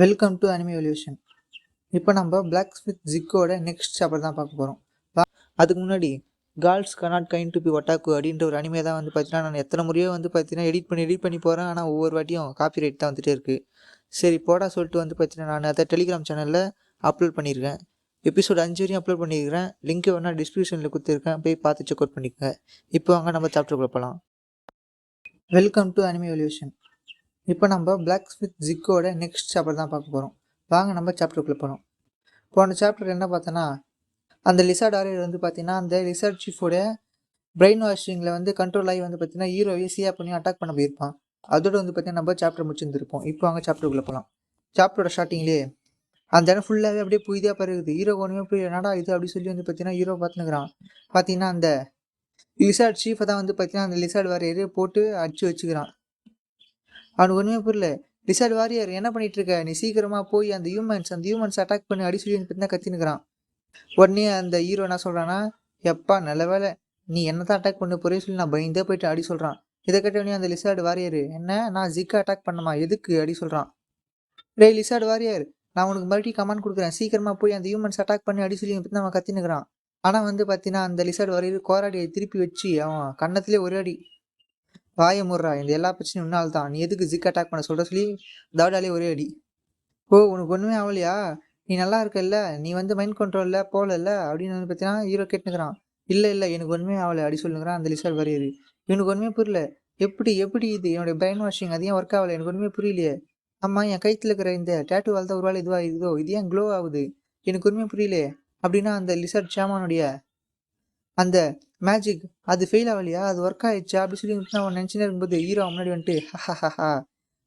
Welcome to anime evolution. இப்போ நம்ம blacksmith ஜிக்கோட நெக்ஸ்ட் சாப்டர் தான் பார்க்க போகிறோம். அதுக்கு முன்னாடி girls can't kind to be otaku அப்படின்ற ஒரு அனிமே தான் வந்து பார்த்தீங்கன்னா நான் எத்தனை முறையோ வந்து பார்த்தீங்கன்னா எடிட் பண்ணி போகிறேன். ஆனால் ஒவ்வொரு வாட்டியும் காப்பி ரைட் தான் வந்துட்டே இருக்குது. சரி போடா சொல்லிட்டு வந்து பார்த்தீங்கன்னா நான் அதை டெலிகிராம் சேனலில் அப்லோட் பண்ணியிருக்கேன். எபிசோட் 5 வரையும் அப்லோட் பண்ணியிருக்கிறேன். லிங்க் வேணால் டிஸ்கிரிப்ஷனில் கொடுத்துருக்கேன், போய் பார்த்து செக் அவுட் பண்ணிக்கோங்க. இப்போ வாங்க நம்ம சாப்டருக்குள்ள போகலாம். Welcome to anime evolution. இப்போ நம்ம பிளாக் ஸ்மித் ஜிக்கோட நெக்ஸ்ட் சாப்டர் தான் பார்க்க போகிறோம். வாங்க நம்ம சாப்டருக்குள்ளே போகிறோம். போன சாப்டர் என்ன பார்த்தோன்னா, அந்த லிசார்ட் ஆரியர் வந்து பார்த்தீங்கன்னா அந்த லிசார்ட் சீஃபோட பிரெயின் வாஷிங்கில் வந்து கண்ட்ரோல் ஆகி வந்து பார்த்தீங்கன்னா ஹீரோ ஈஸியாக பண்ணி அட்டாக் பண்ண போயிருப்பான். அதோட வந்து பார்த்தீங்கன்னா நம்ம சாப்டர் முடிச்சிருந்துருப்போம். இப்போ வாங்க சாப்டருக்குள்ளே போகலாம். சாப்டரோட ஸ்டார்டிங்லேயே அந்த இடம் ஃபுல்லாகவே அப்படியே புதிதாக பருகுது. ஹீரோ ஒன்றுமே புரிய என்னடா இது அப்படி சொல்லி வந்து பார்த்தீங்கன்னா ஹீரோ பார்த்துனுக்குறான். பார்த்தீங்கன்னா அந்த லிசார்ட் சீஃபை தான் வந்து பார்த்தீங்கன்னா அந்த லிசார்ட் வாரியர் போட்டு அடிச்சு வச்சுக்கிறான். அவனுக்கு ஒன்றுமே புரியல. லிசார்ட் வாரியர் என்ன பண்ணிட்டு இருக்க, நீ சீக்கிரமா போய் அந்த ஹியூமன்ஸ் அட்டாக் பண்ணி அடி சொல்லி வந்து கத்தினுக்கிறான். உடனே அந்த ஹீரோ என்ன சொல்றான்னா, எப்பா நல்ல வேலை நீ என்ன தான் அட்டாக் பண்ண போறே சொல்லி நான் பயந்தே போயிட்டு அடி சொல்றான். இதை கேட்டவனே அந்த லிசார்ட் வாரியர் என்ன நான் ஜிக்கா அட்டாக் பண்ணமா எதுக்கு அடி சொல்றான். டேய் லிசார்ட் வாரியர், நான் உனக்கு மறுபடியும் கமாண்ட் கொடுக்குறேன், சீக்கிரமா போய் அந்த ஹியூமன்ஸ் அட்டாக் பண்ணி அடி சொல்லி பத்தி அவன் கத்தினுக்கிறான். ஆனா வந்து பார்த்தீங்கன்னா அந்த லிசார்ட் வாரியர் கோராடியை திருப்பி வச்சு அவன் கன்னத்திலே ஒரு அடி. வாய முடுறா, இந்த எல்லா பிரச்சனையும் உன்னால் தான், நீ எதுக்கு ஜிக் அட்டாக் பண்ண சொல்ற சொல்லி தவடாலே ஒரே அடி. ஓ உனக்கு ஒன்றுமே ஆகலையா, நீ நல்லா இருக்கல்ல, நீ வந்து மைண்ட் கண்ட்ரோலில் போகல அப்படின்னு வந்து பார்த்தீங்கன்னா ஹீரோ கேட்டுனுக்கிறான். இல்லை எனக்கு ஒன்றுமே ஆகலை அப்படி சொல்லுங்கிறான் அந்த லிசார்ட் வாரியர். இவனுக்கு ஒன்றுமே புரியல. எப்படி இது என்னுடைய பிரெயின் வாஷிங் அது ஏன் ஒர்க் ஆகலை, எனக்கு ஒன்றுமே புரியலையே. ஆமாம் என் கைத்தில் இருக்கிற இந்த டேட்டுவால் தான் ஒரு வேலை இதுவாக இதோ இது ஏன் க்ளோ ஆகுது, எனக்கு ஒன்றுமே புரியலையே. அப்படின்னா அந்த லிசார்ட் ஷாமானுடைய அந்த மேஜிக் அது ஃபெயில் ஆகலையா, அது ஒர்க் ஆயிடுச்சா அப்படி சொல்லி அவன் நினச்சினே இருக்கும்போது ஹீரோ முன்னாடி வந்துட்டு ஹஹா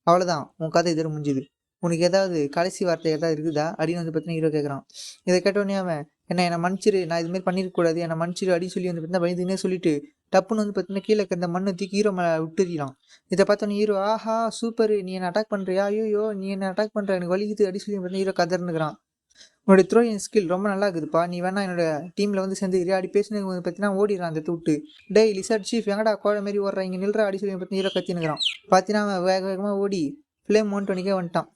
அவ்வளோதான் உன் கதை இதோட முடிஞ்சுது, உனக்கு ஏதாவது கடைசி வார்த்தை ஏதாவது இருக்குதா அப்படின்னு வந்து பார்த்தீங்கன்னா ஹீரோ கேட்குறான். இதை கேட்டோடனே அவன் என்னை மன்னிச்சிரு, நான் இதுமாரி பண்ணிருக்கக்கூடாது, என்னை மன்னிச்சிரு அப்படின்னு சொல்லி வந்து பார்த்தீங்கன்னா பயந்துன்னே சொல்லிட்டு டப்புன்னு வந்து பார்த்தீங்கன்னா கீழே இருக்கிற மண்ணை தூக்கி ஹீரோ மேலே விட்டுறான். இதை பார்த்தோன்னே ஹீரோ ஆஹா சூப்பர், நீ என்ன அட்டாக் பண்ணுறியா, ஐயோ நீ என்ன அட்டாக் பண்ணுற எனக்கு வலிக்குது அப்படின்னு சொல்லி பார்த்தீங்கன்னா ஹீரோ கதர்னுக்குறான். உன்னோட த்ரோயிங் ஸ்கில் ரொம்ப நல்லா இருக்குதுப்பா, நீ வேணா என்னோட டீமில் வந்து சேர்ந்துக்கிறியா அப்படி பேசினது பார்த்தீங்கன்னா ஓடிடுறான் அந்த தூட்டு. டேய் லிசார்ட் சீஃப் எங்கடா கோழை மாரி ஓடுறா, இங்கே நில்றா அடி சொல்லி பார்த்தீங்கன்னா ஹீரோ கத்தினுக்கிறான். பார்த்தீங்கன்னா அவன் வேகமாக ஓடி ஃப்ளேம் 120 வந்துட்டான்.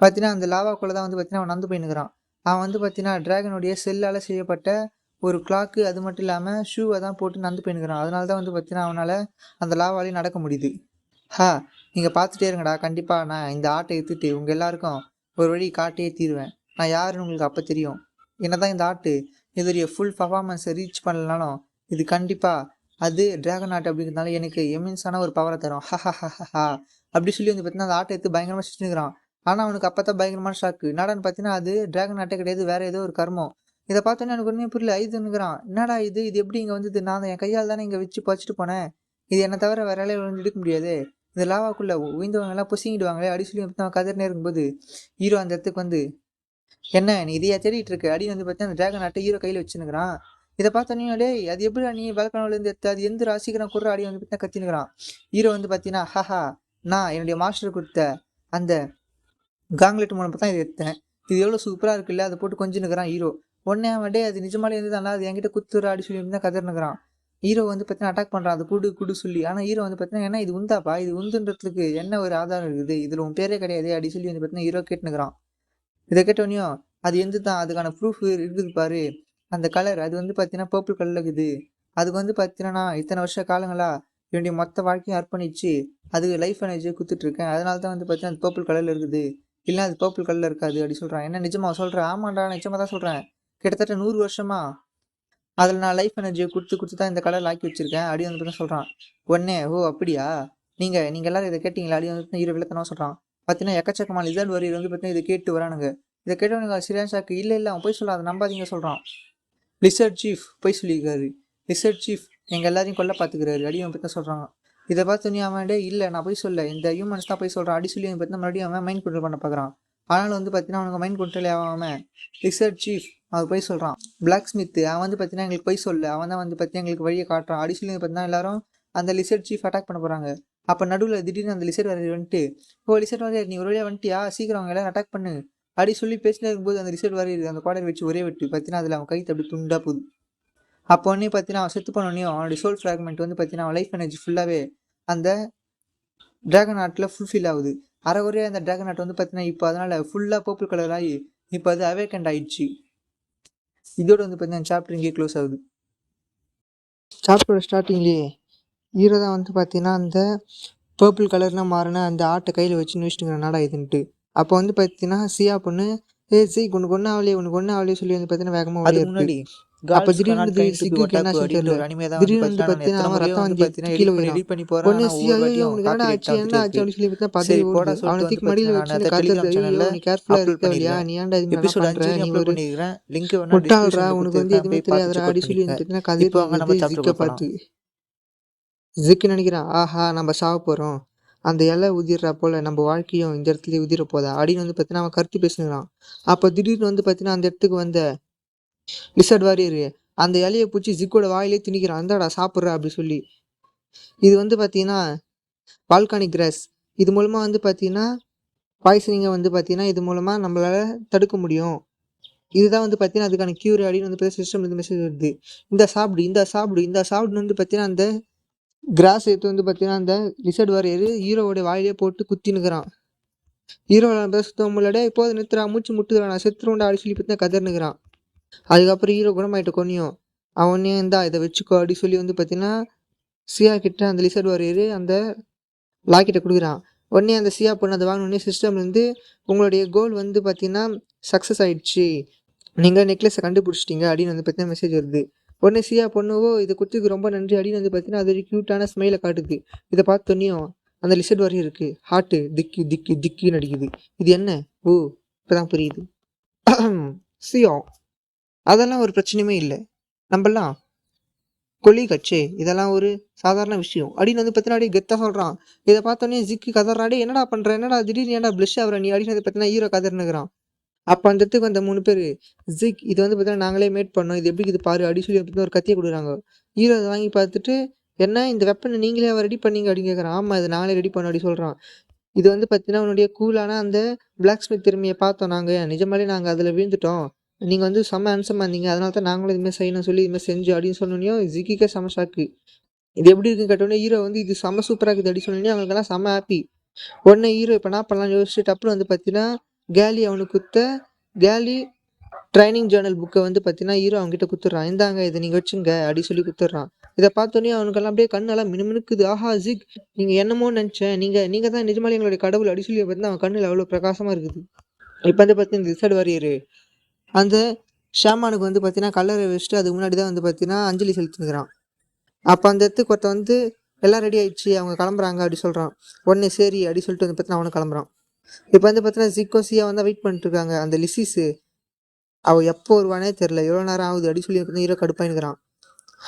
பார்த்தீங்கன்னா அந்த லாவாக்குள்ளே தான் வந்து பார்த்தீங்கன்னா அவன் நடந்து போயினுக்கிறான். அவன் வந்து பார்த்தீங்கன்னா டிராகனுடைய செல்லால் செய்யப்பட்ட ஒரு கிளாக்கு, அது மட்டும் இல்லாமல் ஷூவை தான் போட்டு நடந்து போயினுக்கிறான். அதனால தான் வந்து பார்த்தீங்கன்னா அவனால் அந்த லாவாலையும் நடக்க முடியுது. நீங்கள் பார்த்துட்டே இருங்கடா, கண்டிப்பாக நான் இந்த ஆட்டை எடுத்துட்டு உங்கள் எல்லாருக்கும் ஒரு வழி காட்டியே தீருவேன். நான் யாருன்னு உங்களுக்கு அப்போ தெரியும். என்னதான் இந்த ஆட்டு இதோடைய ஃபுல் பர்ஃபார்மன்ஸை ரீச் பண்ணலனாலும் இது கண்டிப்பாக அது டிராகன் ஆட் அப்படிங்கிறதுனால எனக்கு எமின்ஸான ஒரு பவரை தரும். ஹஹஹஹா அப்படி சொல்லி வந்து பார்த்தீங்கன்னா அந்த ஆட்டை எடுத்து பயங்கரமாக சுற்றினுக்கிறான். ஆனால் அவனுக்கு அப்போ தான் பயங்கரமான ஷாக்கு. என்னடான்னு பார்த்தீங்கன்னா அது டிராகன் ஆட்டே கிடையாது, வேறு ஏதோ ஒரு கர்மம். இதை பார்த்தோன்னே எனக்கு ஒன்றுமே புரியல. ஐதுன்னுக்கிறான். என்னடா இது எப்படி இங்கே வந்தது, நான் என் கையால் தானே இங்கே வச்சு பறிச்சுட்டு போனேன், இது என்னை தவிர வேற வேலையை வந்து எடுக்க முடியாது, இந்த லாவாக்குள்ளே உயிர்ந்தவங்க எல்லாம் பொசிங்கிடுவாங்களே அப்படி சொல்லி வந்து கதறினே இருக்கும்போது ஹீரோ அந்த இடத்துக்கு வந்து என்ன நீ இதையா தேடிட்டு இருக்கு அடி வந்து பார்த்தீங்கன்னா அந்த டிராகன் ஆட்டை ஹீரோ கையில் வச்சுனுக்கிறான். இதை பார்த்தோன்னே டேய் அது எப்படி நீ பலக்கனவுலேருந்து எடுத்து அது எந்த ராசிக்கிறான் குற அடி வந்து பார்த்தீங்கன்னா கத்தினுக்கிறான். ஹீரோ வந்து பார்த்தீங்கன்னா ஹஹா நான் என்னுடைய மாஸ்டர் கொடுத்த அந்த காங்லெட் மூலம் தான் இதை எடுத்தேன், இது எவ்வளோ சூப்பராக இருக்குல்ல, அதை போட்டு கொஞ்சினுக்கிறான் ஹீரோ. உடனே அவன் டே அது நிஜமாலே இருந்து தானே, அது என்கிட்ட குத்துற அடி சொல்லி தான் கதறினுக்கிறான். ஹீரோ வந்து பார்த்தீங்கன்னா அட்டாக் பண்ணுறான் அது குடு சொல்லி. ஆனால் ஹீரோ வந்து பார்த்தீங்கன்னா என்ன இது உந்தாப்பா, இது உந்துன்றதுக்கு என்ன ஒரு ஆதாரம் இருக்குது, இதில் உன் பேரே கிடையாது அப்படி சொல்லி வந்து பார்த்தீங்கன்னா ஹீரோ கேட்டுனுக்கிறான். இதை கேட்டோடனையும் அது எந்த தான் அதுக்கான ப்ரூஃப் இருக்குது பாரு, அந்த கலர் அது வந்து பார்த்தீங்கன்னா பர்பிள் கலரில் இருக்குது. அதுக்கு வந்து பார்த்தீங்கன்னா இத்தனை வருஷ காலங்களா என்னுடைய மொத்த வாழ்க்கையும் அர்ப்பணிச்சு அதுக்கு லைஃப் எனர்ஜியை கொடுத்துட்ருக்கேன், அதனால தான் வந்து பார்த்தீங்கன்னா அது பர்பிள் கலரில் இருக்குது, இல்லை அது பர்பிள் கலரில் இருக்காது அப்படி சொல்கிறான். என்ன நிஜமா சொல்கிறேன், ஆமாண்டா நிஜமாக தான் சொல்கிறேன், கிட்டத்தட்ட 100 வருஷமா அதில் நான் லைஃப் எனர்ஜியை கொடுத்து தான் இந்த கலரில் ஆக்கி வச்சிருக்கேன் அப்படி வந்து சொல்கிறான். உடனே ஓ அப்படியா, நீங்கள் எல்லாரும் இதை கேட்டிங்களா அப்படி வந்து ஹீரோ விளக்கமாக சொல்கிறான். பார்த்தீங்கன்னா எக்கச்சக்கமான லிசார்ட் வாரியர் வந்து பார்த்தீங்கன்னா இதை கேட்டு வரானுங்க. இதை கேட்டவனுங்க சரியான ஷாக்கு. இல்லை அவன் போய் சொல்ல அதை நம்பாதீங்க சொல்கிறான். லிசார்ட் சீஃப் போய் சொல்லியிருக்காரு, லிசார்ட் சீஃப் எங்கள் எல்லாரையும் கொல்ல பார்த்துக்கிறாரு அப்படி அவன் பற்றி சொல்கிறாங்க. இதை பார்த்து அவன் இல்லை நான் போய் சொல்ல இந்த ஹியூமன்ஸ் தான் போய் சொல்கிறான் அப்படி சொல்லி பார்த்தீங்கன்னா மறுபடியும் அவன் மைண்ட் கண்ட்ரோல் பண்ண பார்க்குறான். ஆனாலும் வந்து பார்த்தீங்கன்னா அவனுக்கு மைண்ட் கண்ட்ரோல் ஆகாமல் லிசார்ட் சீஃப் அவர் போய் சொல்கிறான். பிளாக் ஸ்மித் அவன் வந்து பார்த்தீங்கன்னா எங்களுக்கு போய் சொல்ல, அவன் தான் வந்து பார்த்தீங்கன்னா எங்களுக்கு வழியை காட்டுறான் அப்படி சொல்லி பார்த்தீங்கன்னா எல்லாரும் அந்த லிசார்ட் சீஃப் அட்டாக் பண்ண போகிறாங்க. அப்போ நடுவில் திடீர்னு அந்த லிசார்ட் வாரியர் வந்துட்டு ஓ லிசார்ட் வாரியர் நீ ஒரு வழியாக வந்துட்டியா, சீக்கிரம் அவங்க எல்லாரும் அட்டாக் பண்ணு அப்படி சொல்லி பேசினே இருக்கும்போது அந்த லிசார்ட் வாரியர் அந்த கோடை வச்சு ஒரே வெட்டு பார்த்தீங்கன்னா அதில் அவன் கைத்து அப்படி துண்டா போகுது. அப்போ உடனே பார்த்தீங்கன்னா அவன் செத்து போனோடனே அவனுடைய சோல் ஃப்ராக்மெண்ட் வந்து பார்த்தீங்கன்னா அவன் லைஃப் எனர்ஜி ஃபுல்லாகவே அந்த டிராகன் ஆர்ட்டில் ஃபுல்ஃபில் ஆகுது. அரைகுறையாக அந்த ட்ராகன் நாட் வந்து பார்த்தீங்கன்னா இப்போ அதனால் ஃபுல்லாக பர்பிள் கலர் ஆகி இப்போ அது அவேக்கண்ட் ஆயிடுச்சு. இதோட வந்து பார்த்தீங்கன்னா சாப்டர் இங்கே க்ளோஸ் ஆகுது. சாப்டரோட ஸ்டார்டிங்லேயே ஹீரோ தான் வந்து பார்த்தீங்கன்னா அந்த பர்பிள் கலர்லாம் மாறின அந்த ஆட்டை கையில் வச்சு நியூஸ்ட்டுங்கிற நாடா இதுன்ட்டு. அப்போ வந்து பார்த்தீங்கன்னா சியா பொண்ணு ஜிக் உனக்கு ஒன்றும் ஆகலையே சொல்லி வந்து பார்த்தீங்கன்னா வேகமாக ஓடி முன்னாடி அப்போ திடீர்னு சிக்குக்கு என்ன ஆச்சுன்னு தெரியல. திடீர்னு வந்து பார்த்தீங்கன்னா அவன் ரத்தம் வந்து எடுத்து கீழே போயிடும். உடனே சியா உனக்கு என்ன ஆச்சு அப்படின்னு சொல்லி பார்த்தா பதறி ஓடுது. அவனை தூக்கி மடியில் வச்சு கத்துறது, நீ கேர்ஃபுல்லாக இருக்க இல்லையா, நீ ஏன்டா இது மாதிரி பண்ற, நீ ஒரு முட்டாள்றா, உனக்கு வந்து எதுவுமே தெரியாதுடா அப்படி சொல்லி பார்த்தீங்கன்னா கதிர் ஜிக்கை பார்த்து ஜிக்கு நினைக்கிறான், ஆஹா நம்ம சாவ போகிறோம், அந்த இலை உதிர்றா போல் நம்ம வாழ்க்கையும் இந்த இடத்துல உதிர போதா அப்படின்னு வந்து பார்த்தீங்கன்னா அவன் கருத்து பேசுகிறான். அப்போ திடீர்னு வந்து பார்த்தீங்கன்னா அந்த இடத்துக்கு வந்த லிசர்ட் வாரியர் அந்த இலையை பிடிச்சி ஜிக்கோட வாயிலே திணிக்கிறான், அந்தாடா சாப்பிட்றா அப்படி சொல்லி. இது வந்து பார்த்தீங்கன்னா வால்கானிக் கிராஸ். இது மூலமாக வந்து பார்த்தீங்கன்னா பாய்சனிங்கை வந்து பார்த்தீங்கன்னா இது மூலமாக நம்மளால் தடுக்க முடியும். இதுதான் வந்து பார்த்தீங்கன்னா அதுக்கான க்யூர் அப்படின்னு வந்து சிஸ்டம் வந்து மெசேஜ் வருது. இந்த சாப்பிடுன்னு வந்து பார்த்தீங்கன்னா அந்த கிராஸ் எடுத்து வந்து பார்த்தீங்கன்னா அந்த லிசர்ட் வாரியர் ஹீரோவோட வாயிலே போட்டு குத்தினுக்கிறான். ஹீரோவில் சுத்தம் முன்னாடியே இப்போது நிறுத்துறான், மூச்சு முட்டுக்கிறான், நான் செத்துருண்டா அப்படி சொல்லி பார்த்தீங்கன்னா கதர்னுக்கிறான். அதுக்கப்புறம் ஹீரோ குணமாயிட்ட கொன்னியும் அவனே இருந்தா இதை வச்சுக்கோ அப்படி சொல்லி வந்து பார்த்தீங்கன்னா சியா கிட்ட அந்த லிசர்ட் வாரியர் அந்த லாக்கெட்டை கொடுக்குறான். உடனே அந்த சியா பொண்ணு அதை வாங்கினோடனே சிஸ்டம்லேருந்து உங்களுடைய கோல் வந்து பார்த்தீங்கன்னா சக்ஸஸ் ஆயிடுச்சு, நீங்கள் நெக்லஸை கண்டுபிடிச்சிட்டிங்க அப்படின்னு வந்து பார்த்தீங்கன்னா மெசேஜ் வருது. உடனே சியா பொண்ணுவோ இதை கொடுத்துக்கு ரொம்ப நன்றி அப்படின்னு வந்து பார்த்தீங்கன்னா அது ஒரு க்யூட்டான ஸ்மைலை காட்டுது. இதை பார்த்தோன்னையும் அந்த லிசர்ட் வாரியர் இருக்குது ஹார்ட்டு திக்குன்னு அடிக்குது. இது என்ன? ஓ இப்போதான் புரியுது. சியா அதெல்லாம் ஒரு பிரச்சனையுமே இல்லை, நம்மலாம் கொல்லி கட்சே, இதெல்லாம் ஒரு சாதாரண விஷயம் அப்படின்னு வந்து பார்த்தீங்கன்னா அப்படியே கெத்தாக சொல்கிறான். இதை பார்த்தோன்னே ஜிக்கு கதறாடே, என்னடா பண்ணுற, என்னடா திடீர்னு ஏன்டா ப்ளஷ் ஆகிற நீ அப்படின்னு வந்து பார்த்தீங்கன்னா ஹீரோ கதர்னுக்கிறான். அப்போ அந்த இடத்துக்கு அந்த 3 பேர் ஜிக் இது வந்து பார்த்தீங்கன்னா நாங்களே மேட் பண்ணோம், இது எப்படி இது பாரு அப்படி சொல்லி பார்த்தீங்கன்னா ஒரு கத்தியை கொடுக்குறாங்க. ஹீரோ அதை வாங்கி பார்த்துட்டு என்ன இந்த வெப்பனை நீங்களே ரெடி பண்ணீங்க அப்படின்னு கேட்குறான். ஆமாம் இது நாங்களே ரெடி பண்ணோம் அப்படி சொல்கிறான். இது வந்து பார்த்தீங்கன்னா உன்னுடைய கூலான அந்த பிளாக் ஸ்மித் திறமையை பார்த்தோம் நாங்கள், நிஜமாலே நாங்கள் அதில் விழுந்துட்டோம், நீங்கள் வந்து செம்ம ஹேண்ட்ஸமாக இருந்தீங்க, அதனால தான் நாங்களும் இதுமாதிரி செய்யணும் சொல்லி இதுமாதிரி செஞ்சோம் அப்படின்னு சொன்னோன்னையும் ஜிக்கிக்கே செம்ம ஷாக்கு. இது எப்படி இருக்குன்னு கேட்டோன்னே ஹீரோ வந்து இது செம்ம சூப்பராக இருக்குது அப்படின்னு சொன்னோன்னே அவங்களுக்கெல்லாம் செம்ம ஹாப்பி. உடனே ஹீரோ இப்போ என்ன பண்ணலாம்னு யோசிச்சுட்டு அப்புறம் வந்து பார்த்தீங்கன்னா கேலி அவனுக்கு கேலி ட்ரைனிங் ஜேர்னல் புக்கை வந்து பார்த்தீங்கன்னா ஹீரோ அவங்ககிட்ட குத்துட்றான். இந்தாங்க இதை நீங்கள் வச்சுங்க அப்படி சொல்லி குத்துட்றான். இதை பார்த்தோன்னே அவனுக்கெல்லாம் அப்படியே கண்ணெல்லாம் மினுமினுக்குது. ஆஹா ஜிக் நீங்கள் என்னமோ நினச்சேன், நீங்கள் தான் நிஜமாலே எங்களுடைய கடவுள் அப்படி சொல்லி பார்த்தீங்கன்னா அவன் கண்ணில் அவ்வளோ பிரகாசமாக இருக்குது. இப்போ வந்து பார்த்தீங்கன்னா இந்த ரிசர்ட் வாரியர் அந்த ஷாமானுக்கு வந்து பார்த்தீங்கன்னா கல்லறை வச்சுட்டு அதுக்கு முன்னாடி தான் வந்து பார்த்தீங்கன்னா அஞ்சலி செலுத்தினுக்கிறான். அப்போ அந்த இடத்துக்கு ஒருத்த வந்து எல்லாம் ரெடி ஆகிடுச்சு அவங்க கிளம்புறாங்க அப்படி சொல்கிறான். உடனே சரி அப்படி சொல்லிட்டு வந்து பார்த்தீங்கன்னா அவனை கிளம்புறான். இப்போ வந்து பார்த்தீங்கன்னா ஜிக்கோ சியா வந்து வெயிட் பண்ணிட்டு இருக்காங்க. அந்த லிசிஸு அவள் எப்போ வருவானே தெரில, எவ்வளோ நேரம் ஆகுது அப்படி சொல்லி பார்த்தீங்கன்னா ஹீரோ கடுப்பாயினுக்கிறான்.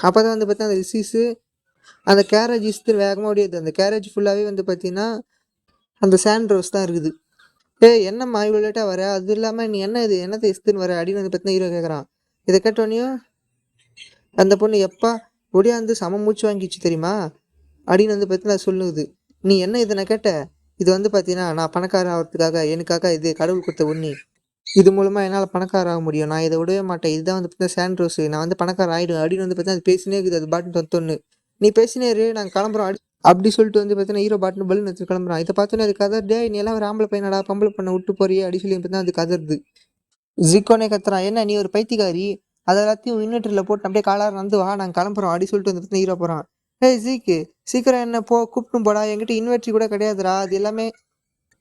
அப்போ தான் வந்து பார்த்தீங்கன்னா அந்த லிசிஸு அந்த கேரேஜ் இஸ்து வேகமாக ஓடியது. அந்த கேரேஜ் ஃபுல்லாகவே வந்து பார்த்தீங்கன்னா அந்த சாண்ட்ரோஸ் தான் இருக்குது. என்னம்மா இவ்வளோ லேட்டாக வர, அது இல்லாமல் நீ என்ன இது என்னத்தை இஸ்துன்னு வர அப்படின்னு வந்து பார்த்தீங்கன்னா ஹீரோ கேட்குறான். இதை கேட்டோன்னையும் அந்த பொண்ணு எப்பா ஒடியாந்து சம மூச்சு வாங்கிச்சு தெரியுமா அப்படின்னு வந்து பார்த்தீங்கன்னா சொல்லுது. நீ என்ன இதை நான் கேட்ட, இது வந்து பார்த்தீங்கன்னா நான் பணக்காரன் ஆகிறதுக்காக எனக்காக இது கடவுள் கொடுத்த உண்ணி, இது மூலமாக என்னால் பணக்கார ஆக முடியும், நான் இதை விடவே மாட்டேன், இதுதான் வந்து பார்த்தீங்கன்னா சாண்ட்ரோஸ், நான் வந்து பணக்காரன் ஆகிடும் அப்படின்னு வந்து பார்த்தீங்கன்னா அது பேசினே இருக்குது. அது பாட்டு தொன்னு நீ பேசினேரு நாங்கள் கிளம்புறோம் அப்படி சொல்லிட்டு வந்து பார்த்தீங்கன்னா ஹீரோ பாட்டுன்னு பலூன் எடுத்து கிளம்புறான். இதை பார்த்தோன்னே அது கதர், டே நீ எல்லாம் ஒரு ஆம்பளை பையனடா பொம்பளை பண்ண விட்டு போறியே அப்படி சொல்லி பார்த்தீங்கன்னா அது கதருது. ஜிக்கோனே கத்துறான், என்ன நீ ஒரு பைத்தியக்காரி, அதை எல்லாத்தையும் இன்வெர்டரில் போட்டு அப்படியே காலார் வந்து வா நாங்கள் கிளம்புறோம் அப்படி சொல்லிட்டு வந்து பார்த்தீங்கன்னா ஹீரோ போகிறான். ஜிக்கு சீக்கிரம் என்ன கூப்பிட்டும் போடா, என்கிட்ட இன்வெர்ட்ரி கூட கிடையாதுடா, அது எல்லாமே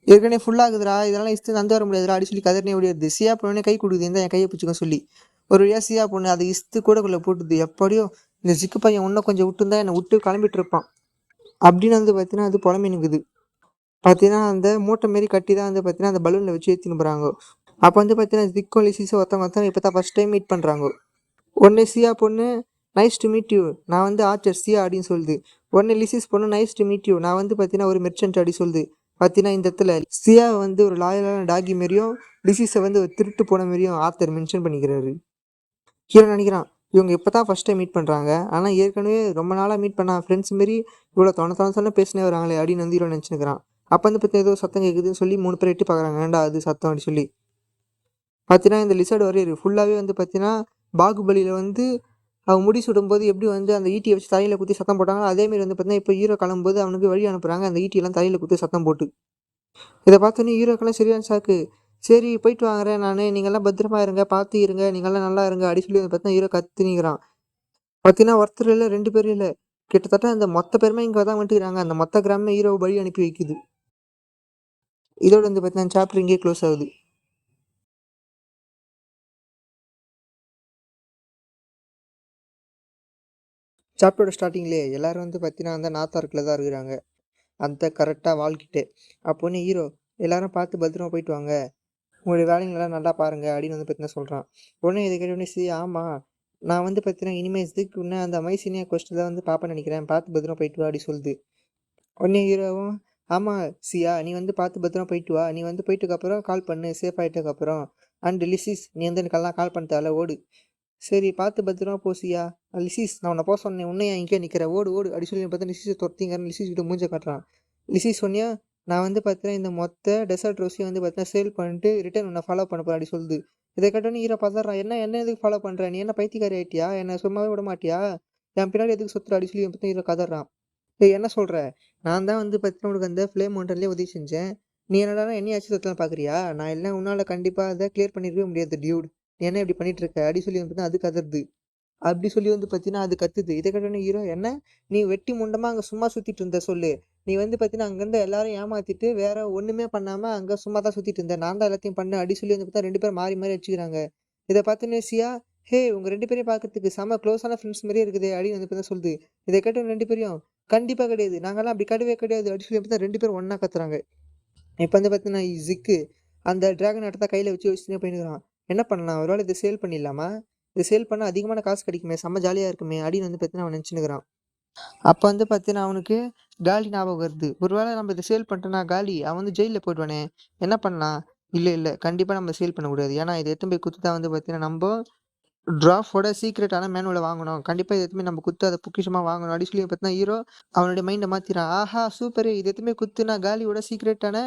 ஏற்கனவே ஃபுல்லாகுதுடா, இதெல்லாம் இஸ்து வந்து வர முடியாதுடா அப்படி சொல்லி கதர்னே ஓடிடுது. சியா பொண்ணு கை கொடுக்குது, இந்த என் கையை பிடிச்சிக்க சொல்லி ஒரு வழியாக சியா பொண்ணு அதை இஸ்து கூடக்குள்ளே போட்டுது. எப்படியோ இந்த ஜிக்கு பையன் இன்னும் கொஞ்சம் விட்டுருந்தா என்னை விட்டு கிளம்பிட்டு இருப்பான் அப்படின்னு வந்து பார்த்தீங்கன்னா அது புலம்பினுக்குது. பார்த்தீங்கன்னா அந்த மூட்டை மாரி கட்டி தான் வந்து பார்த்தீங்கன்னா அந்த பலூனில் வச்சு ஏற்றின்னு போகிறாங்க. அப்போ வந்து பார்த்தீங்கன்னா ஜிக்கும் லிசிஸும் ஒருத்தவங்க இப்போ தான் ஃபஸ்ட் டைம் மீட் பண்ணுறாங்க. உடனே சியா பொண்ணு நைஸ் டு மீட் யூ, நான் வந்து ஆர்ச்சர் சியா அப்படின்னு சொல்லுது. உடனே லிசிஸ் பொண்ணு நைஸ் டு மீட் யூ, நான் வந்து பார்த்தீங்கன்னா ஒரு மெர்ச்சன்ட் அப்படி சொல்லுது. பார்த்தீங்கன்னா இந்த இடத்துல சியா வந்து ஒரு லாயலான டாகி மாரியும் லிசிஸை வந்து ஒரு திருட்டு போன மாரியும் ஆத்தர் மென்ஷன் பண்ணிக்கிறாரு. ஹீரோ நினைக்கிறான் இவங்க இப்போ தான் ஃபஸ்ட் டைம் மீட் பண்ணுறாங்க, ஆனால் ஏற்கனவே ரொம்ப நாளாக மீட் பண்ண ஃப்ரெண்ட்ஸ் மாரி இவ்வளோ தொண பேசினே வராங்களே அப்படின்னு வந்து ஹீரோ நினச்சினுக்கிறான். அப்போ வந்து பார்த்தீங்கன்னா ஏதோ சத்தம் கேட்குதுன்னு சொல்லி 3 பேர் எட்டி பார்க்குறாங்க, ஏன்டா அது சத்தம் அப்படி சொல்லி. பார்த்தீங்கன்னா இந்த லிசர்ட் வரையர் ஃபுல்லாகவே வந்து பார்த்தீங்கன்னா பாகுபலியில் வந்து அவன் முடி சுடும்போது எப்படி வந்து அந்த ஈட்டியை வச்சு தலையில் குத்தி சத்தம் போட்டாங்க, அதேமாரி வந்து பார்த்தீங்கன்னா இப்போ ஹீரோ கிளம்பும்போது அவனுக்கு வழி அனுப்புகிறாங்க அந்த ஈட்டியெல்லாம் தலையில் குத்தி சத்தம் போட்டு. இதை பார்த்தோன்னே ஹீரோக்கெல்லாம் சரியான ஷாக்கு. சரி போயிட்டு வாங்குறேன் நான், நீங்கள்லாம் பத்திரமா இருங்க, பார்த்து இருங்க, நீங்கள்லாம் நல்லா இருங்க அப்படி சொல்லி வந்து பார்த்தீங்கன்னா ஹீரோ கத்தினிக்கிறான். பார்த்தீங்கன்னா ஒருத்தர் இல்லை 2 பேரும் இல்லை, கிட்டத்தட்ட அந்த மொத்த பேருமே இங்கே தான் வந்துட்டுருக்காங்க. அந்த மொத்த கிராமமே ஹீரோவை பலி அனுப்பி வைக்குது. இதோட வந்து பார்த்தீங்கன்னா சாப்டர் இங்கேயே க்ளோஸ் ஆகுது. சாப்டரோட ஸ்டார்டிங்லேயே எல்லாரும் வந்து பார்த்தீங்கன்னா அந்த நார்த் ஆர்க்கில் தான் இருக்கிறாங்க. அந்த கரெக்டாக வால்கிட்டே. அப்போன்னு ஹீரோ எல்லாரும் பார்த்து பத்திரமா போயிட்டு வாங்க, உங்களுடைய வேலைங்களெல்லாம் நல்லா பாருங்க அப்படின்னு வந்து பார்த்தீங்கன்னா சொல்கிறான். உடனே இதை கேட்டோடனே சரி ஆமாம், நான் வந்து பார்த்தீங்கன்னா இனிமேல் இதுக்கு முன்னே அந்த மைசீனியா கொஸ்டில் வந்து பார்ப்பேன்னு நினைக்கிறேன், பார்த்து பத்திரமா போயிட்டு வா அப்படி சொல்லுது. உடனே ஹீரோவும் ஆமாம் சியா, நீ வந்து பார்த்து பத்திரமா போயிட்டு வா, நீ வந்து போயிட்டுக்கப்புறம் கால் பண்ணு சேஃப் ஆகிட்டதுக்கப்புறம். அண்ட் லிசிஸ் நீ வந்து எனக்கெல்லாம் கால் பண்ணிட்டால ஓடு. சரி பார்த்து பத்திரமா போ சியா. லிசிஸ் நான் உன்னை போக சொன்னேன், உன்னையா இங்கே நிற்கிற, ஓடு ஓடு அப்படி சொல்லி பார்த்தா லிசிஸை துரத்திங்கிறன்னு லிசிஸ் கிட்ட மூஞ்ச காட்டுறான். லிசிஸ் சொன்னியா நான் வந்து பார்த்தீங்கன்னா இந்த மொத்த டெசர்ட் ரோஸையும் வந்து பார்த்தீங்கன்னா சேல் பண்ணிட்டு ரிட்டர்ன் உன்னை ஃபாலோ பண்ண போகிறேன் அப்படி சொல்லுது. இதை கேட்டோன்னே ஹீரோ பதறான். என்ன என்ன எதுக்கு ஃபாலோ பண்ணுற, நீ என்ன பைத்தியக்காரி ஆயிட்டியா, என்னை சும்மாவே விட மாட்டியா, என் பின்னாடி எதுக்கு சுற்றுற அப்படி சொல்லி பார்த்தா ஹீரோ கதறான். ஏய் என்ன சொல்கிற, நான் தான் வந்து பார்த்தீங்கன்னா உனக்கு அந்த ஃப்ளேம் மவுண்டன்லேயே உதவி செஞ்சேன், நீ என்னடா என்னையாச்சும் சுற்றலாம் பார்க்குறியா, நான் எல்லாம் உன்னால் கண்டிப்பாக அதை கிளியர் பண்ணிருக்கவே முடியாது டியூட், நீ என்ன இப்படி பண்ணிட்டு இருக்க அப்படி சொல்லி வந்து அது கதறுது. அப்படி சொல்லி வந்து பார்த்தீங்கன்னா அது கத்துது. இதை கேட்டோன்னே ஹீரோ என்ன, நீ வெட்டி முண்டமா அங்கே சும்மா சுற்றிட்டு இருந்த சொல்லு, நீ வந்து பார்த்தீங்கன்னா அங்கேருந்து எல்லாரும் ஏமாத்திட்டு வேற ஒன்றுமே பண்ணாமல் அங்கே சும்மா தான் சுற்றிட்டு இருந்தேன், நான் தான் எல்லாத்தையும் பண்ணேன் அப்படி சொல்லி வந்து பார்த்தா 2 பேரும் மாறி மாறி வச்சுக்கிறாங்க. இதை பார்த்தோன்னே சியா ஹே உங்கள் 2 பேரையும் பார்க்கறதுக்கு செம க்ளோஸான ஃப்ரெண்ட்ஸ் மாதிரியே இருக்குது அப்படின்னு வந்து பார்த்தா சொல்லுது. இதை கேட்ட 2 பேரையும் கண்டிப்பாக கிடையாது, நாங்கள்லாம் அப்படி கிடையவே கிடையாது அப்படி சொல்லி பார்த்தா 2 பேரும் ஒன்றா கத்துறாங்க. இப்போ வந்து பார்த்தீங்கன்னா ஜிக்கு அந்த டிராகன் ஆட்டத்தை கையில் வச்சுனே போயின்னுக்கிறான். என்ன பண்ணலாம், ஒருவேளை இதை சேல் பண்ணிடலாமா, இது சேல் பண்ணால் அதிகமான காசு கிடைக்குமே, செம்ம ஜாலியாக இருக்குமே அப்படின்னு வந்து பார்த்தீங்கன்னா அவன் நினச்சினுக்கிறான். அப்போ வந்து பார்த்தீங்கன்னா அவனுக்கு காலி ஞாபகம் வருது. ஒருவேளை நம்ம இதை சேல் பண்ணிட்டோன்னா காலி அவன் வந்து ஜெயிலில் போயிடுவானே, என்ன பண்ணலாம். இல்லை இல்லை கண்டிப்பாக நம்ம சேல் பண்ணக்கூடாது, ஏன்னா இதை எடுத்துன்னு போய் குத்து தான் வந்து பார்த்தீங்கன்னா நம்ம டிராஃபோட சீக்ரெட்டான மேனுவலை வாங்கணும், கண்டிப்பாக இது எதுவுமே நம்ம குத்து அதை பொக்கிஷமாக வாங்கணும் அப்படி சொல்லி பார்த்தீங்கன்னா ஹீரோ அவனுடைய மைண்டை மாற்றிறான். ஆஹா சூப்பர், இது எதுவுமே குத்து நான் காலியோட சீக்ரெட்டான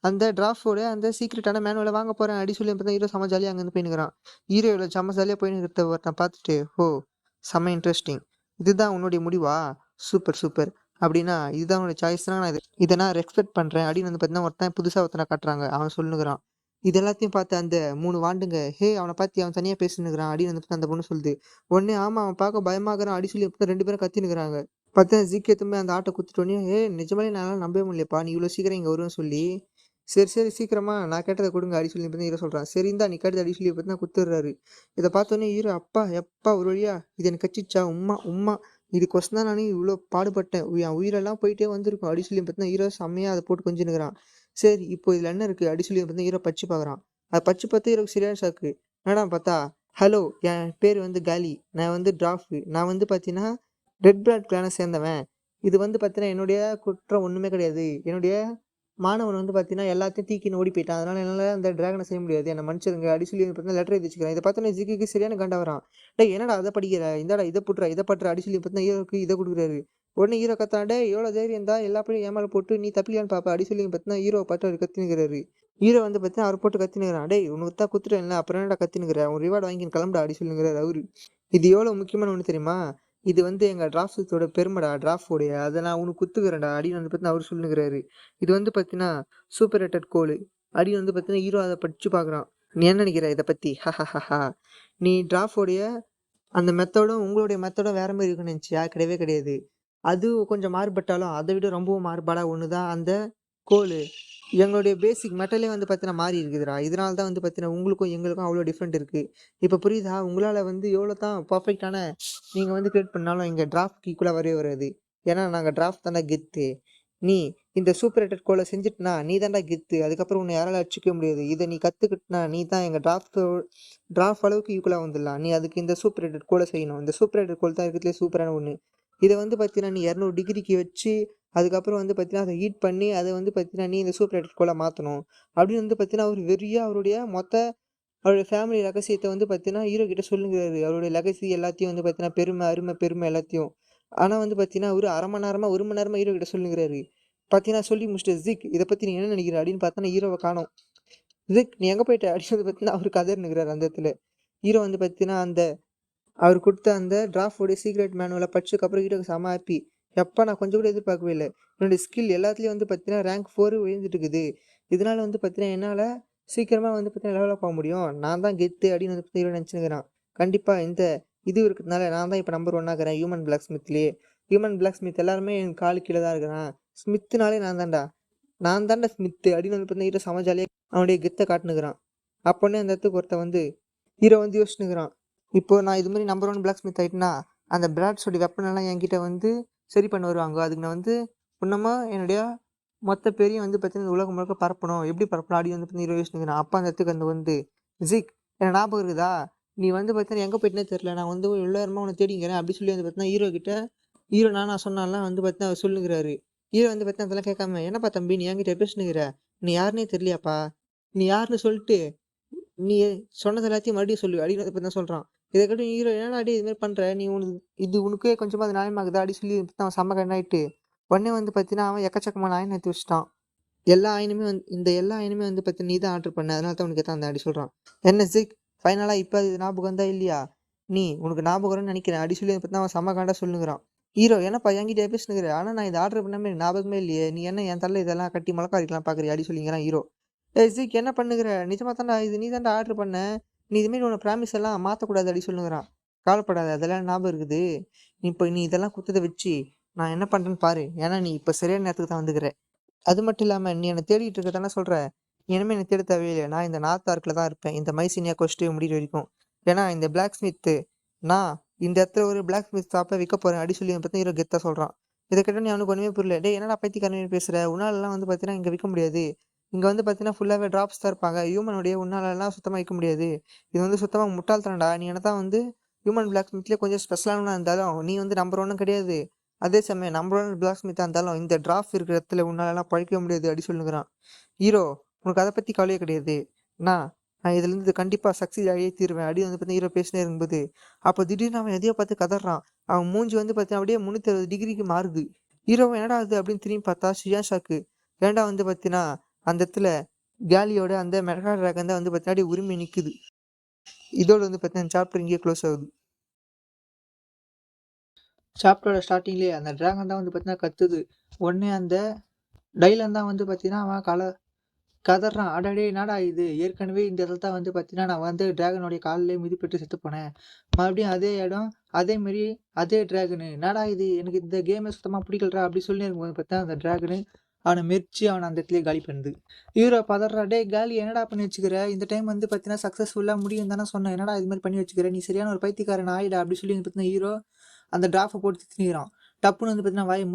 அந்த டிராஃபோட அந்த சீக்ரெட்டான மேனுவலை வாங்க போகிறேன் அப்படி சொல்லி பார்த்தா ஹீரோ செம்ம ஜாலியாக அங்கேருந்து போயினுக்கிறான். ஹீரோ இவ்வளோ செம்ம ஜாலியாக போயின்னு ஒருத்தன் பார்த்துட்டு ஓ செம்ம இன்ட்ரெஸ்டிங், இதுதான் உன்னுடைய முடிவா, சூப்பர் சூப்பர் அப்படின்னா இதுதான் உன்னோட சாய்ஸ்னா நான் இதை நான் ரெஸ்பெக்ட் பண்ணுறேன் அப்படின்னு வந்து பார்த்தீங்கன்னா ஒருத்தன் புதுசாக ஒருத்தனை காட்டுறாங்க. அவன் சொல்லுங்கிறான். இது எல்லாத்தையும் பார்த்து அந்த 3 வாண்டுங்க ஹே அவனை பார்த்து அவன் தனியாக பேசினுக்கிறான் அப்படின்னு வந்துட்டு அந்த பொண்ணு சொல்லுது. உடனே ஆமாம் அவன் பார்க்க பயமாகறான் அப்படி சொல்லி 2 பேரும் கத்தினுக்கிறாங்க. பார்த்தா ஜிக்கு எத்துமே அந்த ஆட்டை குத்துட்டோன்னே நிஜமாலே என்னால் நம்பவே முடியலப்பா, நீ இவ்வளோ சீக்கிரம் இங்கே வருவேன்னு சொல்லி. சரி சரி சீக்கிரமா நான் கேட்டதை கொடுங்க அப்படி சொல்லி பார்த்தா ஹீரோ சொல்கிறான். சரி இந்தா நீ கேட்டது அப்படி சொல்லி பார்த்தா குத்துடுறாரு. இதை பார்த்தோன்னே ஹீரோ அப்பா எப்பா ஒரு வழியா இது எனக்கு கச்சிச்சா உம்மா உம்மா, இதுக்கொசம் தான் நான் இவ்வளோ பாடுபட்டேன், என் உயிரெல்லாம் போயிட்டே வந்திருக்கும் அப்படி சொல்லி பார்த்தா ஹீரோ செம்மையாக அதை போட்டு கொஞ்சினுக்கிறான். சரி இப்போ இதில் என்ன இருக்குது அப்படி சொல்லி பார்த்தா ஹீரோ பச்சு பார்க்குறான். அதை பச்சு பார்த்து ஹீரோக்கு சரியான ஷாக்கு. என்னடா பார்த்தா ஹலோ என் பேர் வந்து காலி, நான் வந்து டிராஃபு, நான் வந்து பார்த்தீங்கன்னா ரெட் பிளாட் கிளானை சேர்ந்தவன், இது வந்து பார்த்தீங்கன்னா என்னுடைய குற்றம் ஒன்றுமே கிடையாது, என்னுடைய மாணவன் வந்து பார்த்தீங்கன்னா எல்லாத்தையும் தீக்கின்னு ஓடி போயிட்டான், அதனால் என்னால் அந்த டிராகனை செய்ய முடியாது, என்னை மன்னிச்சிருங்க அப்படி சொல்லி பார்த்தீங்கன்னா லெட்டர் எழுதி வச்சுக்கிறேன். இதை பார்த்தோன்னே ஜிக்கு சரியான கண்டா வரான். டேய் என்னடா அதை படிக்கிற, இந்தாடா இதை புட்றா இதை பட்டுற அப்படி சொல்லி பார்த்தீங்கன்னா ஹீரோக்கு இதை கொடுக்குறாரு. உடனே ஹீரோ கத்தாண்டே எவ்வளோ தைரியம் தான் எல்லா பழையும் ஏமால போட்டு நீ தப்பிலியான்னு பாப்பா அப்படி சொல்லி பார்த்தீங்கன்னா ஹீரோவை பார்த்து அவர் கத்தினுக்கிறாரு. ஹீரோ வந்து பார்த்தீங்கன்னா அவர் போட்டு கத்தினுக்கிறான். டேய் உனக்கு தான் குத்துட்டேன்ல அப்புறம் என்னடா கத்தினுக்கிற, உன் ரிவார்டு வாங்கி கிளம்புடா அப்படி சொல்லுங்கிறாரு அவரு. இது எவ்வளோ முக்கியமான ஒன்று தெரியுமா, இது வந்து எங்கள் டிராஃப்ட்ஸோட பெருமைடா டிராஃப்டோடைய, அதை நான் உனக்கு குத்துக்கிறேன்டா அப்படின்னு வந்து பார்த்தீங்கன்னா அவர் சொல்லுங்கிறாரு. இது வந்து பார்த்தீங்கன்னா சூப்பர் ரேட்டட் கோலு அப்படின்னு வந்து பார்த்தீங்கன்னா ஹீரோ அதை படித்து பார்க்குறான். நீ என்ன நினைக்கிற இதை பற்றி, ஹஹஹா, நீ டிராஃப்டோடைய அந்த மெத்தடும் உங்களுடைய மெத்தடும் வேற மாதிரி இருக்குன்னு நினச்சியா, கிடையவே கிடையாது, அது கொஞ்சம் மாறுபட்டாலும் அதை விட ரொம்பவும் மாறுபாடாக ஒன்று தான் அந்த கோலு, எங்களுடைய பேசிக் மெட்டலே வந்து பார்த்தீங்கன்னா மாறி இருக்குதுடா, இதனால தான் வந்து பார்த்தீங்கன்னா உங்களுக்கும் எங்களுக்கும் அவ்வளோ டிஃப்ரெண்ட் இருக்குது. இப்போ புரியுதா, உங்களால் வந்து எவ்வளோ தான் பர்ஃபெக்டான நீங்கள் வந்து கிரியேட் பண்ணாலும் எங்கள் டிராஃப்ட்க்கு ஈக்குவலாக வரவே வராது, ஏன்னா நாங்கள் டிராஃப்ட் தானே கெத்து, நீ இந்த சூப்பர் ரேட்டட் கோலை செஞ்சுட்டுனா நீ தான்டா கெத்து, அதுக்கப்புறம் உன்னை யாரால அடிச்சிக்க முடியாது, இதை நீ கற்றுக்கிட்டுனா நீ தான் எங்கள் டிராஃப்ட் அளவுக்கு ஈக்குவலாக வந்துடலாம், நீ அதுக்கு இந்த சூப்பர் ரேட்டட் கோலை செய்யணும், இந்த சூப்பர் ரேட்டட் கோல் தான் இருக்கிறதுலே சூப்பரான ஒன்று, இதை வந்து பார்த்தீங்கன்னா நீ 200 டிகிரிக்கு வச்சு அதுக்கப்புறம் வந்து பார்த்தீங்கன்னா அதை ஹீட் பண்ணி அதை வந்து பார்த்தீங்கன்னா நீ இந்த சூப்பர் ரேட்டட் கோலை மாற்றணும் அப்படின்னு வந்து பார்த்தீங்கன்னா அவர் வெறியாக அவருடைய அவருடைய ஃபேமிலி ரகசியத்தை வந்து பார்த்தீங்கன்னா ஹீரோ கிட்ட சொல்லுங்கிறாரு, அவருடைய லெகசி எல்லாத்தையும் வந்து பார்த்தீங்கன்னா பெருமை அருமை பெருமை எல்லாத்தையும். ஆனால் வந்து பார்த்தீங்கன்னா ஒரு அரை மணி நேரமாக 1 மணி நேரமாக ஹீரோ கிட்ட சொல்லுங்கிறாரு. பார்த்தீங்கன்னா சொல்லி முடிச்சிட்டு ஜிக் இதை பற்றி நீ என்ன நினைக்கிற அப்படின்னு பார்த்தோன்னா ஹீரோவை காணோம். ஜிக் நீ எங்கே போயிட்ட அப்படின்னு வந்து பார்த்தீங்கன்னா அவர் கதர்னுக்கிறார் அந்த இடத்துல. ஹீரோ வந்து பார்த்தீங்கன்னா அந்த அவர் கொடுத்த அந்த டிராஃப்டோடைய சீக்ரெட் மேனுவலை படிச்சதுக்கப்புறம் ஹீரோக்கு செம ஹாப்பி. எப்போ நான் கொஞ்சம் கூட எதிர்பார்க்கவே இல்லை, என்னுடைய ஸ்கில் எல்லாத்துலேயும் வந்து பார்த்தீங்கன்னா ரேங்க் 4 விழுந்துட்டு இருக்குது, இதனால வந்து பார்த்தீங்கன்னா என்னால் சீக்கிரமாக வந்து பார்த்தீங்கன்னா லெவலப் ஆக முடியும். நான் தான் கெத்து அப்படின்னு வந்து பார்த்தீங்கன்னா நினச்சினுக்கிறான். கண்டிப்பாக இந்த இது இருக்கிறதுனால நான் தான் இப்போ நம்பர் 1 ஆகிறேன் ஹியூமன் பிளாக் ஸ்மித்லேயே. ஹியூமன் பிளாக் ஸ்மித் எல்லாருமே என் காலு கீழே தான் இருக்கிறான். ஸ்மித்துனாலே நான் தான்டா ஸ்மித்து அப்படின்னு வந்து பார்த்தீங்கன்னா ஹீரோ செம ஜாலியாக அவனுடைய கெத்தை காட்டுனுக்கிறான். அப்போன்னே அந்த இடத்துக்கு ஒருத்தன் வந்து ஹீரோ வந்து யோசிச்சுனுக்கிறான். இப்போ நான் இது மாதிரி நம்பர் 1 பிளாக் ஸ்மித் ஆகிட்டுனா அந்த பிராட்ஸோடைய வெப்பன் எல்லாம் என்கிட்ட வந்து சரி பண்ண வருவாங்க. அதுக்கு நான் வந்து இன்னுமா என்னுடைய மொத்த பேரையும் வந்து பார்த்தீங்கன்னா உலகம் முழுக்க பரப்பணும். எப்படி பரப்பணும் அப்படின்னு வந்து பார்த்தீங்கன்னா யோசிச்சுக்கிறேன். அப்போ அந்த இடத்துக்கு வந்து ஜிக் எனக்கு ஞாபகம் இருக்குதா, நீ வந்து பார்த்தீங்கன்னா எங்கே போயிட்டுனே தெரியல, நான் வந்து எவ்வளோ நேரமாக உன்னை தேடிக்கிறேன் அப்படி சொல்லி வந்து பார்த்தீங்கன்னா ஹீரோ கிட்ட ஹீரோ நான் சொன்னாலாம் வந்து பார்த்தீங்கன்னா அவர் சொல்லுங்கிறாரு. ஹீரோ வந்து பார்த்தீங்கன்னா அதெல்லாம் கேட்காம என்னப்பா தம்பி நீ என்கிட்ட பேசுனுங்கிற, நீ யாருன்னே தெரியலையாப்பா, நீ யாருன்னு சொல்லிட்டு நீ சொன்னது எல்லாத்தையும் மறுபடியும் சொல்லு அப்படின்னு வந்து பார்த்தீங்கன்னா சொல்கிறான். இதை கேட்டு ஹீரோ என்னடா அடி இது மாதிரி பண்ணுற, நீ இது உனக்கே கொஞ்சமாக அது நியாயமாகுதா அப்படி சொல்லி அவன் செம்ம கண்ணாயிட்டு உடனே வந்து பார்த்தீங்கன்னா அவன் எக்கச்சக்கமான ஆயின் எடுத்து வச்சுட்டான். எல்லா ஆயினுமே வந்து பார்த்தீங்கன்னா நீ தான் ஆர்டர் பண்ண, அதனால தான் உனக்கு தான் அந்த அப்படி சொல்கிறான். என்ன ஜிக் ஃபைனலாக இப்போ அது ஞாபகம் வந்தா இல்லையா, நீ உனக்கு ஞாபகம் வரும்னு நினைக்கிறேன் அப்படி சொல்லி பார்த்தீங்கன்னா அவன் செம்ம காண்டா சொல்லுங்கிறான். ஹீரோ என்னப்பா என்கிட்ட பேசுனுங்கிற, ஆனால் நான் இதை ஆர்டர் பண்ணாமே ஞாபகமே இல்லையே, நீ என்ன என் தலை இதெல்லாம் கட்டி முளக்கா அடிக்கலாம் பார்க்குறியா அப்படி சொல்லிங்கிறான் ஹீரோ. ஜிக் என்ன பண்ணுகிற, நிஜமாக தான்டா இது நீ தான்டா ஆர்டர் பண்ண, நீ இதுமாரி உன்னை ப்ராமிஸ் எல்லாம் மாற்றக்கூடாது அப்படி சொல்லுங்கிறான். கவலைப்படாத அதெல்லாம் ஞாபகம் இருக்குது, இப்போ நீ இதெல்லாம் குத்ததை வச்சு நான் என்ன பண்ணுறேன்னு பாரு, ஏன்னா நீ இப்போ சரியான நேரத்துக்கு தான் வந்துக்கிற. அது மட்டும் இல்லாமல் நீ என்னை தேடிட்டு இருக்க தானே சொல்கிற, நீ இனிமேல் என்னை தேட தேவையில்லை, நான் இந்த நார்த் ஆர்க்கில் தான் இருப்பேன் இந்த மைசீனியா கொஸ்ட்டு முடிகிற வரைக்கும். ஏன்னா இந்த பிளாக் ஸ்மித்து நான் இந்த இடத்துல ஒரு பிளாக் ஸ்மித் ஷாப்பை விற்க போகிறேன் அப்படி சொல்லி பார்த்தா ஹீரோ கெத்தாக சொல்கிறான். இதை கேட்டால் நீ அவனுக்கு ஒன்றுமே புரியல. டே என்னடா பைத்தியக்காரன் பேசுகிற, உன்னாலெல்லாம் வந்து பார்த்தீங்கன்னா இங்கே விற்க முடியாது, இங்கே வந்து பார்த்தீங்கன்னா ஃபுல்லாகவே ட்ராப்ஸ் தான் இருப்பாங்க, ஹியூமனுடைய உன்னாலெல்லாம் சுத்தமாக விற்க முடியாது, இது வந்து சுத்தமாக முட்டாள்தனடா, நீ என்ன தான் வந்து ஹியூமன் பிளாக் ஸ்மித்லேயே கொஞ்சம் ஸ்பெஷலான இருந்தாலும் நீ வந்து நம்பர் 1 கிடையாது, அதே சமயம் நம்பர் 1 பிளாக் ஸ்மித்தாக இருந்தாலும் இந்த டிராஃப் இருக்கிற இடத்துல உன்னாலலாம் பழிக்க முடியாது அப்படி சொல்லுங்கிறான். ஹீரோ உனக்கு அதை பற்றி கவலையே கிடையாது, நான் இதுலேருந்து கண்டிப்பாக சக்ஸீட் ஆகியே தீருவேன் அப்படி வந்து பார்த்தீங்கன்னா ஹீரோ பேசினே இருக்கும்போது அப்போ திடீர்னு அவன் எதையோ பார்த்து கதறான். அவன் மூஞ்சி வந்து பார்த்தீங்கன்னா அப்படியே 360 டிகிரிக்கு மாறுது. ஹீரோ என்னடா அது அப்படின்னு திரும்பி பார்த்தா ஷியான் ஷாக்கு. ஏன்டா வந்து பார்த்தீங்கன்னா அந்த இடத்துல கேலியோட அந்த மெகா டிராகன் தான் வந்து பார்த்தீங்கன்னா உரிமை நிற்குது. இதோடு வந்து பார்த்தீங்கன்னா சாப்டர் இங்கேயே க்ளோஸ் ஆகுது. சாப்டரோட ஸ்டார்டிங்லேயே அந்த டிராகன் தான் வந்து பார்த்தீங்கன்னா கத்துது. உடனே அந்த டைலன் தான் வந்து பார்த்தீங்கன்னா அவன் கதறான். அடடே என்னடா இது, ஏற்கனவே இந்த இடத்துல தான் வந்து பார்த்தீங்கன்னா நான் வந்து டிராகனுடைய காலிலே மிதிப்பட்டு செத்து போனேன், மறுபடியும் அதே இடம் அதே மாரி அதே டிராகனு, என்னடா இது எனக்கு இந்த கேமை சுத்தமாக பிடிக்கலடா அப்படி சொல்லி இருக்கும்போது பார்த்தா அந்த டிராகனு அவனை மெரிச்சு அவனை அந்த இடத்துலேயே காலி பண்ணுது. ஹீரோ பதறா, டே காலி என்னடா பண்ணி வச்சுக்கிற, இந்த டைம் வந்து பார்த்தீங்கன்னா சக்ஸஸ்ஃபுல்லாக முடியும் தானே சொன்னேன், என்னடா இது மாதிரி பண்ணி வச்சுக்கிற, நீ சரியான ஒரு பைத்தியக்காரன் ஆயிடா அப்படி சொல்லி வந்து பார்த்தீங்கன்னா ஹீரோ அந்த டிராஃபை போட்டு திணிக்கிறான். டப்புன்னு வந்து பார்த்தீங்கன்னா வாயை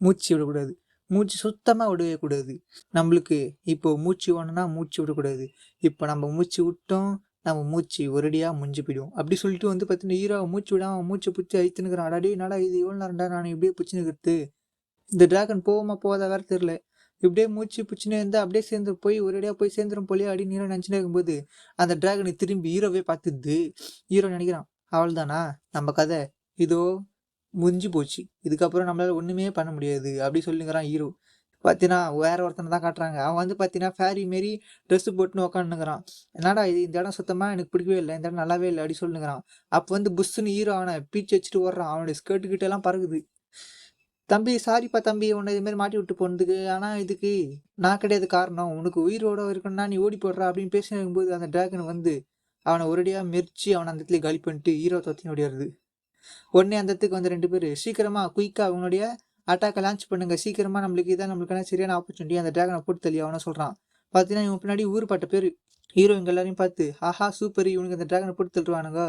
மூச்சு விடக்கூடாது, மூச்சு சுத்தமாக விடவே கூடாது. நம்மளுக்கு இப்போ மூச்சு வேணும்னா மூச்சு விடக்கூடாது, இப்போ நம்ம மூச்சு விட்டோம் நம்ம மூச்சு ஒரடியாக முடிஞ்சு போயிடும் அப்படி சொல்லிட்டு வந்து பார்த்தீங்கன்னா ஹீரோ மூச்சு விடாமல் மூச்சு பிடிச்சி அழித்துனுக்கிறான். அடாடி என்னடா இது எவ்வளோ நேரம்டா நான் இப்படியே பிடிச்சினுக்கிறது, இந்த டிராகன் போகாமல் போகாத வேறு தெரில, இப்படியே மூச்சு பிடிச்சினே இருந்தால் அப்படியே சேர்ந்து போய் ஒரேடியாக போய் சேர்ந்துடும் போலியே அப்படின்னு ஹீரோ நினச்சினே இருக்கும்போது அந்த டிராகனை திரும்பி ஹீரோவே பார்த்துது. ஹீரோ நினைக்கிறான் அவள் தானா நம்ம கதை இதோ முடிஞ்சு போச்சு, இதுக்கப்புறம் நம்மளால ஒன்றுமே பண்ண முடியாது அப்படி சொல்லுங்கிறான் ஹீரோ. பார்த்தீங்கன்னா வேற ஒருத்தனை தான் காட்டுறாங்க. அவன் வந்து பார்த்தீங்கன்னா ஃபேரி மாரி ட்ரெஸ்ஸு போட்டுன்னு உக்காந்துங்கிறான். என்னடா இது இந்த இடம் சுத்தமாக எனக்கு பிடிக்கவே இல்லை, இந்த இடம் நல்லாவே இல்லை அப்படி சொல்லுங்கிறான். அப்போ வந்து புஷ்ஷுன்னு ஹீரோ அவனை பீச்சு வச்சுட்டு ஓடுறான். அவனுடைய ஸ்கர்ட்டுக்கிட்ட எல்லாம் பறகுது. தம்பி சாரிப்பா தம்பி உன்னை இதுமாரி மாட்டி விட்டு போனதுக்கு, ஆனால் இதுக்கு நான் கிடையாது காரணம், உனக்கு உயிரோட இருக்கணும்னா நீ ஓடி போடுறா அப்படின்னு பேசினு இருக்கும்போது அந்த டிராகன் வந்து அவனை ஒரேடியாக மெரிச்சு அவனை அந்த இடத்துல காலி பண்ணிட்டு ஹீரோ தொத்தின்னு ஓடிடுது. உடனே அந்த இடத்துக்கு வந்து 2 பேர் சீக்கிரமாக குயிக்காக அவனுடைய அட்டாக்கை லான்ச் பண்ணுங்க, சீக்கிரமாக நம்மளுக்கு இதான் நம்மளுக்கான சரியான ஆப்பர்ச்சுனிட்டி, அந்த டிராகனை போட்டு தள்ளி அவனை சொல்கிறான். பார்த்தீங்கன்னா இவன் பின்னாடி ஊருப்பட்ட பேர் ஹீரோ இவங்க எல்லாரையும் பார்த்து ஆஹா சூப்பர் இவனுக்கு அந்த டிராகனை போட்டு தள்ளுவானுங்க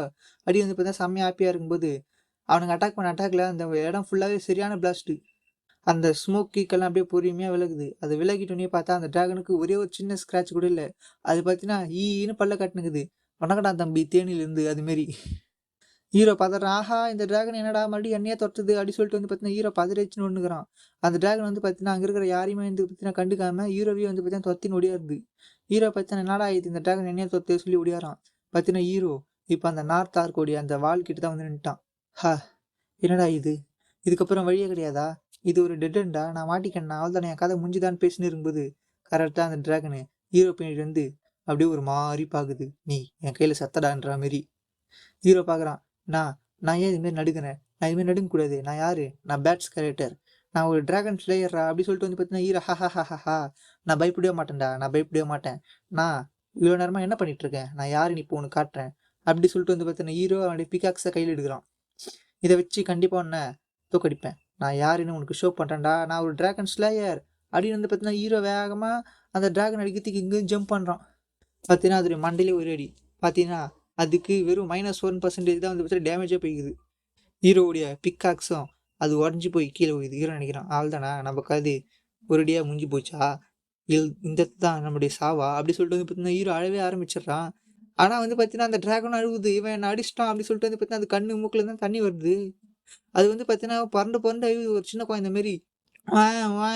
அடி வந்து பார்த்தா செம்மையாக ஹாப்பியாக இருக்கும்போது அவனுங்க அட்டாக் பண்ண அட்டாக்ல அந்த இடம் ஃபுல்லாகவே சரியான பிளாஸ்ட்டு. அந்த ஸ்மோக் கீக்கெல்லாம் அப்படியே பொறுமையாக விலகுது. அது விலகிட்டோன்னே பார்த்தா அந்த டிராகனுக்கு ஒரே ஒரு சின்ன ஸ்க்ராட்ச் கூட இல்லை. அது பார்த்தீங்கன்னா ஈன்னு பல்ல காட்டுனுக்குது. வணக்கடா தம்பி தேனிலேருந்து அதுமாரி. ஹீரோ பதறான், ஆஹா இந்த டிராகன் என்னடா மறுபடியும் என்னையே தொட்டுது அப்படி சொல்லிட்டு வந்து பார்த்தீங்கன்னா ஹீரோ பதறிச்சுன்னு ஒன்றுக்கிறான். அந்த டிராகன் வந்து பார்த்தீங்கன்னா அங்கே இருக்கிற யாரையுமே வந்து பார்த்தீங்கன்னா கண்டுக்காம ஹீரோவையும் வந்து பார்த்தீங்கன்னா தொத்தின்னு ஒடியாருது. ஹீரோ பார்த்தீங்கன்னா என்னடா இது இந்த டிராகன் என்னையே தொத்து சொல்லி ஒடியாரான். பார்த்தீங்கன்னா ஹீரோ இப்போ அந்த நார்த் ஆர்க்கோடைய அந்த வால் கிட்ட தான் வந்து நின்றுட்டான். என்னடா இது, இதுக்கப்புறம் வழியே கிடையாதா, இது ஒரு டெட் எண்டா, நான் மாட்டிக்கண்ணா அவள் தானே என் கதை முடிஞ்சுதான்னு பேசினு இருக்கும்போது கரெக்டாக அந்த டிராகனு ஹீரோ பின்னாடி வந்து அப்படியே ஒரு மாதிரி பார்க்குது. நீ என் கையில் சத்தடான்ற மாரி. ஹீரோ பார்க்குறான், நான் ஏன் இதுமாரி நடுக்கிறேன், நான் இதுமாரி நடுங்கக்கூடாது, நான் யார், நான் பேட்ஸ் கேரக்டர், நான் ஒரு டிராகன் ஸ்லேயர்ரா அப்படி சொல்லிட்டு வந்து பார்த்தீங்கன்னா ஹீரோ ஹஹஹஹா நான் பயப்படவே மாட்டேன்டா, நான் பயப்படவே மாட்டேன். நான் இவ்வளோ நேரமாக என்ன பண்ணிட்டு இருக்கேன், நான் யாருன்னு இப்போ உனக்கு காட்டுறேன் அப்படி சொல்லிட்டு வந்து பார்த்தீங்கன்னா ஹீரோ அவனுடைய பிகாக்ஸை கையில் எடுக்கிறான். இதை வச்சு கண்டிப்பாக உன்னை தோக்கடிப்பேன், நான் யாருன்னு உனக்கு ஷோ பண்ணுறேன்டா, நான் ஒரு டிராகன் ஸ்லேயர் அப்படின்னு வந்து பார்த்தீங்கன்னா ஹீரோ வேகமாக அந்த டிராகன் அடிக்கிறதுக்கு இங்கேயும் ஜம்ப் பண்ணுறான். பார்த்தீங்கன்னா அதோடைய மண்டையிலே ஒரு அடி. பார்த்தீங்கன்னா அதுக்கு வெறும் -1% தான் வந்து பார்த்தீங்கன்னா டேமேஜே போய்க்குது. ஹீரோவுடைய பிக்காக்ஸும் அது உடஞ்சி போய் கீழே போகுது. ஹீரோ நினைக்கிறான் ஆள்தானா நம்ம கதை ஒரேடியாக முடிஞ்சு போச்சா, இந்த தான் நம்மளுடைய சாவா அப்படி சொல்லிட்டு வந்து பார்த்தீங்கன்னா ஹீரோ அழவே ஆரம்பிச்சிடுறான். ஆனால் வந்து பார்த்தீங்கன்னா அந்த டிராகனும் அழுகுது, இவன் என்ன அடிச்சிட்டான் அப்படி சொல்லிட்டு வந்து பார்த்தீங்கன்னா அது கண்ணு மூக்கில் தான் தண்ணி வருது. அது வந்து பார்த்தீங்கன்னா பறந்து பறந்து அழுகுது ஒரு சின்ன குழந்தை மாரி.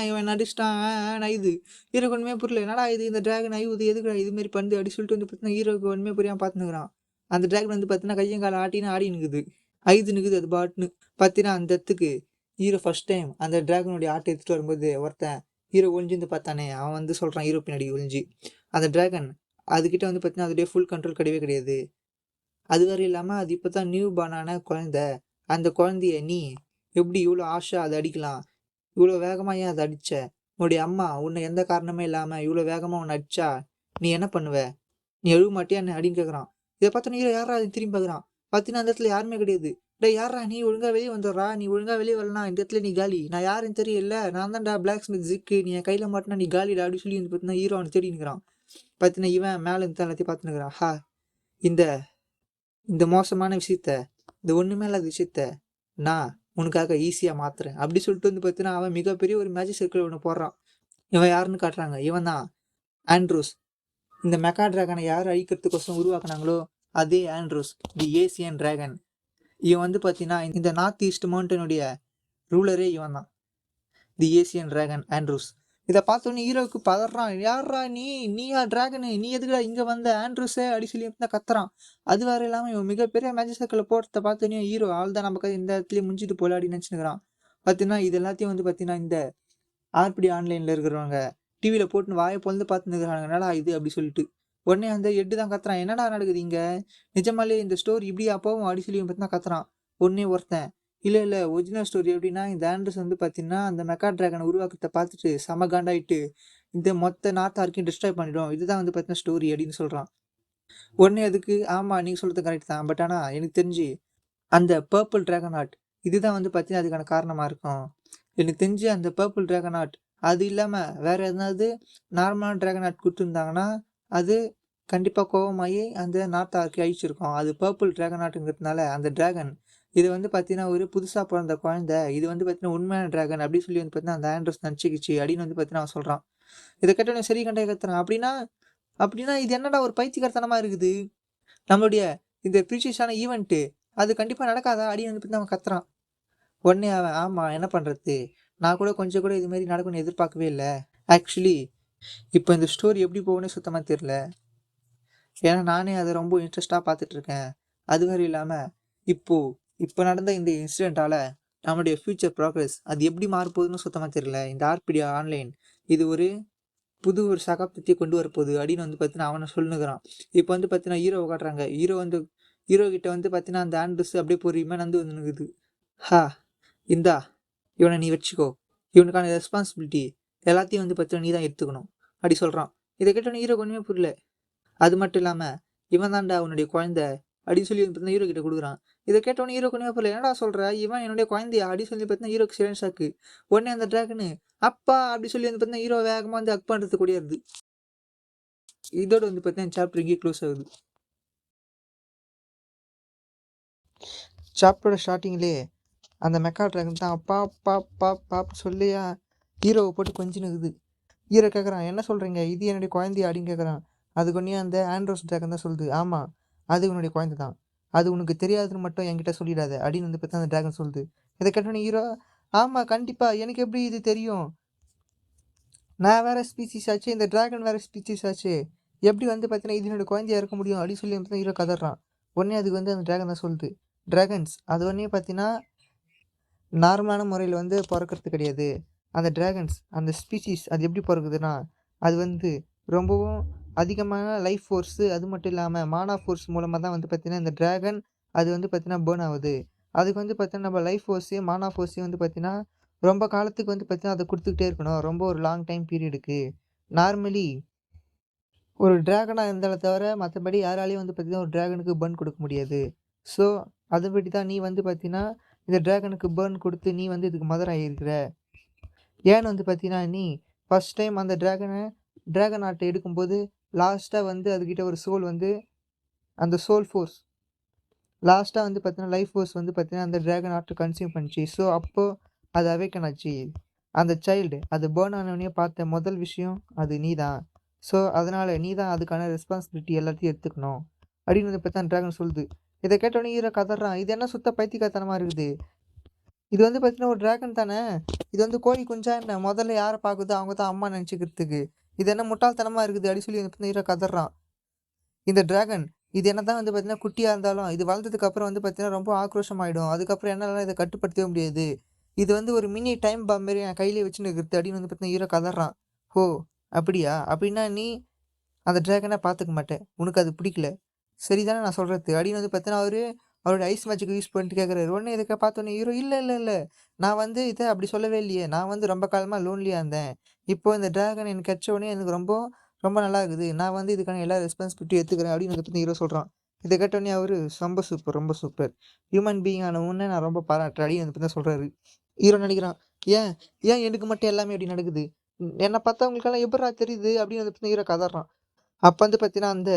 இவன் அடிச்சிட்டான் அழுது. ஹீரோக்கு ஒன்றுமே புரியல, என்னடா இது இந்த டிராகன் அழுகுது எதுக்குடா இது மாரி பண்ணு அப்படி சொல்லிட்டு வந்து பார்த்தீங்கன்னா ஹீரோக்கு ஒன்றுமே புரியாமல் பார்த்துனுக்குறான். அந்த டிராகன் வந்து பார்த்தீங்கன்னா கையும் காலை ஆட்டின்னு ஆடி நிற்குது, ஐது நிற்குது அது பாட்டுன்னு. பார்த்தீங்கன்னா அந்த இடத்துக்கு ஹீரோ ஃபர்ஸ்ட் டைம் அந்த டிராகனுடைய ஆட்டை எடுத்துகிட்டு வரும்போது ஒருத்தன் ஹீரோ ஒளிஞ்சிருந்து பார்த்தானே அவன் வந்து சொல்கிறான் ஹீரோ பின்னாடி ஒளிஞ்சு, அந்த டிராகன் அதுக்கிட்ட வந்து பார்த்தீங்கன்னா அதோடைய ஃபுல் கண்ட்ரோல் கிடையவே கிடையாது. அது வேறு இல்லாமல் அது இப்போ தான் நியூ பார்னான குழந்தை. அந்த குழந்தைய நீ எப்படி இவ்வளோ ஆஷா அதை அடிக்கலாம், இவ்வளோ வேகமாக ஏன் அதை அடித்த, உன்னுடைய அம்மா உன்னை எந்த காரணமே இல்லாமல் இவ்வளோ வேகமாக உன்னை அடிச்சா நீ என்ன பண்ணுவ, நீ எழுத மாட்டியா என்ன அப்படின்னு கேட்குறான். இதை பார்த்தோன்னா ஹீரோ யாரா அது திரும்பி பார்க்குறான். பார்த்தீங்கன்னா அந்த இடத்துல யாருமே கிடையாது. டே யாரா நீ, ஒழுங்காக வெளியே வந்துடுறா, நீ ஒழுங்காக வெளியே வரலனா இந்த இடத்துல நீ காலி, நான் யாருன்னு தெரியல, நான் தான்டா பிளாக் ஸ்மித் ஜிக்கு, நீ என் கையில் மாட்டினா நீ காலிடா அப்படி சொல்லி வந்து பார்த்தீங்கன்னா ஹீரோ அவனை தேடி நிற்கிறான். பார்த்தீங்கன்னா இவன் மேலே இருந்து எல்லாத்தையும் பார்த்துன்னுக்கிறான். இந்த இந்த மோசமான விஷயத்த, இந்த ஒன்றுமே இல்லாத விஷயத்த நான் உனக்காக ஈஸியாக மாற்றுறேன் அப்படி சொல்லிட்டு வந்து பார்த்தீங்கன்னா அவன் மிகப்பெரிய ஒரு மேஜிக் சர்க்கிள் ஒன்று போடுறான். இவன் யாருன்னு காட்டுறாங்க, இவன் தான் ஆண்ட்ரூஸ். இந்த மெக்கா டிராகனை யார் அழிக்கிறதுக்கோசம் உருவாக்குனாங்களோ அதே ஆண்ட்ரூஸ், தி ஏசியன் டிராகன். இவன் வந்து பார்த்தீங்கன்னா இந்த நார்த் ஈஸ்ட் மவுண்டனுடைய ரூலரே இவன் தான், தி ஏசியன் டிராகன் ஆண்ட்ரூஸ். இதை பார்த்தோன்னே ஹீரோவுக்கு பதறான், யாரா நீயா டிராகனு, நீ எதுக்குடா இங்கே வந்த ஆண்ட்ரூஸே அப்படி சொல்லி தான் கத்துறான். அது வேறு இல்லாமல் இவன் மிகப்பெரிய மேஜிக் சர்க்கிளில் போட்டதை பார்த்தோன்னே ஹீரோ ஆள் தான் நமக்கு இந்த இடத்துலயே முடிஞ்சிட்டு போல அப்படின்னு நினச்சினுக்கிறான். பார்த்தீங்கன்னா இது எல்லாத்தையும் வந்து பார்த்தீங்கன்னா இந்த ஆர்பிடி ஆன்லைனில் இருக்கிறவங்க டிவியில் போட்டுன்னு வாயை பொழுது பார்த்துன்னுக்குறாங்க, என்னடா இது அப்படி சொல்லிட்டு. உடனே அந்த எட்டு தான் கத்துறான், என்னடா நடக்குது இங்கே, நிஜமாலே இந்த ஸ்டோரி இப்படியா போகும் அப்படி சொல்லி பார்த்தீங்கன்னா கத்துறான். உடனே ஒருத்தன் இல்லை ஒரிஜினல் ஸ்டோரி எப்படின்னா இந்த ஆண்ட்ரஸ் வந்து பார்த்தீங்கன்னா அந்த மெக்கா டிராகனை உருவாக்கத்தை பார்த்துட்டு செம காண்டாயிட்டு இந்த மொத்த நார்த் ஆர்க்கையும் டிஸ்ட்ராய் பண்ணிடும், இதுதான் வந்து பார்த்தீங்கன்னா ஸ்டோரி அப்படின்னு சொல்கிறான். உடனே அதுக்கு ஆமாம் நீங்கள் சொல்கிறது கரெக்ட் தான், பட் ஆனால் எனக்கு தெரிஞ்சு அந்த பர்பிள் டிராகன் ஆர்ட் இதுதான் வந்து பார்த்தீங்கன்னா அதுக்கான காரணமாக இருக்கும். எனக்கு தெரிஞ்சு அந்த பர்பிள் டிராகன் ஆர்ட் அது இல்லாமல் வேறு எதனாவது நார்மலான டிராகன் ஆர்ட் கொடுத்துருந்தாங்கன்னா அது கண்டிப்பாக கோவமாகி அந்த நார்த் ஆர்க்கை அழிச்சிருக்கும். அது பர்பிள் டிராகன் ஆர்ட்டுங்கிறதுனால அந்த டிராகன் இது வந்து பார்த்தீங்கன்னா ஒரு புதுசாக பிறந்த குழந்தை, இது வந்து பார்த்தீங்கன்னா உண்மையான டிராகன் அப்படி சொல்லி வந்து பார்த்தீங்கன்னா அந்த ஆண்ட்ரஸ் நினச்சிக்கிச்சு அப்படின்னு வந்து பார்த்தீங்கன்னா அவன் சொல்கிறான். இதை கேட்டோன்னே சரி கண்டே கத்துறான். அப்படின்னா அப்படின்னா இது என்னடா ஒரு பைத்தியக்காரத்தனமாக இருக்குது, நம்மளுடைய இந்த ப்ரீஷியஸான ஈவெண்ட்டு அது கண்டிப்பாக நடக்காதா அப்படின்னு வந்து பார்த்தீங்கன்னா அவன் கத்துறான். உடனே அவன் ஆமாம் என்ன பண்ணுறது, நான் கூட கொஞ்சம் கூட இதுமாரி நடக்கும்னு எதிர்பார்க்கவே இல்லை. ஆக்சுவலி இப்போ இந்த ஸ்டோரி எப்படி போகும்னே சுத்தமாக தெரில, ஏன்னா நானே அதை ரொம்ப இன்ட்ரெஸ்டாக பார்த்துட்ருக்கேன். அது வேறு இல்லாமல் இப்போ நடந்த இந்த இன்சிடெண்ட்டால் நம்மளுடைய ஃப்யூச்சர் ப்ராக்ரஸ் அது எப்படி மாறப்போகுதுன்னு சுத்தமாக தெரியல. இந்த ஆர்பிடி ஆன்லைன் இது ஒரு புது ஒரு சகாப்தத்தை கொண்டு வரப்போகுது அப்படின்னு வந்து பார்த்தீங்கன்னா அவனை சொல்லுங்கிறான். இப்போ வந்து பார்த்தீங்கன்னா ஹீரோவை காட்டுறாங்க. ஹீரோ கிட்ட வந்து பார்த்தீங்கன்னா அந்த ஆண்ட்ரஸ் அப்படியே பொறுமையாக நடந்து வந்து நிற்குது. இந்தா இவனை நீ வச்சுக்கோ, இவனுக்கான ரெஸ்பான்சிபிலிட்டி எல்லாத்தையும் வந்து பார்த்தீங்கன்னா நீ தான் எடுத்துக்கணும் அப்படி சொல்கிறான். இதை கேட்டோன்னே ஹீரோ ஒன்றுமே புரியல. அது மட்டும் இல்லாமல் இவன் தான்டா உன்னுடைய குழந்தை அப்படின்னு சொல்லி பார்த்தீங்கன்னா ஹீரோ கிட்ட கொடுக்குறான். இதை கேட்டோன்னே ஹீரோ ஒன்றுமே புரியல, என்னடா சொல்கிற, இவன் என்னுடைய குழந்தையா அப்படின்னு சொல்லி பார்த்தீங்கன்னா ஹீரோக்கு சைலன்ஸ் ஆக்கு. உடனே அந்த டிராகனு அப்பா அப்படி சொல்லி வந்து பார்த்தீங்கன்னா ஹீரோ வேகமாக வந்து ஹக் பண்ணுறது கூடிய இருது. இதோட வந்து பார்த்தீங்கன்னா சாப்டர் இங்கே க்ளோஸ் ஆகுது. சாப்டரோட ஸ்டார்டிங்லேயே அந்த மெக்கா டிராகன் தான் அப்பா அப்பா அப்பா அப்பா சொல்லியா ஹீரோவை போட்டு கொஞ்சம் நிற்குது. ஹீரோ கேட்குறான், என்ன சொல்கிறீங்க, இது என்னுடைய குழந்தையா அப்படின்னு கேட்குறான். அதுக்கு ஒன்றே அந்த ஆண்ட்ரோஸ் டிராகன் தான் சொல்லுது, ஆமாம் அது உன்னுடைய குழந்தை தான், அது உனக்கு தெரியாதுன்னு மட்டும் என்கிட்ட சொல்லிடாத அப்படின்னு வந்து பார்த்தா அந்த டிராகன் சொல்லுது. இதை கேட்டோன்னே ஹீரோ ஆமாம் கண்டிப்பாக எனக்கு எப்படி இது தெரியும், நான் வேறு ஸ்பீசிஸ் ஆச்சு, இந்த டிராகன் வேறு ஸ்பீசிஸ் ஆச்சு, எப்படி வந்து பார்த்தீங்கன்னா இது என்னோடய குழந்தையா இருக்க முடியும் அப்படின்னு சொல்லி வந்து ஹீரோ கதறான். உடனே அதுக்கு வந்து அந்த டிராகன் தான் சொல்லுது, டிராகன்ஸ் அது ஒன்றே பார்த்தீங்கன்னா நார்மலான முறையில் வந்து பிறக்கிறது கிடையாது. அந்த டிராகன்ஸ் அந்த ஸ்பீசிஸ் அது எப்படி பிறக்குதுன்னா அது வந்து ரொம்பவும் அதிகமான லைஃப் ஃபோர்ஸு, அது மட்டும் இல்லாமல் மானா ஃபோர்ஸ் மூலமாக தான் வந்து பார்த்திங்கன்னா இந்த டிராகன் அது வந்து பார்த்திங்கன்னா பேர்ன் ஆகுது. அதுக்கு வந்து பார்த்திங்கன்னா நம்ம லைஃப் ஃபோர்ஸையும் மானா ஃபோர்ஸையும் வந்து பார்த்திங்கன்னா ரொம்ப காலத்துக்கு வந்து பார்த்தீங்கன்னா, அத குடுத்துக்கிட்டே இருக்கணும். ரொம்ப ஒரு லாங் டைம் பீரியடுக்கு. நார்மலி ஒரு டிராகனா இருந்தாலே தவிர, மத்தபடி யாராலயும் வந்து பார்த்தீங்கன்னா, ஒரு டிராகனுக்கு பர்ன் குடுக்க முடியாது. ஸோ, அதுபடி தான் நீ வந்து பார்த்தீங்கன்னா, இந்த டிராகனுக்கு பர்ன் குடுத்து நீ வந்து இதுக்கு மதர் ஆகியிருக்கிற. ஏன்னு வந்து பார்த்தீங்கன்னா, நீ ஃபர்ஸ்ட் டைம் அந்த டிராகன் ஆர்ட்ட எடுக்கும்போது, லாஸ்ட்டா வந்து அதுகிட்ட ஒரு சோல் வந்து அந்த சோல் ஃபோர்ஸ் லாஸ்ட்டா வந்து பார்த்தீங்கன்னா, லைஃப் ஃபோர்ஸ் வந்து பார்த்தீங்கன்னா, அந்த டிராகன் ஆர்ட்ட கன்சியூம் பண்ணுச்சு. ஸோ, அப்போ அது அவேக்கன் ஆச்சு. அந்த சைல்டு அது பர்ன் ஆனோனயே பார்த்த முதல் விஷயம் அது நீ தான். ஸோ, அதனால நீ தான் அதுக்கான ரெஸ்பான்சிபிலிட்டி எல்லாத்தையும் எடுத்துக்கணும். அப்படின்னு வந்து பார்த்தா டிராகன் சொல்லுது. இத கேட்டோனே ஹீரோ கதறான். இது என்ன சுத்த பைத்தியக்காரத்தனமா இருக்குது. இது வந்து பார்த்தீங்கன்னா, ஒரு டிராகன் தானே. இது வந்து கோழி குஞ்சா என்ன? முதல்ல யார பாக்குதோ அவங்க தான் அம்மா நெனச்சுக்கிறதுக்கு. இது என்ன முட்டாள்தனமா இருக்குது அப்படின்னு சொல்லி வந்து பார்த்தீங்கன்னா, ஹீரோ கதறான். இந்த டிராகன் இது என்னதான் வந்து பார்த்தீங்கன்னா, குட்டியா இருந்தாலும் இது வளர்ந்ததுக்கு அப்புறம் வந்து பார்த்தீங்கன்னா, ரொம்ப ஆக்ரோஷமாயிடும். அதுக்கப்புறம் என்னால இத கட்டுப்படுத்தவே முடியாது. இது வந்து ஒரு மினி டைம் பாம் மாரி என் கையிலேயே வச்சுன்னு இருக்குது அப்படின்னு வந்து பார்த்தீங்கன்னா, ஹீரோ கதறான். ஓ! அப்படியா? அப்படின்னா நீ அந்த டிராகன பார்த்துக்க மாட்ட. உனக்கு அது பிடிக்கல. சரிதானே நான் சொல்றது? அப்படின்னு வந்து பார்த்தீங்கன்னா, அவரோட ஐஸ் மேஜிக்க யூஸ் பண்ணிட்டு கேட்குறாரு. உடனே இத பார்த்தோனே ஹீரோ இல்ல, இல்ல, இல்ல. நான் வந்து இத அப்படி சொல்லவே இல்லையே. நான் வந்து ரொம்ப காலமா லோன்லியா இருந்தேன். இப்போ இந்த டிராகன் எனக்கு கெச்ச உடனே எனக்கு ரொம்ப ரொம்ப நல்லா இருக்குது. நான் வந்து இதுக்கான எல்லா ரெஸ்பான்சிபிலிட்டியும் எடுத்துக்கிறேன் அப்படின்னு வந்து பார்த்தீங்கன்னா, ஹீரோ சொல்றான். இத கேட்டோனே அவரு ரொம்ப சூப்பர், ரொம்ப சூப்பர். ஹியூமன் பீயிங் ஆன உன்ன நான் ரொம்ப பாராட்டுறேன் அப்படின்னு வந்து பார்த்தீங்கன்னா சொல்றாரு. ஹீரோ நடிக்கிறான். ஏன் ஏன் எனக்கு மட்டும் எல்லாமே இப்படி நடக்குது? என்ன பார்த்தா உங்களுக்கெல்லாம் எப்புட்றா தெரியுது? அப்படின்னு வந்து பார்த்தீங்கன்னா, ஹீரோ கதறான். அப்ப வந்து பார்த்தீங்கன்னா, அந்த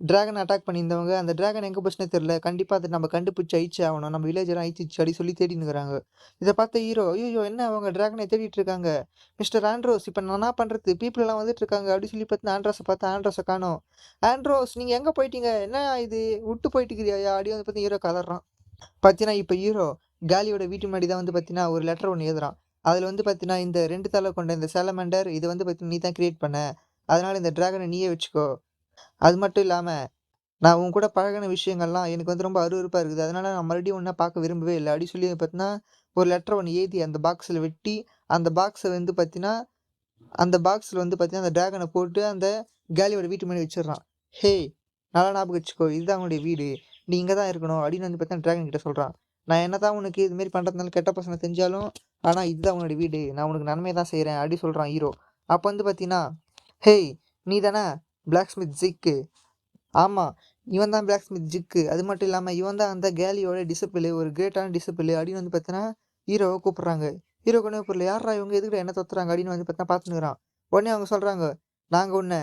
டிராகன் அட்டாக் பண்ணியிருந்தவங்க, அந்த டிராகன் எங்க போச்சுன்னே தெரியல. கண்டிப்பா அத நம்ம கண்டுபிடிச்சு அழிச்சே ஆவணும். நம்ம வில்லேஜ் எல்லாம் அழிச்சிச்சு அப்டி சொல்லி தேடின்னுருக்காங்க. இத பார்த்த ஹீரோ, "ஐய்யய்யோ! என்ன அவங்க டிராகன தேடிட்டு இருக்காங்க. மிஸ்டர் ஆண்ட்ரோஸ் இப்ப நான் என்னா பண்றது? பீப்பிள் எல்லாம் வந்துட்டு இருக்காங்க." அப்டி சொல்லி பார்த்து ஆண்ட்ரோஸ பார்த்தா ஆண்ட்ரோஸ காணோம். "ஆண்ட்ரோஸ் நீங்க எங்க போயிட்டீங்க? என்னய்யா இது? வுட்டு போயிட்டுக்கிறியாயா?" அப்டி வந்து பார்த்து ஹீரோ கதர்றான். பார்த்தீங்கன்னா, இப்ப ஹீரோ காலியோட வீட்டு முன்னாடி தான் வந்து பார்த்தீங்கன்னா, ஒரு லெட்டர் ஒண்ணு எழுதுறான். அதுல வந்து பார்த்தீங்கன்னா, இந்த 2 தல கொண்ட இந்த சாலமண்டர் இத வந்து பார்த்தீங்கன்னா, நீ தான் கிரியேட் பண்ண. அதனால இந்த டிராகன நீயே வச்சுக்கோ. அது மட்டும் இல்லாம நான் உன் கூட பழகுன விஷயங்கள்லாம் எனக்கு வந்து ரொம்ப அருவருப்பா இருக்குது. அதனால நான் மறுபடியும் உன்ன பார்க்க விரும்பவே இல்ல. அப்டி சொல்லி பார்த்தீங்கன்னா, ஒரு லெட்டர் ஒண்ணு எழுதி அந்த பாக்ஸ்ல வெட்டி, அந்த பாக்ஸ வந்து பார்த்தீங்கன்னா, அந்த பாக்ஸ்ல வந்து பார்த்தீங்கன்னா, அந்த டிராகன போட்டு அந்த கேலியோட வீட்டு முன்னாடி வச்சுடுறான். "ஹேய்! நல்லா ஞாபகம் வச்சுக்கோ. இதுதான் உன்னுடைய வீடு. நீ இங்க தான் இருக்கணும்." அப்டின்னு வந்து பார்த்தீங்கன்னா, டிராகன் கிட்ட சொல்றான். "நான் என்னதான் உனக்கு இது மாரி பண்றதுனால கெட்ட பசங்க தெரிஞ்சாலும், ஆனா இதுதான் உன்னுடைய வீடு. நான் உனக்கு நன்மை தான் செய்றேன்." அப்டி சொல்றான் ஹீரோ. அப்ப வந்து பார்த்தீங்கன்னா, "ஹேய்! நீ தான பிளாக் ஸ்மித் ஜிக்கு?" ஆமா. இவன் தான் பிளாக் ஸ்மித் ஜிக்கு. அது மட்டும் இல்லாம இவன் தான் அந்த கேலியோட டிசிபிள். ஒரு கிரேட்டான டிசிபிள் அப்படின்னு வந்து பார்த்தீங்கன்னா, ஹீரோவ கூப்பிடுறாங்க. ஹீரோக்கு ஒண்ணுமே புரியல. யார்றா இவங்க? எதுக்குடா என்ன தொத்துறாங்க? அப்படின்னு வந்து பார்த்தீங்கன்னா பார்த்துன்னுருக்கான். உடனே அவங்க சொல்றாங்க, நாங்க உன்ன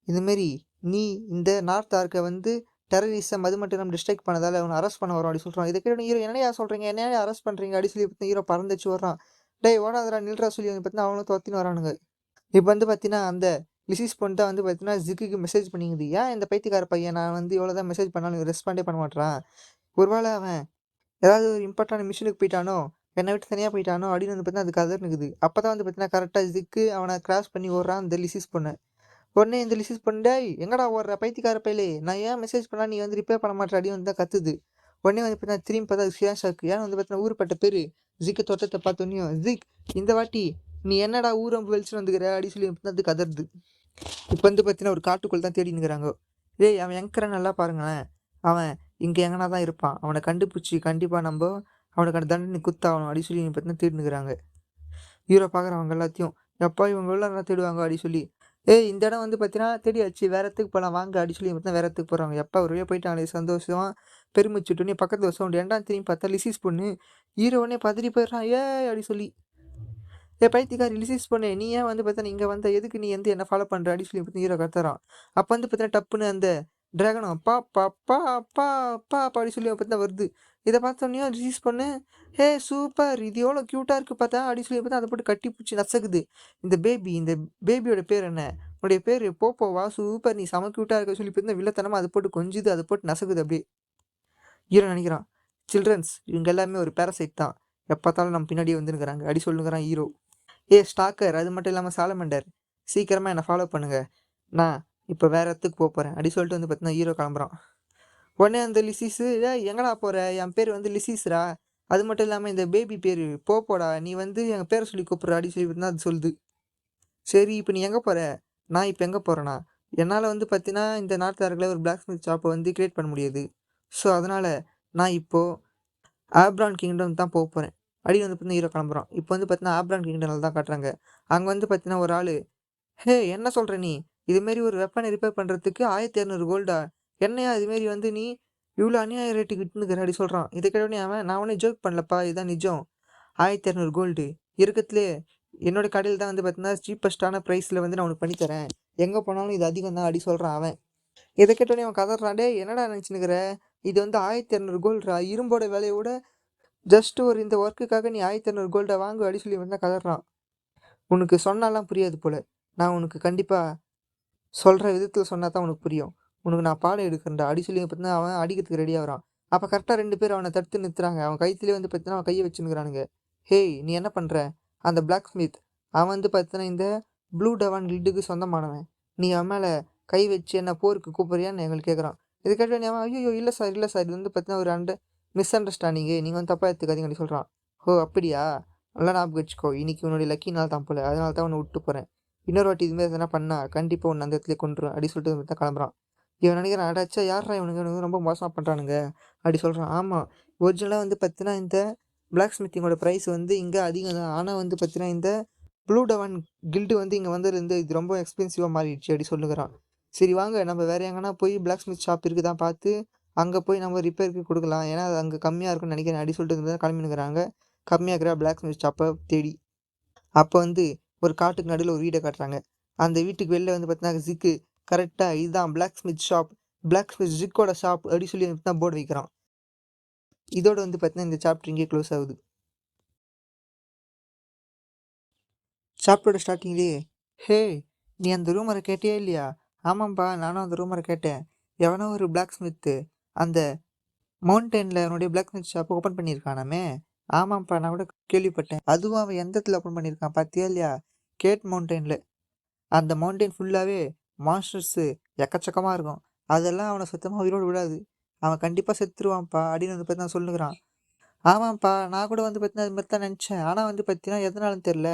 இது மாரி நீ இந்த நார்த் ஆர்க்க வந்து டெரரிசம் அது மட்டும் இல்லாம டிஸ்ட்ராக்ட் பண்ணதால உன்ன அரெஸ்ட் பண்ண வரோம் அப்படின்னு சொல்றாங்க. இத கேட்ட ஹீரோ என்னய்யா சொல்றீங்க? என்னய்யா அரெஸ்ட் பண்றீங்க? அப்படின்னு சொல்லி பார்த்தீங்கன்னா ஹீரோ பறந்துச்சு வர்றான். டேய் ஓடாதடா நில்றா சொல்லி வந்து பார்த்தீங்கன்னா அவனும் தொரத்தின்னு வரானுங்க. இப்ப வந்து பார்த்தீங்கன்னா, அந்த லிசிஸ் பொண்ணு தான் வந்து பார்த்தீங்கன்னா, ஜிக்குக்கு மெசேஜ் பண்ணிக்குது. ஏன் இந்த பைத்தியக்கார பையன் நான் வந்து எவ்வளோ தான் மெசேஜ் பண்ணாலும் ரெஸ்பாண்டே பண்ண மாட்றான். ஒருவேள அவன் ஏதாவது ஒரு இம்பார்ட்டன்ட் மிஷனுக்கு போயிட்டானோ! என்ன விட்டு தனியா போயிட்டானோ! அப்டின்னு வந்து பார்த்தீங்கன்னா, அது கதர்னுக்குது. அப்பதான் வந்து பார்த்தீங்கன்னா, கரெக்ட்டா ஜிக்கு அவன கிராஸ் பண்ணி ஓடுறான் அந்த லிசிஸ் பொண்ணு. உடனே இந்த லிசிஸ் பொண்ணு, "டேய் எங்கடா ஓடுற பைத்தியக்கார பயலே! நான் ஏன் மெசேஜ் பண்ணா நீ வந்து ரிப்ளை பண்ண மாட்ற" அப்டின்னு வந்து தான் கத்துது. உடனே வந்து பார்த்தீங்கன்னா, திரும்பி பார்த்தா அது ஷியான் ஷாக்கு. ஏன்னா வந்து பார்த்தீங்கன்னா, ஊருப்பட்ட பேரு ஜிக்கு தோற்றத்த பார்த்தோனயும், "ஜிக் இந்த வாட்டி நீ என்னடா ஊரம்பு வெளிச்சுன்னு வந்துக்குற" அப்டின்னு சொல்லி வந்து அது கதறுது. இப்ப வந்து பார்த்தீங்கன்னா, ஒரு காட்டுக்குள்ள தான் தேடின்னுக்குறாங்க. "டேய் அவன் எங்கறான்னு நல்லா பாருங்களேன். அவன் இங்க எங்கனா தான் இருப்பான். அவன கண்டுபுடிச்சு கண்டிப்பா நம்ப அவனுக்கான தண்டனை குடுத்தாகணும்" அப்டின்னு சொல்லி பார்த்தீங்கன்னா தேடின்னுக்குறாங்க. ஹீரோ பார்க்குறான் அவங்க எல்லாத்தையும். "எப்பா இவங்க எவ்வளோ நேரம் தேடுவாங்க" அப்டின்னு சொல்லி. "ஏய் இந்த இடம் வந்து பார்த்தீங்கன்னா தேடியாச்சு. வேற இடத்துக்கு போலாம் வாங்க" அப்டின்னு சொல்லி பார்த்தீங்கன்னா வேற இடத்துக்கு போறாங்க. எப்பா ஒரு வழியா போயிட்டாங்களே சந்தோஷமா பெருமூச்சு விட்டோனே பக்கத்துல ஒரு சவுண்ட். ஏன்டான்னு திரும்பி பார்த்தா லிசிஸ் பொண்ணு. ஹீரோ உடனே பதறி போயிடுறான். "ஏய்" அப்டின்னு சொல்லி. "ஏய் பைத்தியக்காரி லிசிஸ் பொண்ணு, நீ ஏன் வந்து பார்த்தீன்னா இங்க வந்த? எதுக்கு நீ வந்து என்ன ஃபாலோ பண்ற?" அப்டின்னு சொல்லி பார்த்தீங்கன்னா ஹீரோ கத்துறான். அப்ப வந்து பார்த்தீங்கன்னா டப்புன்னு அந்த டிராகனும் "அப்பா அப்பா அப்பா அப்பா அப்பா" அப்டின்னு சொல்லி பார்த்தீங்கன்னா வருது. இத பார்த்தோனயும் லிசிஸ் பொண்ணு, "ஹே சூப்பர்! இது எவ்வளோ கியூட்டா இருக்கு பார்த்தா" அப்டின்னு சொல்லி பார்த்தா அத போட்டு கட்டி புடிச்சு நசுக்குது. இந்த பேபியோட பேர் என்ன? உன்னுடைய பேரு போப்போவா? சூப்பர்! நீ செம கியூட்டா இருக்க சொல்லி பார்த்தீங்கன்னா வில்லத்தனமா அத போட்டு கொஞ்சுது. அத போட்டு நசுக்குது அப்டியே. ஹீரோ நெனைக்கிறான், சில்ட்ரன்ஸ் இவங்க எல்லாமே ஒரு பாராசைட் தான். எப்ப பார்த்தாலும் நம்ம பின்னாடியே வந்துன்னுருக்காங்க. அப்டி சொல்லுங்கிறான் ஹீரோ. ஸ்டாக்கர் அது மட்டும் இல்லாம சாலமண்டர் சீக்கிரமா என்ன ஃபாலோ பண்ணுங்க. நான் இப்ப வேற இடத்துக்கு போறேன். அப்டி சொல்லிட்டு வந்து பார்த்தீங்கன்னா ஹீரோ கிளம்புறான். உடனே அந்த லிசிஸு, "ஏய் எங்கடா போற? என் பேரு வந்து லிசிஸ்டா. அது மட்டும் இல்லாம இந்த பேபி பேரு போப்போடா. நீ வந்து என் பேர சொல்லி கூப்பிடுறா" அப்டி சொல்லி பார்த்தீங்கன்னா அது சொல்லுது. "சரி இப்ப நீ எங்க போற?" நான் இப்ப எங்க போறேன்னா, என்னால வந்து பார்த்தீங்கன்னா இந்த நார்த் ஆர்க்ல ஒரு பிளாக் ஸ்மித் ஷாப்ப வந்து கிரியேட் பண்ண முடியாது. ஸோ அதனால நான் இப்போ ஆப்ரான் கிங்டம் தான் போப்போறேன். அப்படின்னு வந்து பார்த்தீங்கன்னா ஹீரோ கிளம்புறான். இப்போ வந்து பார்த்தீங்கன்னா ஆப்ரான் கிங்டமில் தான் காட்டுறாங்க. அங்கே வந்து பார்த்தீங்கன்னா ஒரு ஆள், "ஹே என்ன சொல்ற நீ? இதுமாரி ஒரு வெப்பனை ரிப்பேர் பண்ணுறதுக்கு 1200 கோல்டா? என்னையா இதுமாரி வந்து நீ இவ்வளோ அநியாய ரேட்டுக்கு விட்டுன்னுக்குற?" அப்படி சொல்கிறான். இதை கேட்டோடனே அவன், "நான் ஒன்றும் ஜோக் பண்ணலப்பா, இதுதான் நிஜம். 1200 கோல்டு இருக்கத்துலே என்னோட கடையில் தான் வந்து பார்த்தீங்கன்னா சீப்பஸ்ட்டான ப்ரைஸில் வந்து நான் உனக்கு பண்ணி தரேன். எங்கே போனாலும் இது அதிகம் தான்." அப்படி சொல்கிறான் அவன். இதை கேட்டோடனே அவன் கதறான், "டேய் என்னடா நினச்சினுக்கிற? இது வந்து 1200 கோல்டுரா. இரும்போட விலையோட ஜஸ்ட் ஒரு இந்த ஒர்க்குக்காக நீ 1200 கோல்டை வாங்கு." அப்படி சொல்லி வந்து கதறான். "உனக்கு சொன்னாலாம் புரியாது போல. நான் உனக்கு கண்டிப்பாக சொல்கிற விதத்தில் சொன்னா தான் உனக்கு புரியும். உனக்கு நான் பாடம் எடுக்கிறேன்டா." அப்படி சொல்லி பார்த்தீங்கன்னா அவன் அடிக்கிறதுக்கு ரெடி ஆகுறான். அப்போ கரெக்டாக 2 பேர் அவனை தடுத்து நிறுத்துறாங்க. அவன் கழுத்துலேயே வந்து பார்த்தீங்கன்னா அவன் கையை வச்சுன்னுக்குறானுங்க. "ஹேய் நீ என்ன பண்ணுற? அந்த பிளாக் ஸ்மித் அவன் வந்து பார்த்தீங்கன்னா இந்த ப்ளூ டவான் கில்டுக்கு சொந்தமானவன். நீ அவன் மேலே கை வச்சு என்ன போருக்கு கூப்பிட்றியான்னு எங்களுக்கு கேட்குறான்." இது கேட்டோடனே அவன், "ஐயோ இல்லை சார், இல்லை சார். இது வந்து பார்த்தீங்கன்னா ஒரு மிஸ் அண்டர்ஸ்டாண்டிங்கு. நீங்கள் வந்து தப்பாக எடுத்துக்காதீங்க." அப்படி சொல்கிறான். "ஓ அப்படியா? நல்லா ஞாபகம் வச்சுக்கோ. இன்னைக்கு உன்னுடைய லக்கி நாள் தான் போல. அதனால தான் உன்னை விட்டு போகிறேன். இன்னொரு வாட்டி இதுமாரி எதனா பண்ணா கண்டிப்பாக உன்னை அந்த இடத்துலயே கொன்றுவேன்." அப்படி சொல்லிட்டு தான் கிளம்புறான். இவன் நினைக்கிறான், "அடச்சே யார்ரா இவனுங்க? இவனுங்க ரொம்ப மோசமா பண்ணுறானுங்க." அப்படி சொல்கிறான். ஆமாம், ஒரிஜினலாக வந்து பார்த்தீங்கன்னா இந்த பிளாக் ஸ்மித்திங்கோட ப்ரைஸ் வந்து இங்கே அதிகம் தான். ஆனால் வந்து பார்த்தீங்கன்னா இந்த ப்ளூ டவான் கில்டு வந்து இங்கே வந்ததுலேருந்து இது ரொம்ப எக்ஸ்பென்சிவாக மாறிடுச்சு. அப்படி சொல்லுகிறான். சரி வாங்க நம்ம வேறு எங்கன்னா போய் பிளாக் ஸ்மித் ஷாப் இருக்குதான் பார்த்து அங்கே போய் நம்ம ரிப்பேருக்கு கொடுக்கலாம். ஏன்னா அது அங்கே கம்மியாக இருக்கும்னு நினைக்கிறேன். அப்படி சொல்லிட்டு கிளம்பினுக்கிறாங்க கம்மியாக இருக்கிற பிளாக் ஸ்மித் ஷாப்பை தேடி. அப்போ வந்து ஒரு காட்டுக்கு நடுவில் ஒரு வீடை காட்டுறாங்க. அந்த வீட்டுக்கு வெளில வந்து பார்த்தீங்கன்னா ஜிக்கு கரெக்டாக இதுதான் blacksmith shop, blacksmith ஜிக்கோட ஷாப் அப்படி சொல்லி தான் போர்டு வைக்கிறான். இதோட வந்து பார்த்தீங்கன்னா இந்த சாப்டர் இங்கே க்ளோஸ் ஆகுது. சாப்டரோட ஸ்டார்டிங்லேயே, "ஹே நீ அந்த ரூமரை கேட்டியா இல்லையா?" "ஆமாம்ப்பா நானும் அந்த ரூமரை கேட்டேன். எவனோ ஒரு பிளாக் ஸ்மித்து அந்த மவுண்டெயினில் அவனுடைய பிளாக் ஸ்மித் ஷாப்பை ஓப்பன் பண்ணியிருக்கானாமே." "ஆமாம்ப்பா நான் கூட கேள்விப்பட்டேன்." "அதுவும் அவன் எந்த இடத்துல ஓப்பன் பண்ணியிருக்கான் பார்த்தியா இல்லையா? கேட் மவுண்டெயினில். அந்த மவுண்டெயின் ஃபுல்லாகவே மான்ஸ்டர்ஸு எக்கச்சக்கமாக இருக்கும். அதெல்லாம் அவனை சுத்தமாக உயிரோடு விடாது. அவன் கண்டிப்பாக செத்துருவான்ப்பா." அப்படின்னு வந்து பார்த்தீங்கன்னா சொல்லுகிறான். "ஆமாம்ப்பா நான் கூட வந்து பார்த்தீங்கன்னா அது மாரி தான் நினச்சேன். ஆனால் வந்து பார்த்தீங்கன்னா எதனாலன்னு தெரில.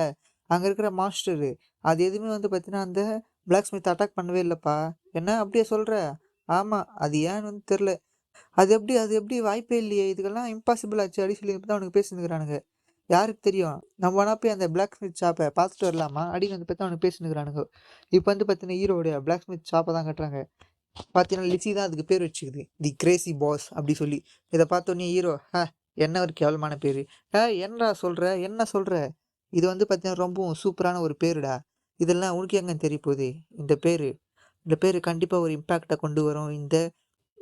அங்கே இருக்கிற மான்ஸ்டரு அது எதுவுமே வந்து பார்த்தீங்கன்னா அந்த பிளாக் ஸ்மித் அட்டாக் பண்ணவே இல்லைப்பா." "என்ன அப்படியா சொல்கிற?" "ஆமாம் அது ஏன்னு வந்து தெரில." அது எப்படி வாய்ப்பே இல்லையே, இதுக்கெல்லாம் இம்பாசிபிள் ஆச்சு." அப்படின்னு சொல்லி தான் அவனுக்கு பேசினுக்கிறானுங்க. "யாருக்கு தெரியும், நம்ம வேணா போய் அந்த பிளாக் ஸ்மித் ஷாப்பை பார்த்துட்டு வரலாமா?" அப்படின்னு வந்து பார்த்தா அவனுக்கு பேசினுக்கிறானுங்க. இப்போ வந்து பார்த்தீங்கன்னா ஹீரோடைய பிளாக் ஸ்மித் ஷாப்பை தான் கட்டுறாங்க. பார்த்தீங்கன்னா லிஸி தான் அதுக்கு பேர் வச்சுக்குது, தி கிரேசி பாஸ் அப்படி சொல்லி. இதை பார்த்தோன்னே ஹீரோ, என்ன ஒரு கேவலமான பேர். என்னடா சொல்கிற, என்ன சொல்கிற? இது வந்து பார்த்தீங்கன்னா ரொம்பவும் சூப்பரான ஒரு பேருடா. இதெல்லாம் உனக்கு எங்கே தெரிய போகுது? இந்த பேர் கண்டிப்பாக ஒரு இம்பேக்டை கொண்டு வரும் இந்த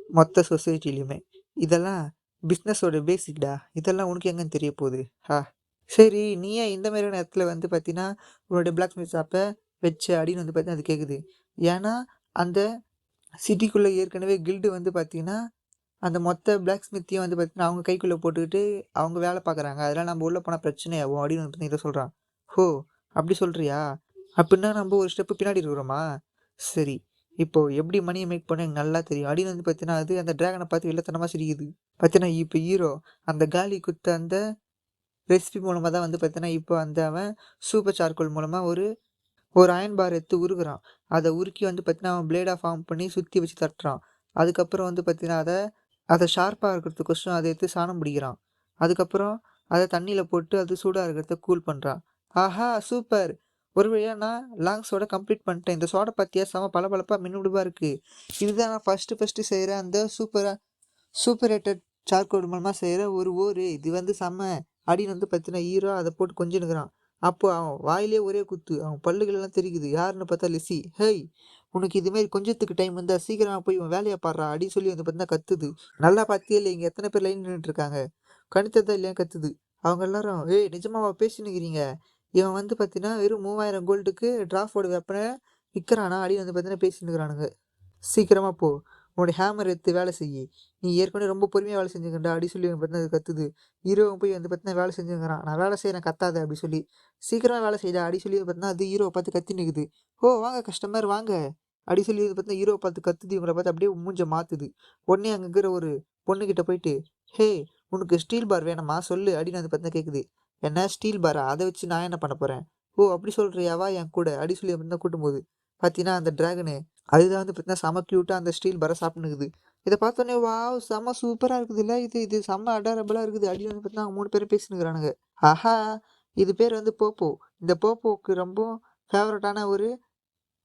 மொத்த சொசைட்டிலையுமே. இதெல்லாம் பிஸ்னஸோட பேசிக்டா. இதெல்லாம் உனக்கு எங்கன்னு தெரிய போகுது. சரி நீ ஏன் இந்த மாதிரியான இடத்துல வந்து பார்த்தீங்கன்னா உன்னோட பிளாக் ஸ்மித் ஷாப்பை வச்ச அப்படின்னு வந்து பார்த்தீங்கன்னா அது கேட்குது. ஏன்னா அந்த சிட்டிக்குள்ளே ஏற்கனவே கில்டு வந்து பார்த்தீங்கன்னா அந்த மொத்த பிளாக் ஸ்மித்தையும் வந்து பார்த்தீங்கன்னா அவங்க கைக்குள்ளே போட்டுக்கிட்டு அவங்க வேலை பார்க்குறாங்க. அதெல்லாம் நம்ம உள்ளே போனால் பிரச்சனை ஆகும் அப்படின்னு வந்து பார்த்தீங்கன்னா இதை சொல்கிறான். "ஹோ அப்படி சொல்கிறியா? அப்படின்னா நம்ம ஒரு ஸ்டெப்பு பின்னாடி இருக்கிறோமா? சரி இப்போ எப்படி மணியை மேக் பண்ண எனக்கு நல்லா தெரியும்." அப்படின்னு வந்து பார்த்தீங்கன்னா அது அந்த டிராகனை பார்த்து வில்லத்தனமாக சிரிக்குது. பார்த்தீங்கன்னா இப்போ ஹீரோ அந்த காலி குத்த அந்த ரெசிபி மூலமாக தான் வந்து பார்த்தீங்கன்னா இப்போ அந்த அவன் சூப்பர் சார்கோல் மூலமாக ஒரு ஒரு அயன் பார் எடுத்து உருகுறான். அதை உருக்கி வந்து பார்த்தீங்கன்னா அவன் பிளேடாக ஃபார்ம் பண்ணி சுற்றி வச்சு தட்டுறான். அதுக்கப்புறம் வந்து பார்த்தீங்கன்னா அதை ஷார்ப்பாக இருக்கிறதுக்கோசரம் அதை எடுத்து சாணம் பிடிக்கிறான். அதுக்கப்புறம் அதை தண்ணியில் போட்டு அது சூடாக இருக்கிறத கூல் பண்ணுறான். ஆஹா சூப்பர்! ஒரு வழியாக நான் லாங் கம்ப்ளீட் பண்ணிட்டேன். இந்த சோடா பார்த்தியா செம பளபளப்பாக மின்னுடுபா இருக்குது. இதுதான் நான் ஃபஸ்ட்டு செய்கிற அந்த சூப்பரேட்டட் சார்கோல் மூலமாக செய்கிற ஒரு இது வந்து செம்ம அப்படின்னு வந்து பார்த்தீங்கன்னா ஹீரோ அதை போட்டு கொஞ்சினுக்கிறான். அப்போ அவன் வாயிலே ஒரே குத்து. அவன் பல்லுகளெல்லாம் தெரிக்குது. யாருன்னு பார்த்தா லிஸி. "ஹேய் உனக்கு இதுமாரி கொஞ்சத்துக்கு டைம் இருந்தால் சீக்கிரமாக போய் இவன் வேலையை பாடுறா" அப்படின்னு சொல்லி வந்து பார்த்தீங்கன்னா கத்துது. நல்லா பார்த்தியே இல்லை இங்கே எத்தனை பேர் லைன் நின்றுட்டு இருக்காங்க, கணித்ததா இல்லையா கத்துது. அவங்க எல்லாரும், "ஏய் நிஜமாவா பேசினுக்கிறீங்க? இவன் வந்து பார்த்தீங்கன்னா வெறும் 3000 கோல்டுக்கு டிராஃபோட வெப்பனை விற்கிறானா?" அப்படின்னு வந்து பார்த்தீங்கன்னா பேசினுக்கிறானுங்க. "சீக்கிரமாக போ, உன்னோட ஹேமர் எடுத்து வேலை செய். நீ ஏற்கனவே ரொம்ப பொறுமையாக வேலை செஞ்சுக்கண்டா" அப்படி சொல்லி வந்து பார்த்தீங்கன்னா அது கத்துது. ஹீரோவும் போய் வந்து பார்த்தீங்கன்னா வேலை செஞ்சுக்கிறான். "நான் வேலை செய்கிறேன் கத்தாத" அப்படி சொல்லி. "சீக்கிரமாக வேலை செய்டா" அப்படி சொல்லி பார்த்தீங்கன்னா அது ஹீரோவை பார்த்து கத்தி நிற்குது. "ஓ வாங்க கஸ்டமர் வாங்க" அப்படி சொல்லி வந்து பார்த்தீங்கன்னா ஹீரோவை பார்த்து கத்துது. இவங்கள பார்த்து அப்படியே மூஞ்ச மாற்றுது. உடனே அங்கே இருக்கிற ஒரு பொண்ணுக்கிட்ட போயிட்டு, "ஹே உனக்கு ஸ்டீல் பார் வேணுமா சொல்லு" அப்படின்னு வந்து பார்த்தீங்கன்னா கேட்குது. "என்ன ஸ்டீல் பாரா? அதை வச்சு நான் என்ன பண்ண போகிறேன்?" "ஓ அப்படி சொல்கிறியா வா என் கூட" அப்படி சொல்லி வந்து கூட்டும்போது பார்த்தீங்கன்னா அந்த டிராகனு அதுதான் வந்து பார்த்தீங்கன்னா செம க்யூட்டாக அந்த ஸ்டீல் பாரை சாப்பிட்டுனுக்குது. இதை பார்த்தோன்னே வாவ் செம்ம சூப்பராக இருக்குதுல்ல, இது இது செம்ம அடாரபிளாக இருக்குது அப்படின்னு வந்து பார்த்தீங்கன்னா அவங்க 3 பேரும் பேசினுக்கிறானுங்க. ஆஹா, இது பேர் வந்து போப்போ. இந்த போப்போவுக்கு ரொம்ப ஃபேவரட்டான ஒரு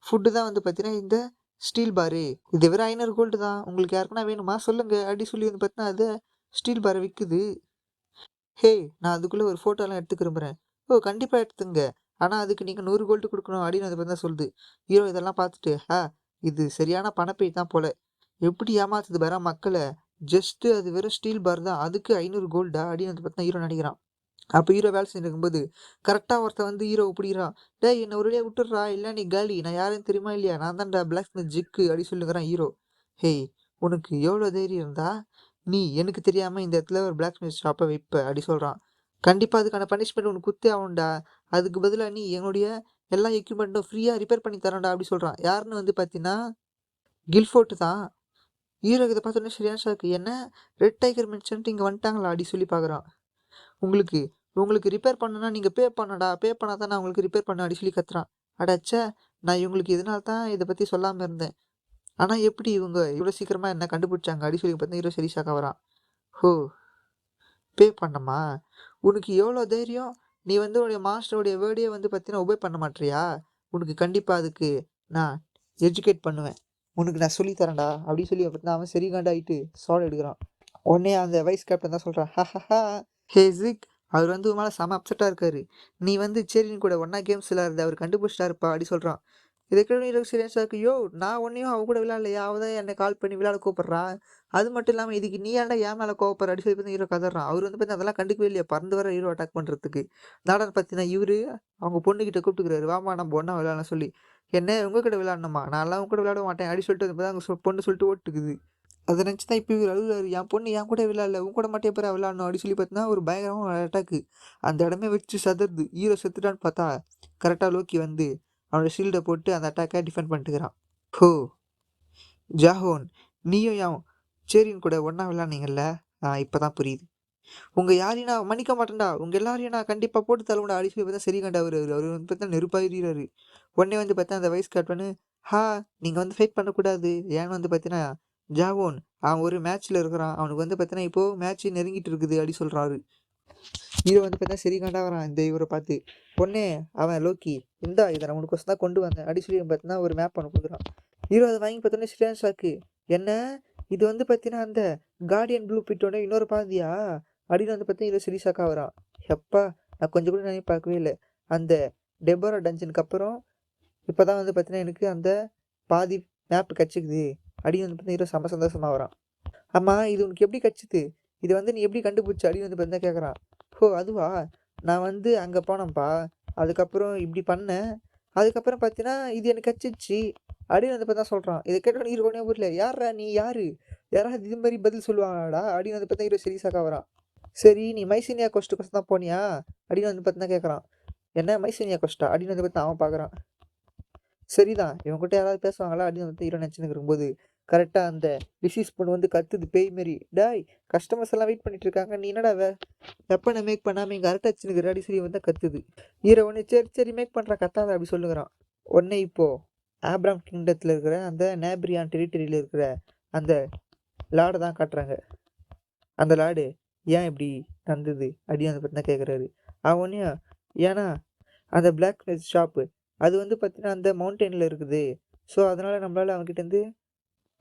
ஃபுட்டு தான் வந்து பார்த்தீங்கன்னா இந்த ஸ்டீல் பாரு. இது வெறும் 500 கோல்டு தான். உங்களுக்கு யாருக்குன்னா வேணுமா சொல்லுங்க அப்படி சொல்லி வந்து பார்த்தீங்கன்னா அது ஸ்டீல் பாரை விற்குது. ஹே, நான் அதுக்குள்ள ஒரு ஃபோட்டோலாம் எடுத்துக்க விரும்புறேன். ஓ, கண்டிப்பா எடுத்துங்க. ஆனா அதுக்கு நீங்க 100 கோல்டு குடுக்கணும் அப்படின்னு அது பார்த்தா சொல்லுது. ஹீரோ இதெல்லாம் பார்த்துட்டு, இது சரியான பணப்பேய் தான் போல. எப்படி ஏமாத்துது பாரேன் மக்கள. ஜஸ்ட் அது வெறும் ஸ்டீல் பார் தான். அதுக்கு 500 கோல்டா அப்படின்னு வந்து பார்த்தா ஹீரோ நடிக்கிறான். அப்ப ஹீரோ வேலை செஞ்சுட்டு இருக்கும்போது, கரெக்ட்டா ஒருத்தன் வந்து ஹீரோவ புடிக்கிறான். "டேய் என்ன ஒரு வழியா விட்டுடுறா, இல்ல நீ காலி. நான் யாருன்னு தெரியுமா இல்லையா? நான் தான்டா பிளாக் ஸ்மித் ஜிக்கு" அப்படி சொல்லுகிறான் ஹீரோ. "ஹேய், உனக்கு எவ்வளோ தைரியம் இருந்தா, நீ எனக்கு தெரியாம இந்த இடத்துல ஒரு பிளாக் ஸ்மித் ஷாப்ப வைப்ப" அப்படி சொல்றான். "கண்டிப்பா அதுக்கான பனிஷ்மெண்ட் உனக்கு குடுத்தே ஆகணும்டா. அதுக்கு பதிலா நீ என்னுடைய எல்லா எக்யூப்மெண்ட்டும் ஃப்ரீயா ரிப்பேர் பண்ணி தரேன்டா" அப்படி சொல்றான். யாருன்னு வந்து பார்த்தீங்கன்னா, கில்ஃபோர்ட் தான். ஹீரோ இத பார்த்தோனே சரியான ஷாக்கு. "என்ன ரெட் டைகர் மெர்ச்சன்ட் இங்க வந்துட்டாங்களா?" அப்படி சொல்லி பார்க்குறான். உங்களுக்கு உங்களுக்கு ரிப்பேர் பண்ணணும்னா நீங்க பே பண்ணணும்டா. பே பண்ணா தான் நான் உங்களுக்கு ரிப்பேர் பண்ணுவேன் அப்டி சொல்லி கத்துறான். அட ச்சே! நான் இவங்களுக்கு இதனால தான் இத பத்தி சொல்லாம இருந்தேன். ஆனா எப்படி இவங்க இவ்ளோ சீக்கிரமா என்ன கண்டுபிடிச்சாங்க அப்டி சொல்லி பார்த்தா ஹீரோ சரி ஷாக் ஆகுறான். ஓ! பே பண்ணணுமா? உனக்கு எவ்ளோ தைரியம்? நீ வந்து உன்னுடைய மாஸ்டருடைய வேர்டயே வந்து பார்த்தீங்கன்னா ஒபே பண்ண மாட்றியா? உனக்கு கண்டிப்பா அதுக்கு நான் எஜுகேட் பண்ணுவேன். உனக்கு நான் சொல்லி தரேன்டா அப்டி சொல்லி பார்த்தீங்கன்னா அவன் சரி காண்டாயிட்டு ஸ்வாட் எடுக்குறான். உடனே அந்த வைஸ் கேப்டன் தான் சொல்றான். ஹஹஹா! ஹே ஜிக், அவர் வந்து உன் மேல செம அப்செட்டா இருக்காரு. நீ வந்து சேரின் கூட ஒண்ணா கேம்ஸ் விளையாடுறத அவர் கண்டுபிடிச்சிட்டாருப்பா அப்டி சொல்றான். இத கேட்டோனே ஹீரோக்கு சீரியஸா இருக்கு. யோவ்! நான் ஒன்னையும் அவ கூட விளையாடலையா? அவ தான் என்ன கால் பண்ணி விளையாட கூப்பிடுறா. அது மட்டும் இல்லாம இதுக்கு நீ ஏன்டா என் மேல கோவப்படுற? அப்டி சொல்லி பார்த்தா ஹீரோ கதறான். அவரு வந்து பார்த்தா அதெல்லாம் கண்டுக்கவே இல்லையா? பறந்து வர ஹீரோ அட்டாக் பண்றதுக்கு. என்னடான்னு பார்த்தீங்கன்னா, இவரு அவங்க பொண்ணுகிட்ட கூப்பிட்டுக்கிறாரு. வாம்மா நம்ம ஒண்ணா விளையாடலாம்னு சொல்லி. என்ன உங்க கூட விளையாடணுமா? நான்லாம் உங்க கூட விளையாட மாட்டேன் அப்டி சொல்லிட்டு வந்து பார்த்தா அவங்க பொண்ணு சொல்லிட்டு ஓட்டுக்குது. அத நினச்சு தான் இப்ப இவரு அழுகுறாரு. என் பொண்ணு என் கூட விளையாடல. உன் கூட மட்டும் எப்புட்றா விளையாடணும்? அப்டி சொல்லி பார்த்தீங்கன்னா, ஒரு பயங்கரமான அட்டாக்கு. அந்த இடமே வெடிச்சு செதறுது. ஹீரோ செத்துட்டான்னு பார்த்தா, கரெக்ட்டா லோக்கி வந்து அவனோட ஷீல்ட போட்டு அந்த அட்டாக்க டிஃபெண்ட் பண்ணிட்டுருக்கான். ஹோ! ஜாஹோன், நீயும் என் சேரின் கூட ஒண்ணா விளையாடுனீங்கல்ல? இப்ப தான் புரியுது. உங்க யாரையும் நான் மன்னிக்க மாட்டேன்டா. உங்க எல்லாரையும் நான் கண்டிப்பா போட்டு தள்ளுவேன்டா அப்டி சொல்லி பார்த்தா சரிகாண்டா அவரு. அவரு வந்து பார்த்தா நெருப்பா எரியிறாரு. உடனே வந்து பார்த்தா அந்த வைஸ் கேப்டனு, நீங்க வந்து ஃபைட் பண்ணக்கூடாது. ஏன்னு வந்து பார்த்தீங்கன்னா, ஜாவோன் அவன் ஒரு மேட்ச்ல இருக்கிறான். அவனுக்கு வந்து பார்த்தீங்கன்னா, இப்போ மேட்ச் நெருங்கிட்டு இருக்குது அப்டி சொல்றாரு. ஹீரோ வந்து பார்த்தா சரி காண்டாகுறான் இந்த இவர பார்த்து. உடனே அவன் லோக்கி, இந்தா இத நான் உனக்கோசரம் தான் கொண்டு வந்தேன் அப்டி சொல்லி பார்த்தீங்கன்னா, ஒரு மேப் ஒண்ணு குடுக்குறான். ஹீரோ அத வாங்கி பார்த்தோனே சரியான ஷாக்கு. என்ன? இது வந்து பார்த்தீங்கன்னா, அந்த கார்டியன் ப்ளூ பிரிண்டோட இன்னொரு பாதியா? அப்படின்னு வந்து பார்த்தீங்கன்னா, ஹீரோ சரி ஷாக் ஆகுறான். எப்பா! நான் கொஞ்சம் கூட நினைவு பார்க்கவே இல்ல. அந்த டெபோரா டஞ்சனுக்கு அப்புறம் இப்பதான் வந்து பார்த்தீங்கன்னா, எனக்கு அந்த பாதி மேப் கெடச்சிக்குது. அப்படின்னு வந்து பார்த்தீங்கன்னா, ஹீரோ செம்ம சந்தோஷமாகறான். ஆமா, இது உனக்கு எப்படி கெடச்சிது? இத வந்து நீ எப்படி கண்டுபிடிச்ச? அப்படின்னு வந்து பார்த்தீங்கன்னா கேட்குறான். ஓ! அதுவா? நான் வந்து அங்க போனேன்ப்பா. அதுக்கப்புறம் இப்படி பண்ணேன். அதுக்கப்புறம் பார்த்தீங்கன்னா, இது எனக்கு கெடச்சிடுச்சு. அப்படின்னு வந்து பார்த்தா சொல்றான். இத கேட்டோனே ஹீரோ ஒண்ணுமே புரியல. யார்றா நீ யாரு? யாராவது இது மாரி பதில் சொல்லுவாங்களாடா? அப்படின்னு வந்து பார்த்தா ஹீரோ சீரியஸா ஆவறான். சரி, நீ மைசீனியா கொஸ்ட்டுக்கோசரம் தான் போனியா? அப்படின்னு வந்து பார்த்தீங்கன்னா கேட்குறான். என்ன மைசீனியா கொஸ்ட்டா? அப்படின்னு வந்து பார்த்தா அவன் பார்க்குறான். சரிதான். இவன்கிட்ட யாராவது பேசுவாங்களா? அப்படின்னு வந்து ஹீரோ நெனச்சுன்னு இருக்கும்போது, கரெக்ட்டா அந்த டிசீஸ் பொண்ணு வந்து கத்துது பேய் மாரி. "டேய்! கஸ்டமர்ஸ் எல்லாம் வெயிட் பண்ணிட்டு இருக்காங்க. நீ என்னடா வெப்பன மேக் பண்ணாம இங்க அரட்டை அடிச்சுன்னுக்குற" அப்படி சொல்லி வந்து கத்துது. ஹீரோ உடனே சரி, சரி மேக் பண்றேன் கத்தாத அப்படி சொல்லுகிறான். உடனே இப்போ ஆப்ராம் கிங்டத்துல இருக்கிற அந்த நேப்ரியான் டெரிட்டரியில இருக்கிற அந்த லார்ட தான் காட்டுறாங்க. அந்த லார்டு ஏன் இப்படி நடந்தது? அப்படின்னு வந்து பார்த்தீங்கன்னா கேட்குறாரு. அவன் உடனே ஏன்னா அந்த பிளாக் ஸ்மித் ஷாப்பு அது வந்து பார்த்தீங்கன்னா, அந்த மவுண்டெயின்ல இருக்குது. ஸோ, அதனால நம்மளால அவன்கிட்டேருந்து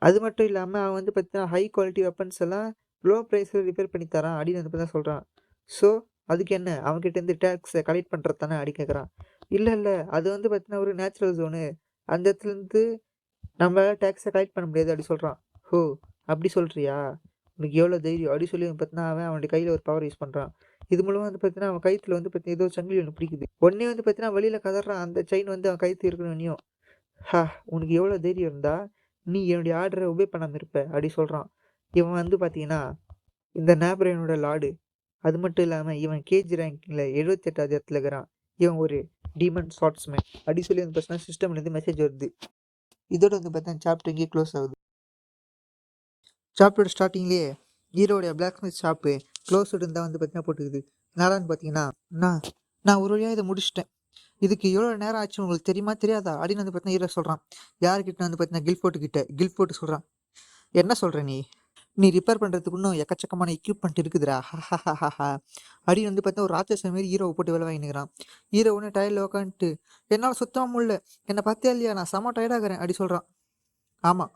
அது மட்டும் இல்லாம அவன் வந்து பார்த்தீங்கன்னா, ஹை குவாலிட்டி வெப்பன்ஸ் எல்லாம் லோ பிரைஸ்ல ரிப்பேர் பண்ணி தரான் அப்படின்னு வந்து பார்த்தா சொல்றான். ஸோ, அதுக்கு என்ன? அவன்கிட்டேருந்து டேக்ஸ கலெக்ட் பண்றது தானே அப்படி கேட்குறான். இல்ல, இல்ல. அது வந்து பார்த்தீங்கன்னா, ஒரு நேச்சுரல் ஜோனு. அந்த இடத்துலருந்து நம்மளால டேக்ஸ கலெக்ட் பண்ண முடியாது அப்படி சொல்றான். ஓ! அப்படி சொல்றியா? உனக்கு எவ்வளோ தைரியம்? அப்படி சொல்லி பார்த்தீங்கன்னா, அவன் அவனுடைய கையில ஒரு பவர் யூஸ் பண்றான். இது மூலமா வந்து பார்த்தீங்கன்னா, அவன் கழுத்துல வந்து பார்த்தீங்கன்னா, ஏதோ சங்கிலி ஒண்ணு பிடிக்குது. உடனே வந்து பார்த்தீங்கன்னா, வெளியில கதறான். அந்த செயின் வந்து அவன் கழுத்துல இருக்கணும்னயும். "ஹா! உனக்கு எவ்வளோ தைரியம் இருந்தா, நீ என்னுடைய ஆர்டர ஒபே பண்ணாம இருப்ப" அப்படி சொல்றான். இவன் வந்து பார்த்தீங்கன்னா, இந்த நேப்ரையனோட லார்டு. அது மட்டும் இல்லாம இவன் கேஜ் ரேங்கிங்ல 78வது இடத்துல இருக்கிறான். இவன் ஒரு டீமன் ஸ்வார்ட்ஸ்மேன். அப்படி சொல்லி வந்து பார்த்தீங்கன்னா, சிஸ்டம்லேருந்து மெசேஜ் வருது. இதோட வந்து பார்த்தீங்கன்னா, சாப்டர் இங்கேயே க்ளோஸ் ஆகுது. சாப்டரோட ஸ்டார்ட்டிங்லேயே ஹீரோடைய பிளாக் ஸ்மித் ஷாப்பு க்ளோஸ்டு இருந்தால் வந்து பார்த்தீங்கன்னா போட்டுக்குது. என்னடான்னு பார்த்தீங்கன்னா, நான் நான் ஒரு வழியாக இதை முடிச்சிட்டேன். இதுக்கு எவ்வளோ நேரம் ஆச்சு உங்களுக்கு தெரியுமா தெரியாதா அப்படின்னு வந்து பார்த்தீங்கன்னா ஹீரோ சொல்கிறான். யார்கிட்ட வந்து பார்த்தீங்கன்னா கில்ஃபோர்ட்டு கிட்ட. கில்ஃபோர்ட் சொல்கிறான். என்ன சொல்கிற நீ? நீ ரிப்பேர் பண்ணுறதுக்கு இன்னும் எக்கச்சக்கமான எக்யூப்மெண்ட் இருக்குதுடா ஹஹஹஹா அப்படின்னு வந்து பார்த்தா ஒரு ராட்சச மாரி ஹீரோவை போட்டு வேலை வாங்கினுக்கிறான். ஹீரோ ஒன்று டயரில் உட்காந்துட்டு என்னால் சுத்தமாக முடியல, என்னை பார்த்தியா இல்லையா, நான் செம்ம டயர்டாகிறேன் அப்படி சொல்கிறான். ஆமாம்,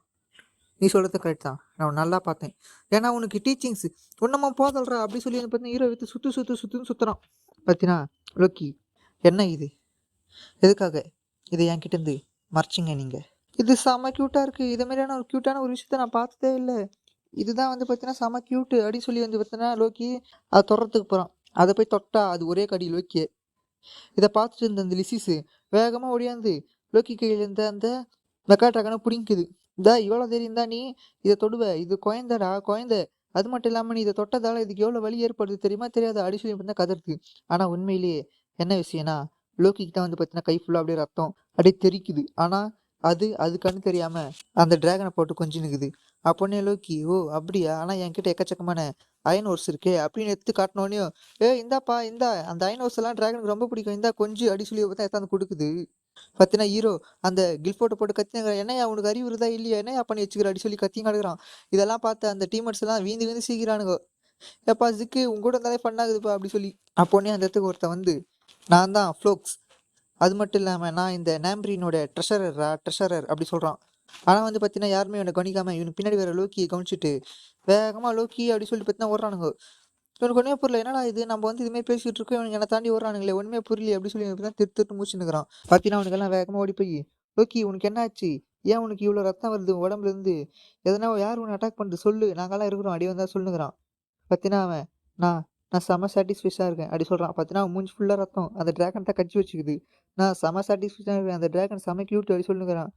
நீ சொல்கிறது கரெக்ட் தான், நான் நல்லா பார்த்தேன். ஏன்னா உனக்கு டீச்சிங்ஸ் ஒன்றமா போதல்றா அப்படி சொல்லி வந்து பார்த்தீங்கன்னா ஹீரோ எடுத்து சுற்றுன்னு சுற்றுறான். பார்த்தீங்கன்னா லோக்கி, என்ன இது, எதுக்காக இதை என்கிட்டேருந்து மறைச்சிங்க நீங்கள்? இது செம்ம க்யூட்டாக இருக்குது, இதே மாதிரியான ஒரு க்யூட்டான ஒரு விஷயத்த நான் பார்த்ததே இல்லை. இதுதான் வந்து பார்த்தீங்கன்னா செம்ம க்யூட்டு அப்படின்னு சொல்லி வந்து பார்த்தீங்கன்னா லோக்கி அதை தொடுறதுக்கு போகிறான். அதை போய் தொட்டா அது ஒரே கடி லோக்கியே. இதை பார்த்துட்டு இருந்த அந்த லிசிஸு வேகமாக ஒடியாந்து லோக்கி கையில் இருந்த அந்த மெக்கா ட்ராகனை பிடிங்குது. இவ்வளோ தெரியும் தான் நீ இதை தொடுவ, இது குழந்தடா குழந்தை. அது மட்டும் இல்லாமல் நீ இதை தொட்டதால் இதுக்கு எவ்வளோ வலி ஏற்படுது தெரியுமா தெரியாது அப்படி சொல்லி பார்த்தா கதறுது. ஆனால் உண்மையிலேயே என்ன விஷயம்னா லோக்கிக்கிட்ட வந்து பார்த்தீங்கன்னா கை ஃபுல்லாக அப்படியே ரத்தம் அப்படியே தெரிக்குது. ஆனால் அது கண்ணு தெரியாமல் அந்த ட்ராகனை போட்டு கொஞ்சினுக்குது. அப்போனே லோக்கி, ஓ அப்படியா, ஆனால் என்கிட்ட எக்கச்சக்கமான அயன் ஹோர்ஸ் இருக்கே அப்படின்னு எடுத்து காட்டினோடனே, இந்தாப்பா இந்தா, அந்த அயன் ஹோர்ஸ் எல்லாம் ட்ராகனுக்கு ரொம்ப பிடிக்கும், இந்தா கொஞ்சம் அடி சொல்லி பார்த்தா எடுத்தாந்து கொடுக்குது. பார்த்தீங்கன்னா ஹீரோ அந்த கில்ஃபோட்டை போட்டு கத்தினாங்க, என்னையா உனக்கு அறிவு இருந்தா இல்லையா, என்னையா பண்ணி வச்சுக்கிற அடி சொல்லி கத்தியும் கிடக்குறான். இதெல்லாம் பார்த்து அந்த டீமர்ஸ் எல்லாம் வீந்து சீக்கிறானுங்க. ஏப்பா ஜிக்கு உங்க கூட இருந்தாலே பண்ணாகுதுப்பா அப்படி சொல்லி. அப்போனே அந்த இடத்துக்கு ஒருத்தன் வந்து, நான் தான் ஃப்ளோக்ஸ், அது மட்டும் இல்லாமல் நான் இந்த நாம்ப்ரீனோட ட்ரெஷரர் அப்படி சொல்கிறான். ஆனால் வந்து பார்த்தீங்கன்னா யாருமே இவனை கவனிக்காமல் இவனுக்கு பின்னாடி வேறு லோக்கியை கவனிச்சுட்டு வேகமாக லோக்கி அப்படி சொல்லி பார்த்தீங்கன்னா ஓடுறானுங்க. இவனுக்கு ஒன்றுமே புரியல, என்னடா இது நம்ம வந்து இதுமாதிரி பேசிகிட்டு இருக்கோம், இவனுக்கு என்னை தாண்டி ஓடுறானுங்களே ஒன்றுமே புரியல அப்படி சொல்லி தான் திருட்டு மூச்சுன்னுக்குறான். பார்த்தீங்கன்னா அவனுக்கெல்லாம் வேகமாக ஓடி போய், லோக்கி உனக்கு என்ன ஆச்சு, ஏன் உனக்கு இவ்வளோ ரத்தம் வருது உடம்புலேருந்து, எதனா யார் உன்னை அட்டாக் பண்ணிட்டு சொல்லு, நாங்கள்லாம் இருக்கிறோம் அடி வந்தால் சொல்லுங்கிறான். பார்த்தீங்கன்னா அவன், நான் நான் செம்ம சாட்டிஸ்ஃபைஸாக இருக்கேன் அப்படி சொல்கிறான். பார்த்தீங்கன்னா அவன் மூஞ்சி ஃபுல்லாக ரத்தம், அந்த ட்ராகன் தான் கட்சி வச்சுக்குது. நான் செம்ம சாட்டிஸ்ஃபைஸாக இருக்கேன், அந்த ட்ராகன் செம்ம க்யூட் அப்படி சொல்லுங்கிறான்.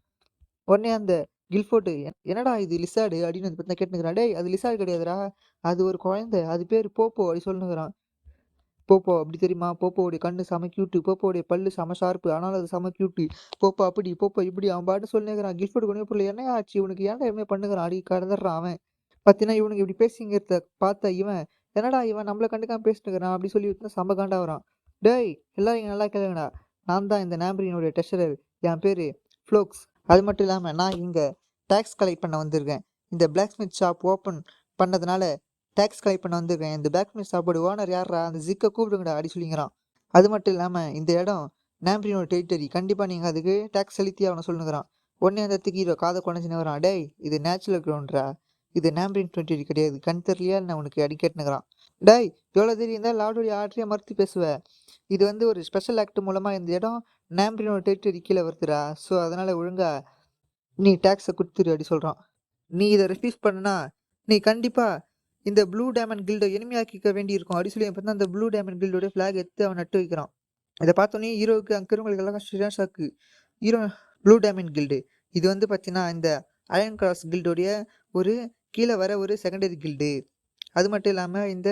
உடனே அந்த கில்ஃபோர்டு, என்னடா இது லிசார்டு அப்படின்னு வந்து பார்த்தா கேட்டுனுக்கிறான். டேய் அது லிசார்டு கிடையாதுடா, அது ஒரு குழந்தை, அது பேர் போப்போ அப்படி சொல்லுங்கிறான். போப்போ அப்படி தெரியுமா, போப்போவுடைய கண்ணு செம க்யூட்டு, போப்போவுடைய பல்லு செம ஷார்ப்பு, ஆனாலும் அது செம க்யூட்டு, போப்போ அப்படி போப்போ இப்படி அவன் பாட்டு சொல்லுங்கிறான். கில்ஃபோர்டு கொண்டு போய் என்ன ஆச்சு உனக்கு, ஏன்டா எதுவுமே பண்ணுகிறான் அடி கடந்துடுறான் அவன். பார்த்தீங்கன்னா இவனுக்கு இப்படி பேசிங்கிறத பார்த்த இவன், என்னடா இவன் நம்மளை கண்டுக்காம பேசிட்டுக்கிறான் அப்படி சொல்லி செம்ம காண்டா வரான். டேய் எல்லாரும் இங்கே நல்லா கேளுங்கடா, நான் தான் இந்த நாம்பரினுடைய டெஸ்டரர், என் பேர் ஃப்ளோக்ஸ். அது மட்டும் இல்லாமல் நான் இங்கே டேக்ஸ் கலெக்ட் பண்ண வந்திருக்கேன். இந்த பிளாக் ஸ்மித் ஷாப் ஓப்பன் பண்ணதுனால டேக்ஸ் கலெக்ட் பண்ண வந்திருக்கேன். இந்த பிளாக் ஸ்மித் ஷாப்போட ஓனர் யாரா, அந்த ஜிக்கை கூப்பிடுங்கடா அப்படி சொல்லிங்கிறான். அது மட்டும் இல்லாமல் இந்த இடம் நாம்பரினோட டெரிட்டரி, கண்டிப்பாக நீங்கள் அதுக்கு டேக்ஸ் செலுத்தி அவனை சொல்லுங்கிறான். உடனே அந்த இடத்துக்கு ஹீரோ காதை குறைஞ்சின்னு வரான். டேய் இது நேச்சுரல் கிரவுண்ட்ரா, இது நாம்பரின் டெரிட்டரி கிடையாது, கண் தெரியலையா நான் உனக்கு அடி கேட்டுனுக்கிறான். டேய் எவ்வளோ தெரியும் இருந்தால் லார்டோடைய ஆட்ரியை மறுத்து பேசுவேன், இது வந்து ஒரு ஸ்பெஷல் ஆக்ட் மூலமாக இந்த இடம் நாம்பரினோட டெரிட்டரி கீழே வருதுடா, ஸோ அதனால் ஒழுங்கா நீ டேக்ஸை கொடுத்துரு அப்படி சொல்கிறான். நீ இதை ரெஃப்யூஸ் பண்ணுனா நீ கண்டிப்பாக இந்த ப்ளூ டைமண்ட் கில்டை எளிமையாக்கிக்க வேண்டியிருக்கும் அப்படி சொல்லி பார்த்தா அந்த ப்ளூ டைமண்ட் கில்டோடைய ஃப்ளாக் எடுத்து அவன் நட்டு வைக்கிறான். இதை பார்த்தோன்னே ஹீரோவுக்கு அங்கே இருக்கிறவங்களுக்கு எல்லாம் சரியான shock. Hero, blue diamond guild இது வந்து பார்த்தீங்கன்னா இந்த அயன் கிராஸ் கில்டோடைய ஒரு கீழே வர ஒரு செகண்டரி கில்டு. அது மட்டும் இல்லாமல் இந்த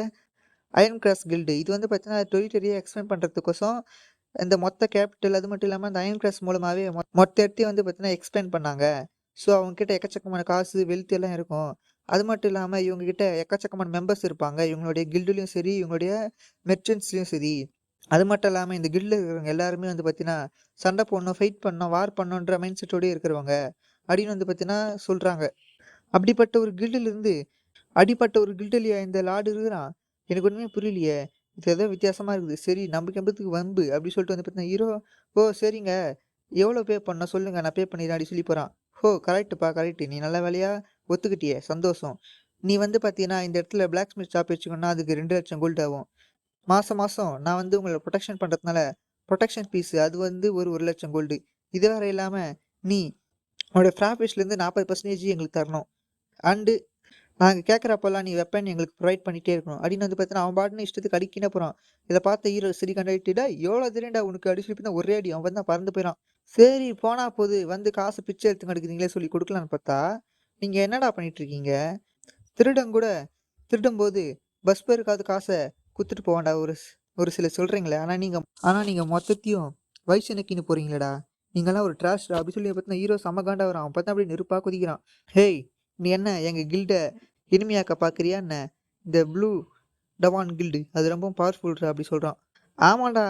அயன் கிராஸ் கில்டு இது வந்து பார்த்தீங்கன்னா டெரிட்டரியை எக்ஸ்பேண்ட் பண்ணுறதுக்கோசம் இந்த மொத்த கேபிட்டல், அது மட்டும் இல்லாமல் இந்த அயன் கிராஸ் மூலமாகவே மொத்த இடத்தையும் வந்து பார்த்தீங்கன்னா எக்ஸ்பேண்ட் பண்ணாங்க. ஸோ அவங்கக்கிட்ட எக்கச்சக்கமான காசு வெல்த் எல்லாம் இருக்கும். அது மட்டும் இல்லாமல் இவங்ககிட்ட எக்கச்சக்கமான மெம்பர்ஸ் இருப்பாங்க, இவங்களுடைய கில்டுலையும் சரி இவங்களுடைய மெர்ச்சன்ட்ஸ்லையும் சரி. அது மட்டும் இல்லாமல் இந்த கில்டில் இருக்கிறவங்க எல்லாருமே வந்து பார்த்தீங்கன்னா சண்டை போடணும், ஃபைட் பண்ணணும், வார் பண்ணணுன்ற மைண்ட் செட்டோடய இருக்கிறவங்க அப்படின்னு வந்து பார்த்தீங்கன்னா சொல்கிறாங்க. அப்படிப்பட்ட ஒரு கில்டிலிருந்து அடிப்பட்ட ஒரு கில்டிலியா இந்த லார்டு இருக்கிறான், எனக்கு ஒன்றுமே புரியலையே, இது ஏதோ வித்தியாசமாக இருக்குது. சரி நமக்கு எம்பத்துக்கு வம்பு அப்படி சொல்லிட்டு வந்து பார்த்தீங்கன்னா ஹீரோ, ஓ சரிங்க எவ்வளோ பே பண்ண சொல்லுங்கள் நான் பே பண்ணிடுறேன் அப்படி சொல்லி போகிறான். ஓ கரெக்டுப்பா கரெக்டு, நீ நல்ல வேலையாக ஒத்துக்கிட்டியே சந்தோஷம். நீ வந்து பார்த்தீங்கன்னா இந்த இடத்துல பிளாக் ஸ்மித் ஷாப் வச்சுக்கணுன்னா அதுக்கு 2 லட்சம் கோல்டு ஆகும். மாதம் நான் வந்து உங்களை ப்ரொடெக்ஷன் பண்ணுறதுனால ப்ரொடெக்ஷன் ஃபீஸு அது வந்து ஒரு லட்சம் கோல்டு. இது வேறு இல்லாமல் நீ உன்னோட ப்ராஃபிட்ஸ்லேருந்து 40% எங்களுக்கு தரணும். அண்டு நாங்கள் கேட்குறப்பெல்லாம் நீ வெப்பன் எங்களுக்கு ப்ரொவைட் பண்ணிகிட்டே இருக்கணும் அப்படின்னு வந்து பார்த்தீங்கன்னா அவன் பாட்டுன்னு இஷ்டத்துக்கு அடிக்கினே போகிறான். இதை பார்த்த ஹீரோ சரி கண்டாயிட்டுடா, எவ்வளோ தெரியும்டா உனக்கு அடி சொல்லி தான் ஒரே அடி அவன் தான் பறந்து போயிடான். சரி போனா போது வந்து காசு பிச்சை எடுத்து எடுக்குறீங்களே சொல்லி கொடுக்கலான்னு பார்த்தா நீங்கள் என்னடா பண்ணிகிட்ருக்கீங்க, திருடங்கூட திருடும்போது பஸ் பேருக்காவது காசை குத்துட்டு போவாண்டா ஒரு சில சொல்கிறீங்களே, ஆனால் நீங்கள் மொத்தத்தையும் வயசு எனக்கின்னு போகிறீங்களேடா, நீங்கள்லாம் ஒரு ட்ராஷ்டா அப்படி சொல்லி பார்த்தீங்கன்னா ஹீரோ சமகாண்டா வரான். அவன் பார்த்தா அப்படியே நெருப்பாக குதிக்கிறான். ஹேய் நீ என்ன எங்கள் கில்டை இனிமையாக்க பார்க்குறியா என்ன, இந்த ப்ளூ டவான் கில்டு அது ரொம்ப பவர்ஃபுல்ரா அப்படி சொல்கிறான். ஆமாண்டா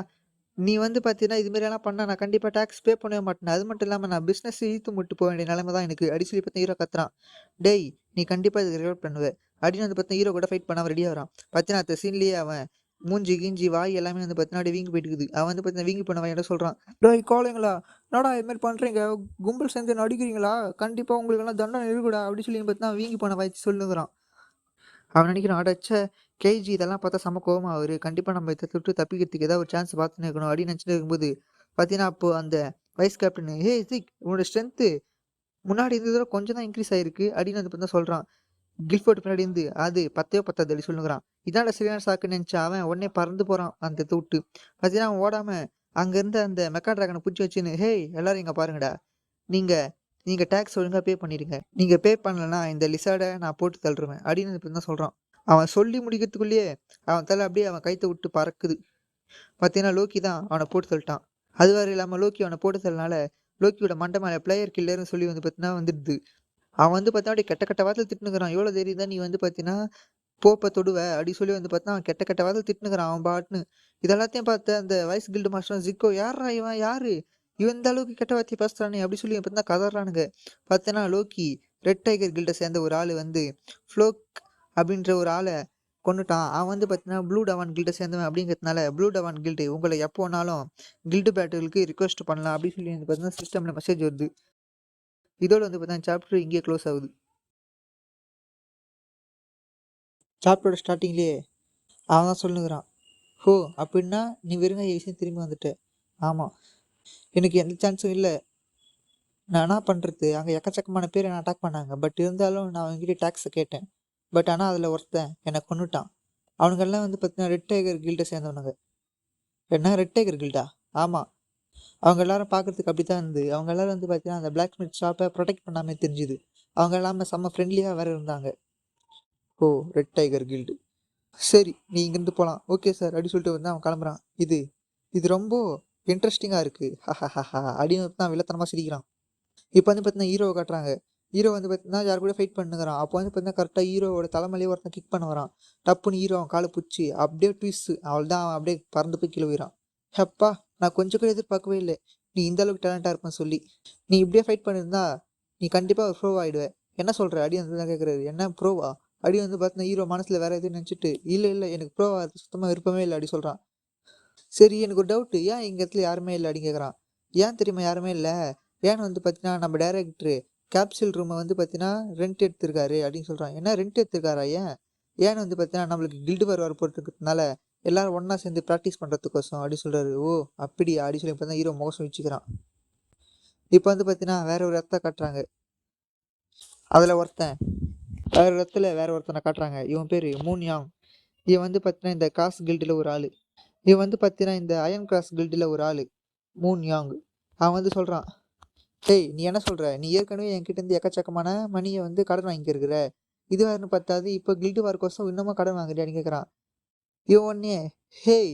நீ வந்து பார்த்தீங்கன்னா, இது மாரியெல்லாம் பண்ணா நான் கண்டிப்பா டாக்ஸ் பே பண்ணவே மாட்டேன். அது மட்டும் இல்லாம நான் பிசினஸ் இழுத்து மூட்டு போ வேண்டிய நிலைமை தான் எனக்கு. அப்டி சொல்லி பார்த்தா ஹீரோ கத்துறான். டேய்! நீ கண்டிப்பா இதுக்கு ரிவர்ட் பண்ணுவ. அப்டின்னு வந்து பார்த்தா ஹீரோ கூட ஃபைட் பண்ண அவன் ரெடியா வரான். பார்த்தீங்கன்னா, அடுத்த சீன்லயே அவன் மூஞ்சி, கீஞ்சி, வாய் எல்லாமே வந்து பார்த்தீங்கன்னா, அப்டியே வீங்கி போயிட்டு இருக்குது. அவன் வந்து பார்த்தீங்கன்னா, வீங்கி போன வாயோட சொல்றான். டேய் கோழைங்களா! என்னடா இது மாரி பண்றீங்க? கும்பல் சேர்ந்து என்ன அடிக்கிறீங்களா? கண்டிப்பா உங்களுக்கெல்லாம் தண்டனை இருக்குடா! அப்டி சொல்லி பார்த்தீங்கன்னா, வீங்கி போன வாய் சொல்லுங்கிறான். அவன் நினைக்கிறான், அடச்ச கேஜி இதெல்லாம் பார்த்தா செம்ம கோவமா அவரு. கண்டிப்பா நம்ம இத விட்டு தப்பிக்கிறதுக்கு ஏதாவது ஒரு சான்ஸ் பார்த்துன்னே இருக்கணும் அப்படின்னு நினைச்சுட்டு இருக்கும்போது, பார்த்தீங்கன்னா, அப்போ அந்த வைஸ் கேப்டன், "ஏய் சிக் உன்னோட ஸ்ட்ரென்த்து முன்னாடி இருந்தத விட கொஞ்சம் தான் இன்க்ரீஸ் ஆயிருக்கு" அப்படின்னு வந்து பார்த்தா சொல்றான். கில்ஃபோர்ட் பின்னாடி இருந்து, "அது பத்தவே பத்தாது" அப்படி சொல்லுங்கிறான். இதான்டா சரியான சாக்குன்னு நினைச்ச அவன் உடனே பறந்து போறான் அந்த இத விட்டு. பார்த்தீங்கன்னா, அவன் ஓடாம அங்க இருந்த அந்த மெக்கா டிராகன புடிச்சு வச்சுன்னு, "ஹேய் எல்லாரும் இங்க பாருங்கடா. நீங்க நீங்க டாக்ஸ் ஒழுங்கா பே பண்ணிடுங்க. நீங்க பே பண்ணலன்னா இந்த லிசார்ட நான் போட்டு தள்ளுருவேன்" அப்படின்னு வந்து பார்த்தீங்கன்னா சொல்றான். அவன் சொல்லி முடிக்கிறதுக்குள்ளேயே அவன் தலை அப்படியே அவன் கைத்த விட்டு பறக்குது. பார்த்தீங்கன்னா, லோக்கி தான் அவன போட்டு தள்ளிட்டான். அது வேற இல்லாம லோக்கி அவன போட்டு தள்ளனால, லோக்கியோட மண்டை மேல பிளேயர் கில்லர்ன்னு சொல்லி வந்து பார்த்தீங்கன்னா வந்துடுது. அவன் வந்து பார்த்தா அப்படியே கெட்ட கெட்ட வார்த்தையில திட்டுனுக்குறான். "எவ்வளோ தைரியம் தான் நீ வந்து பார்த்தீங்கன்னா, போப்ப தொடுவ" அப்படி சொல்லி வந்து பார்த்தா அவன் கெட்ட கெட்ட வார்த்தையில திட்டுனுக்குறான் அவன் பாட்டுன்னு. இது எல்லாத்தையும் பார்த்து அந்த வைஸ் கில்டு மாஸ்டரும் ஜிக்கோ, "யார்றா இவன்? யாரு? இவன் இந்த அளவுக்கு கெட்ட வார்த்தைய பேசுறானே" அப்படி சொல்லி பார்த்தீங்கன்னா கதறானுங்க. பார்த்தீங்கன்னா, லோக்கி ரெட் டைகர் கில்ட சேர்ந்த ஒரு ஆளு வந்து ஃப்ளோக் அப்படின்ற ஒரு ஆள கொன்னுட்டான். அவன் வந்து பார்த்தீங்கன்னா, ப்ளூ டவான் கில்ட சேர்ந்தவன் அப்படிங்கிறதுனால, ப்ளூ டவான் கில்டு உங்கள எப்போ வேணாலும் கில்டு பேட்டிலுக்கு ரிக்வெஸ்ட் பண்ணலாம் அப்படின்னு சொல்லி வந்து பார்த்தீங்கன்னா, சிஸ்டம்ல மெசேஜ் வருது. இதோட வந்து பார்த்தீங்கன்னா, சாப்டர் இங்கேயே க்ளோஸ் ஆகுது. சாப்டரோட ஸ்டார்ட்டிங்லயே அவன் தான் சொல்லுகிறான். "ஓ! அப்படின்னா நீ வெறுங்கைய விஷயம் திரும்பி வந்துட்ட." "ஆமா. எனக்கு எந்த சான்ஸும் இல்ல. நான் என்ன பண்றது? அங்க எக்கச்சக்கமான பேர் என்ன அட்டாக் பண்ணாங்க. பட் இருந்தாலும் நான் அவன்கிட்ட டாக்ஸ கேட்டேன். பட் ஆனா அதுல ஒருத்தன் என்ன கொன்னுட்டான். அவனுங்கெல்லாம் வந்து பார்த்தீங்கன்னா, ரெட் டைகர் கில்ட சேர்ந்தவனுங்க." "என்ன ரெட் டைகர் கில்டா?" "ஆமா. அவங்க எல்லாரும் பார்க்கறதுக்கு அப்படித்தான் இருந்தது. அவங்க எல்லாரும் வந்து பார்த்தீங்கன்னா, அந்த பிளாக் ஸ்மித் ஷாப்ப புரொடெக்ட் பண்ண மாரி தெரிஞ்சுது. அவங்க எல்லாமே செம்ம ஃப்ரெண்ட்லியா வேற இருந்தாங்க." "ஓ! Red tiger guild. சரி, நீ இங்கிருந்து போலாம்." "Okay sir." அப்படி சொல்லிட்டு வந்து அவன் கிளம்புறான். இது இது ரொம்ப இன்ட்ரஸ்டிங்கா இருக்கு. ஹஹஹஹா! அப்படின்னு தான் வில்லத்தனமா சிரிக்கிறான். இப்ப வந்து பார்த்தீங்கன்னா, ஹீரோவ காட்டுறாங்க. ஹீரோ வந்து பார்த்தீங்கன்னா, யார் கூடயோ ஃபைட் பண்ணுகிறான். அப்போ வந்து பார்த்தீங்கன்னா, கரெக்ட்டா ஹீரோவோட தலைமையிலேயே ஒருத்தன் கிக் பண்ண வரான். டப்புன்னு ஹீரோ அவன் கால புடிச்சு அப்படியே ட்விஸ்ட். அவ்வளதான் அவன் அப்படியே பறந்து போய் கீழ விழுறான். "ஹப்பா! நான் கொஞ்சம் கூட எதிர்பார்க்கவே இல்ல. நீ இந்த அளவுக்கு டேலண்டா இருப்பேன்னு சொல்லி. நீ இப்படியே ஃபைட் பண்ணியிருந்தா, நீ கண்டிப்பா ஒரு ப்ரோ ஆயிடுவ. என்ன சொல்ற?" அப்படின்னு வந்து தான் கேட்கிறாரு. "என்ன ப்ரோவா?" அப்படின்னு வந்து பார்த்தீங்கன்னா, ஹீரோ மனசுல வேற எதுவும் நினைச்சுட்டு, "இல்ல, இல்ல எனக்கு ப்ரோ ஆகுறது சுத்தமா விருப்பமே இல்ல." அப்படி சொல்றான். சரி எனக்கு ஒரு டவுட்டு. ஏன் எங்க இடத்துல யாருமே இல்ல? அப்படின்னு கேட்குறான். ஏன் தெரியுமா யாருமே இல்ல? ஏன்னு வந்து பார்த்தீங்கன்னா, நம்ம டைரக்டரு கேப்சூல் ரூம வந்து பார்த்தீங்கன்னா, ரெண்ட் எடுத்திருக்காரு அப்படின்னு சொல்றான். என்ன ரெண்ட் எடுத்திருக்காரா? ஏன்? ஏன்னு வந்து பார்த்தீங்கன்னா, நம்மளுக்கு கில்டு வார் வரப்போறதுக்குனால எல்லாரும் ஒண்ணா சேர்ந்து பிராக்டிஸ் பண்றதுக்கோசம் அப்படின்னு சொல்றாரு. ஓ! அப்படியா? அப்படின்னு சொல்லி இப்ப தான் ஹீரோ முகம் சுளிச்சுக்கிறான். இப்ப வந்து பார்த்தீங்கன்னா, வேற ஒரு இடத்த காட்டுறாங்க. அதுல ஒருத்தன் வேற ஒரு இடத்துல வேற ஒருத்தன காட்டுறாங்க. இவன் பேரு மூன் யாங். இவன் வந்து பார்த்தீங்கன்னா, இந்த காஸ் கில்டுல ஒரு ஆளு. இவன் வந்து பார்த்தீங்கன்னா, இந்த அயர்ன் கிராஸ் கில்டுல ஒரு ஆளு. Moon Yang. அவன் வந்து சொல்றான். "டேய்! நீ என்ன சொல்ற? நீ ஏற்கனவே என்கிட்ட இருந்து எக்கச்சக்கமான மணிய வந்து கடன் வாங்கியிருக்கிற. இது வேறன்னு பத்தாது, இப்ப கில்டு வார்க்கோசம் இன்னமும் கடன் வாங்குறியான்னு?" கேட்குறான். இவன் உடனே, "ஹேய்!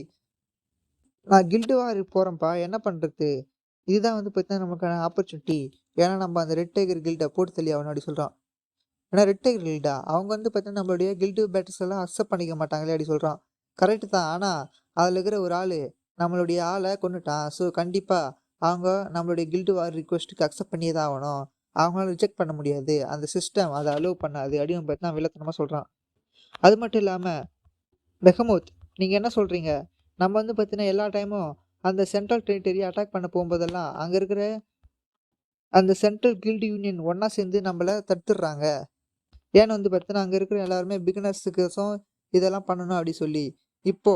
நான் கில்டு வார் போறேன்ப்பா. என்ன பண்றது? இதுதான் வந்து பார்த்தீங்கன்னா நமக்கான ஆப்பர்ச்சுனிட்டி. ஏன்னா நம்ம அந்த ரெட் டைகர் கில்ட போட்டு தள்ளி ஆகணும்." அப்படி சொல்றான். "ஏன்னா ரெட் டைகர் கில்டா? அவங்க வந்து பார்த்தீங்கன்னா நம்மளுடைய கில்டு பேட்டர்ஸ் எல்லாம் அக்செப்ட் பண்ணிக்க மாட்டாங்களே." அப்படி சொல்றான். கரெக்ட் தான். ஆனா, அதுல இருக்கிற ஒரு ஆளு நம்மளுடைய ஆள கொன்னுட்டான். ஸோ கண்டிப்பா அவங்க நம்மளுடைய கில்டு வார் ரிக்வெஸ்ட்டுக்கு அக்செப்ட் பண்ணியே தான் ஆவணும். அவங்களால ரிஜெக்ட் பண்ண முடியாது. அந்த சிஸ்டம் அத அலோவ் பண்ணாது. அப்படின்னு பார்த்தீங்கன்னா வில்லத்தனமா சொல்றான். அது மட்டும் இல்லாம, பெஹமோத் நீங்க என்ன சொல்றீங்க? நம்ம வந்து பார்த்தீங்கன்னா எல்லா டைமும் அந்த சென்ட்ரல் டெரிட்டரிய அட்டாக் பண்ண போம்போதெல்லாம், அங்க இருக்கிற அந்த சென்ட்ரல் கில்டு யூனியன் ஒண்ணா சேர்ந்து நம்மள தடுத்துடுறாங்க. ஏன்னு வந்து பார்த்தீங்கன்னா, அங்க இருக்கிற எல்லாருமே பிகினர்ஸுக்கோசம் இதெல்லாம் பண்ணணும் அப்படி சொல்லி. இப்போ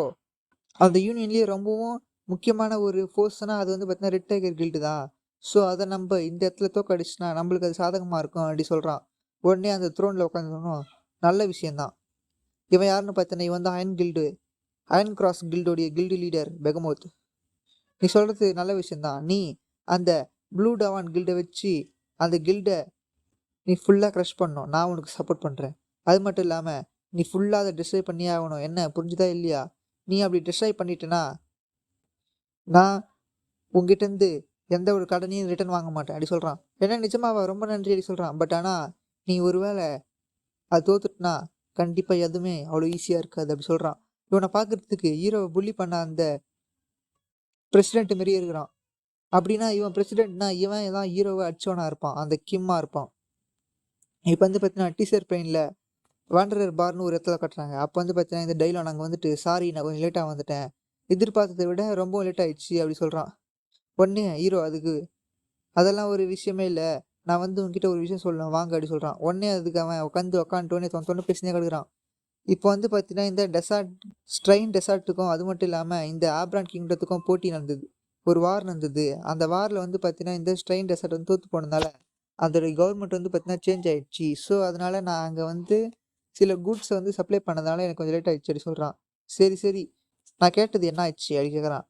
அந்த யூனியன்லயே ரொம்பவும் முக்கியமான ஒரு ஃபோர்ஸ்னா அது வந்து பார்த்தீங்கன்னா, ரெட் டைகர் கில்டு தான். ஸோ, அத நம்ப இந்த இடத்துல தோற்கடிச்சுட்டா நம்மளுக்கு அது சாதகமா இருக்கும் அப்படி சொல்றான். உடனே அந்த த்ரோன்ல உட்காந்தவனும், நல்ல விஷயம் தான். இவன் யாருன்னு பார்த்தீன்னா, இவன் தான் அயர்ன் கிராஸ் கில்டோடைய கில்டு லீடர் பெகமோத். நீ சொல்றது நல்ல விஷயம் தான். நீ அந்த ப்ளூ டவான் கில்ட வச்சு அந்த கில்ட நீ ஃபுல்லா கிரஷ் பண்ணணும். நான் உனக்கு சப்போர்ட் பண்றேன். அது மட்டும் இல்லாம, நீ ஃபுல்லா அத டிஸ்ட்ராய் பண்ணியே ஆகணும். என்ன புரிஞ்சுதா இல்லையா? நீ அப்படி டிஸ்ட்ராய் பண்ணிட்டேன்னா, நான் உன்கிட்டருந்து எந்த ஒரு கடனையும் ரிட்டர்ன் வாங்க மாட்டேன் அப்படி சொல்றான். ஏன்னா நிஜமாவா? ரொம்ப நன்றி அப்படி சொல்றான். பட் ஆனா, நீ ஒருவேள அது தோத்துட்டனா, கண்டிப்பா எதுவுமே அவ்வளோ ஈஸியா இருக்காது அப்படி சொல்றான். இவன பார்க்கறதுக்கு ஹீரோவ புல்லி பண்ண அந்த பிரசிடென்ட் மாரியே இருக்கிறான். அப்படின்னா இவன் பிரசிடென்ட்னா இவன் தான் ஹீரோவை அடிச்சவனா இருப்பான், அந்த கிம்மா இருப்பான். இப்போ வந்து பார்த்தீங்கன்னா டீசர் பெயினில் வாண்டரர் பார்னு ஒரு இடத்துல கட்டுறாங்க. அப்போ வந்து பார்த்தீங்கன்னா இந்த டைலாக் நாங்கள் வந்துட்டு சாரி நான் கொஞ்சம் லேட்டாக வந்துட்டேன், எதிர்பார்த்ததை விட ரொம்ப லேட் ஆயிடுச்சு அப்படி சொல்கிறான். உடனே ஹீரோ அதுக்கு அதெல்லாம் ஒரு விஷயமே இல்லை, நான் வந்து உங்ககிட்ட ஒரு விஷயம் சொல்லணும் வாங்க அப்படி சொல்கிறான். உடனே அதுக்கு அவன் உட்காந்துட்டோன்னே தொண்டை பேசினே கிடக்குறான். இப்போ வந்து பார்த்தீங்கன்னா இந்த ஸ்ட்ரெயின் டெசார்ட்டுக்கும் அது மட்டும் இல்லாமல் இந்த ஆப்ரான் கிங்டத்துக்கும் போட்டி நடந்தது, ஒரு வார் நடந்தது. அந்த வாரில் வந்து பார்த்தீங்கன்னா இந்த ஸ்ட்ரெயின் டெசார்ட் வந்து தோற்று போனதுனால அதோட கவர்மெண்ட் வந்து பார்த்தீங்கன்னா சேஞ்ச் ஆகிடுச்சு. ஸோ அதனால் நான் அங்கே வந்து சில குட்ஸை வந்து சப்ளை பண்ணதால எனக்கு கொஞ்சம் லேட் ஆகிடுச்சு அப்படி சொல்கிறான். சரி சரி, நான் கேட்டது என்ன ஆயிடுச்சு அப்படி கேட்குறான்.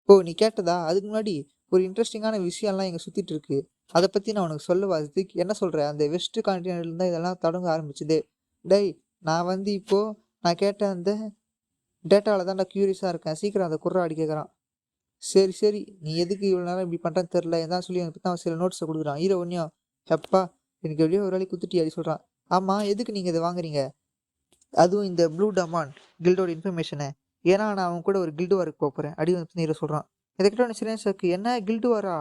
ஓ நீ கேட்டதா, அதுக்கு முன்னாடி ஒரு இன்ட்ரெஸ்டிங்கான விஷயம்லாம் இங்கே சுற்றிட்டு இருக்கு, அதை பற்றி நான் உனக்கு சொல்லவா? அதுக்கு என்ன சொல்கிறேன், அந்த வெஸ்ட் கான்டினென்ட்ல தான் இதெல்லாம் தொடங்க ஆரம்பிச்சுது. டேய் நான் வந்து இப்போது நான் கேட்ட அந்த டேட்டாவில் தான் நான் க்யூரியஸாக இருக்கேன், சீக்கிரம் அந்த குர்ரா அடி கேட்குறான். சரி சரி, நீ எதுக்கு இவ்வளோ நேரம் இப்படி பண்ணுறேன்னு தெரில எதாவது சொல்லி எனக்கு தான் சில நோட்ஸை கொடுக்குறான். ஹீரோ ஒன்றையும் எப்பா எனக்கு எப்படியோ ஒரு வேலைக்கு குத்துட்டி அப்படி சொல்கிறான். ஆமாம் எதுக்கு நீங்கள் இதை வாங்குறீங்க, அதுவும் இந்த ப்ளூ டமான் கில்டோட இன்ஃபர்மேஷனை? ஏன்னா நான் அவன் கூட ஒரு கில்டு வாருக்கு போகிறேன் அடி வந்து ஹீரோ சொல்கிறான். இதுக்கிட்ட ஒன்று சீரியஸாக இருக்குது, என்ன கில்டு வாரா?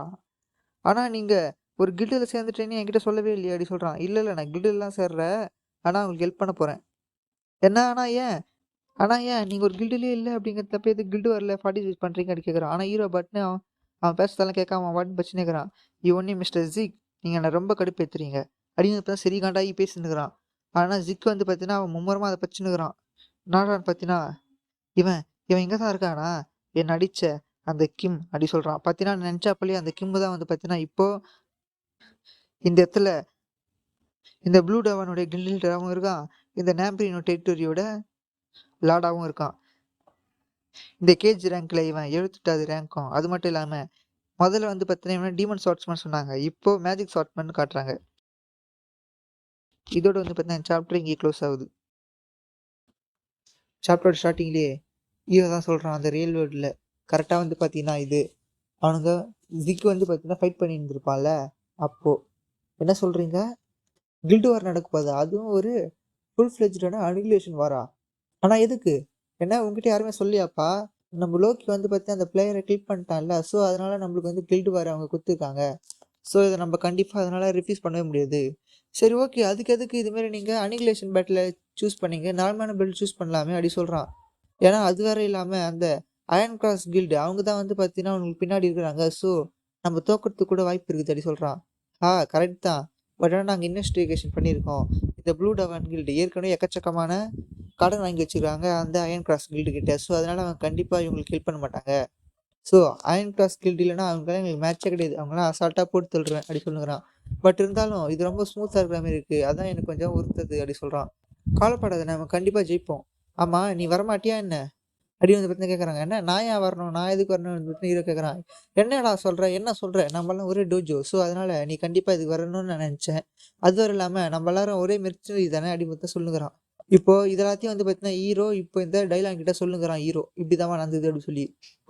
ஆனால் நீங்கள் ஒரு கில்டில் சேர்ந்துட்டேன்னு என்கிட்ட சொல்லவே இல்லையா அப்படி சொல்கிறான். இல்லை இல்லை நான் கில்டுலாம் சேர்றேன், ஆனால் அவங்களுக்கு ஹெல்ப் பண்ண போகிறேன். என்ன ஆனால் ஏன் நீங்கள் ஒரு கில்டுலேயே இல்லை அப்படிங்கிறத எதுக்கு கில்டு வரல பார்ட்டிசிபேட் பண்ணுறீங்க அப்படி கேட்குறான். ஆனால் ஹீரோ பட்னு அவன் பேசுறதெல்லாம் கேட்காம அவன் பாட்டு பச்சுனுக்கிறான். ஒன்னே மிஸ்டர் ஜிக், நீங்கள் என்னை ரொம்ப கடுப்பேற்றுறீங்க அப்படின்னு தான் சரி காண்டாகி பேசினுக்கிறான். ஆனால் ஜிக் வந்து பார்த்தீங்கன்னா அவன் மும்மரமாக அதை பச்சுனுக்கிறான். நாடான்னு பார்த்தீங்கன்னா இவன் இவன் இங்கே தான் இருக்கானா, என்னை அடித்த அந்த கிம் அப்படி சொல்கிறான். பார்த்தீங்கன்னா நினச்சாப்பள்ளி அந்த கிம்மு தான் வந்து பார்த்தீங்கன்னா இப்போது இந்த இடத்துல இந்த ப்ளூ டவானுடைய கில்டாகவும் இருக்கான், இந்த நாம்பிரினோ டெரிட்டரியோட லார்டாகவும் இருக்கான். இந்த கேஜ் ரேங்க்ல இவன் 78வது ரேங்க்கும். அது மட்டும் இல்லாமல் முதல்ல வந்து பார்த்தீங்கன்னா டீமன் ஷார்ட்ஸ்மேன் சொன்னாங்க, இப்போ மேஜிக் ஷார்ட்ஸ்மேன் காட்டுறாங்க. இதோட வந்து பார்த்தீங்கன்னா சாப்டர் இங்கே க்ளோஸ் ஆகுது. சாப்டர் ஸ்டார்டிங்லேயே ஹீரோ தான் சொல்கிறான் அந்த ரியல் வேர்ல்டில் கரெக்டாக வந்து பார்த்தீங்கன்னா இது அவனுங்க ஜிக்கு வந்து பார்த்தீங்கன்னா ஃபைட் பண்ணி இருந்திருப்பான்ல, அப்போது என்ன சொல்கிறீங்க கில்டு வார் நடக்குது, அதுவும் ஒரு ஃபுல் ஃப்ளெஜ்டான அனிகுலேஷன் வாரா? ஆனால் எதுக்கு, என்ன உங்ககிட்ட யாருமே சொல்லியாப்பா? நம்ம லோக்கி வந்து பார்த்தீங்கன்னா அந்த பிளேயரை கிளிக் பண்ணிட்டான்ல, ஸோ அதனால் நம்மளுக்கு வந்து கில்டு வார் அவங்க கொடுத்துருக்காங்க. ஸோ இதை நம்ம கண்டிப்பாக அதனால் ரிஃப்யூஸ் பண்ணவே முடியாது. சரி ஓகே, அதுக்கு எதுக்கு இதுமாரி நீங்கள் அனிகுலேஷன் பேட்டில் சூஸ் பண்ணீங்க, நார்மலான பெல்ட் சூஸ் பண்ணலாமே அப்படி சொல்கிறான். ஏன்னா அது வேற இல்லாமல் அந்த அயன் கிராஸ் கில்டு அவங்க தான் வந்து பார்த்தீங்கன்னா அவங்களுக்கு பின்னாடி இருக்கிறாங்க, ஸோ நம்ம தோக்கிறதுக்கு கூட வாய்ப்பு இருக்குது அப்படி சொல்கிறான். கரெக்ட் தான், பட் ஆனால் நாங்கள் இன்வெஸ்டிகேஷன் பண்ணியிருக்கோம், இந்த ப்ளூ டவான் கில்டு ஏற்கனவே எக்கச்சக்கமான கடன் வாங்கி வச்சுருக்காங்க அந்த அயன் கிராஸ் கில்டு கிட்ட, ஸோ அதனால் அவங்க கண்டிப்பாக இவங்களுக்கு ஹெல்ப் பண்ண மாட்டாங்க. ஸோ அயன் கிராஸ் கில்டு இல்லைன்னா அவங்களாம் எங்களுக்கு மேட்சே கிடையாது, அவங்களாம் அசால்ட்டாக போட்டு தள்ளுறேன் அப்படி சொல்லுங்கிறான். பட் இருந்தாலும் இது ரொம்ப ஸ்மூத்தாக இருக்கிற மாதிரி இருக்குது, அதான் எனக்கு கொஞ்சம் உறுத்துது அப்படி சொல்கிறான். கவலைப்படாத நம்ம கண்டிப்பாக ஜெயிப்போம். ஆமாம் நீ வரமாட்டியா என்ன அப்படி வந்து பார்த்தீங்கன்னா கேட்குறாங்க. என்ன நான் ஏன் வரணும், நான் எதுக்கு வரணும்னு ஹீரோ கேட்குறான். என்னடா சொல்கிறேன், என்ன சொல்கிறேன், நம்மளாம் ஒரே டோஜோ, ஸோ அதனால் நீ கண்டிப்பாக இதுக்கு வரணும்னு நான் நினச்சேன். அது வரும் இல்லாமல் நம்ம எல்லாரும் ஒரே மெர்ச்சரி தானே அப்படி பார்த்தா சொல்லுங்கிறான். இப்போது இதெல்லாத்தையும் வந்து பார்த்தீங்கன்னா ஹீரோ இப்போ இந்த டைலாக் கிட்ட சொல்லுங்கிறான். ஹீரோ இப்படி தான் நடந்தது அப்படின்னு சொல்லி.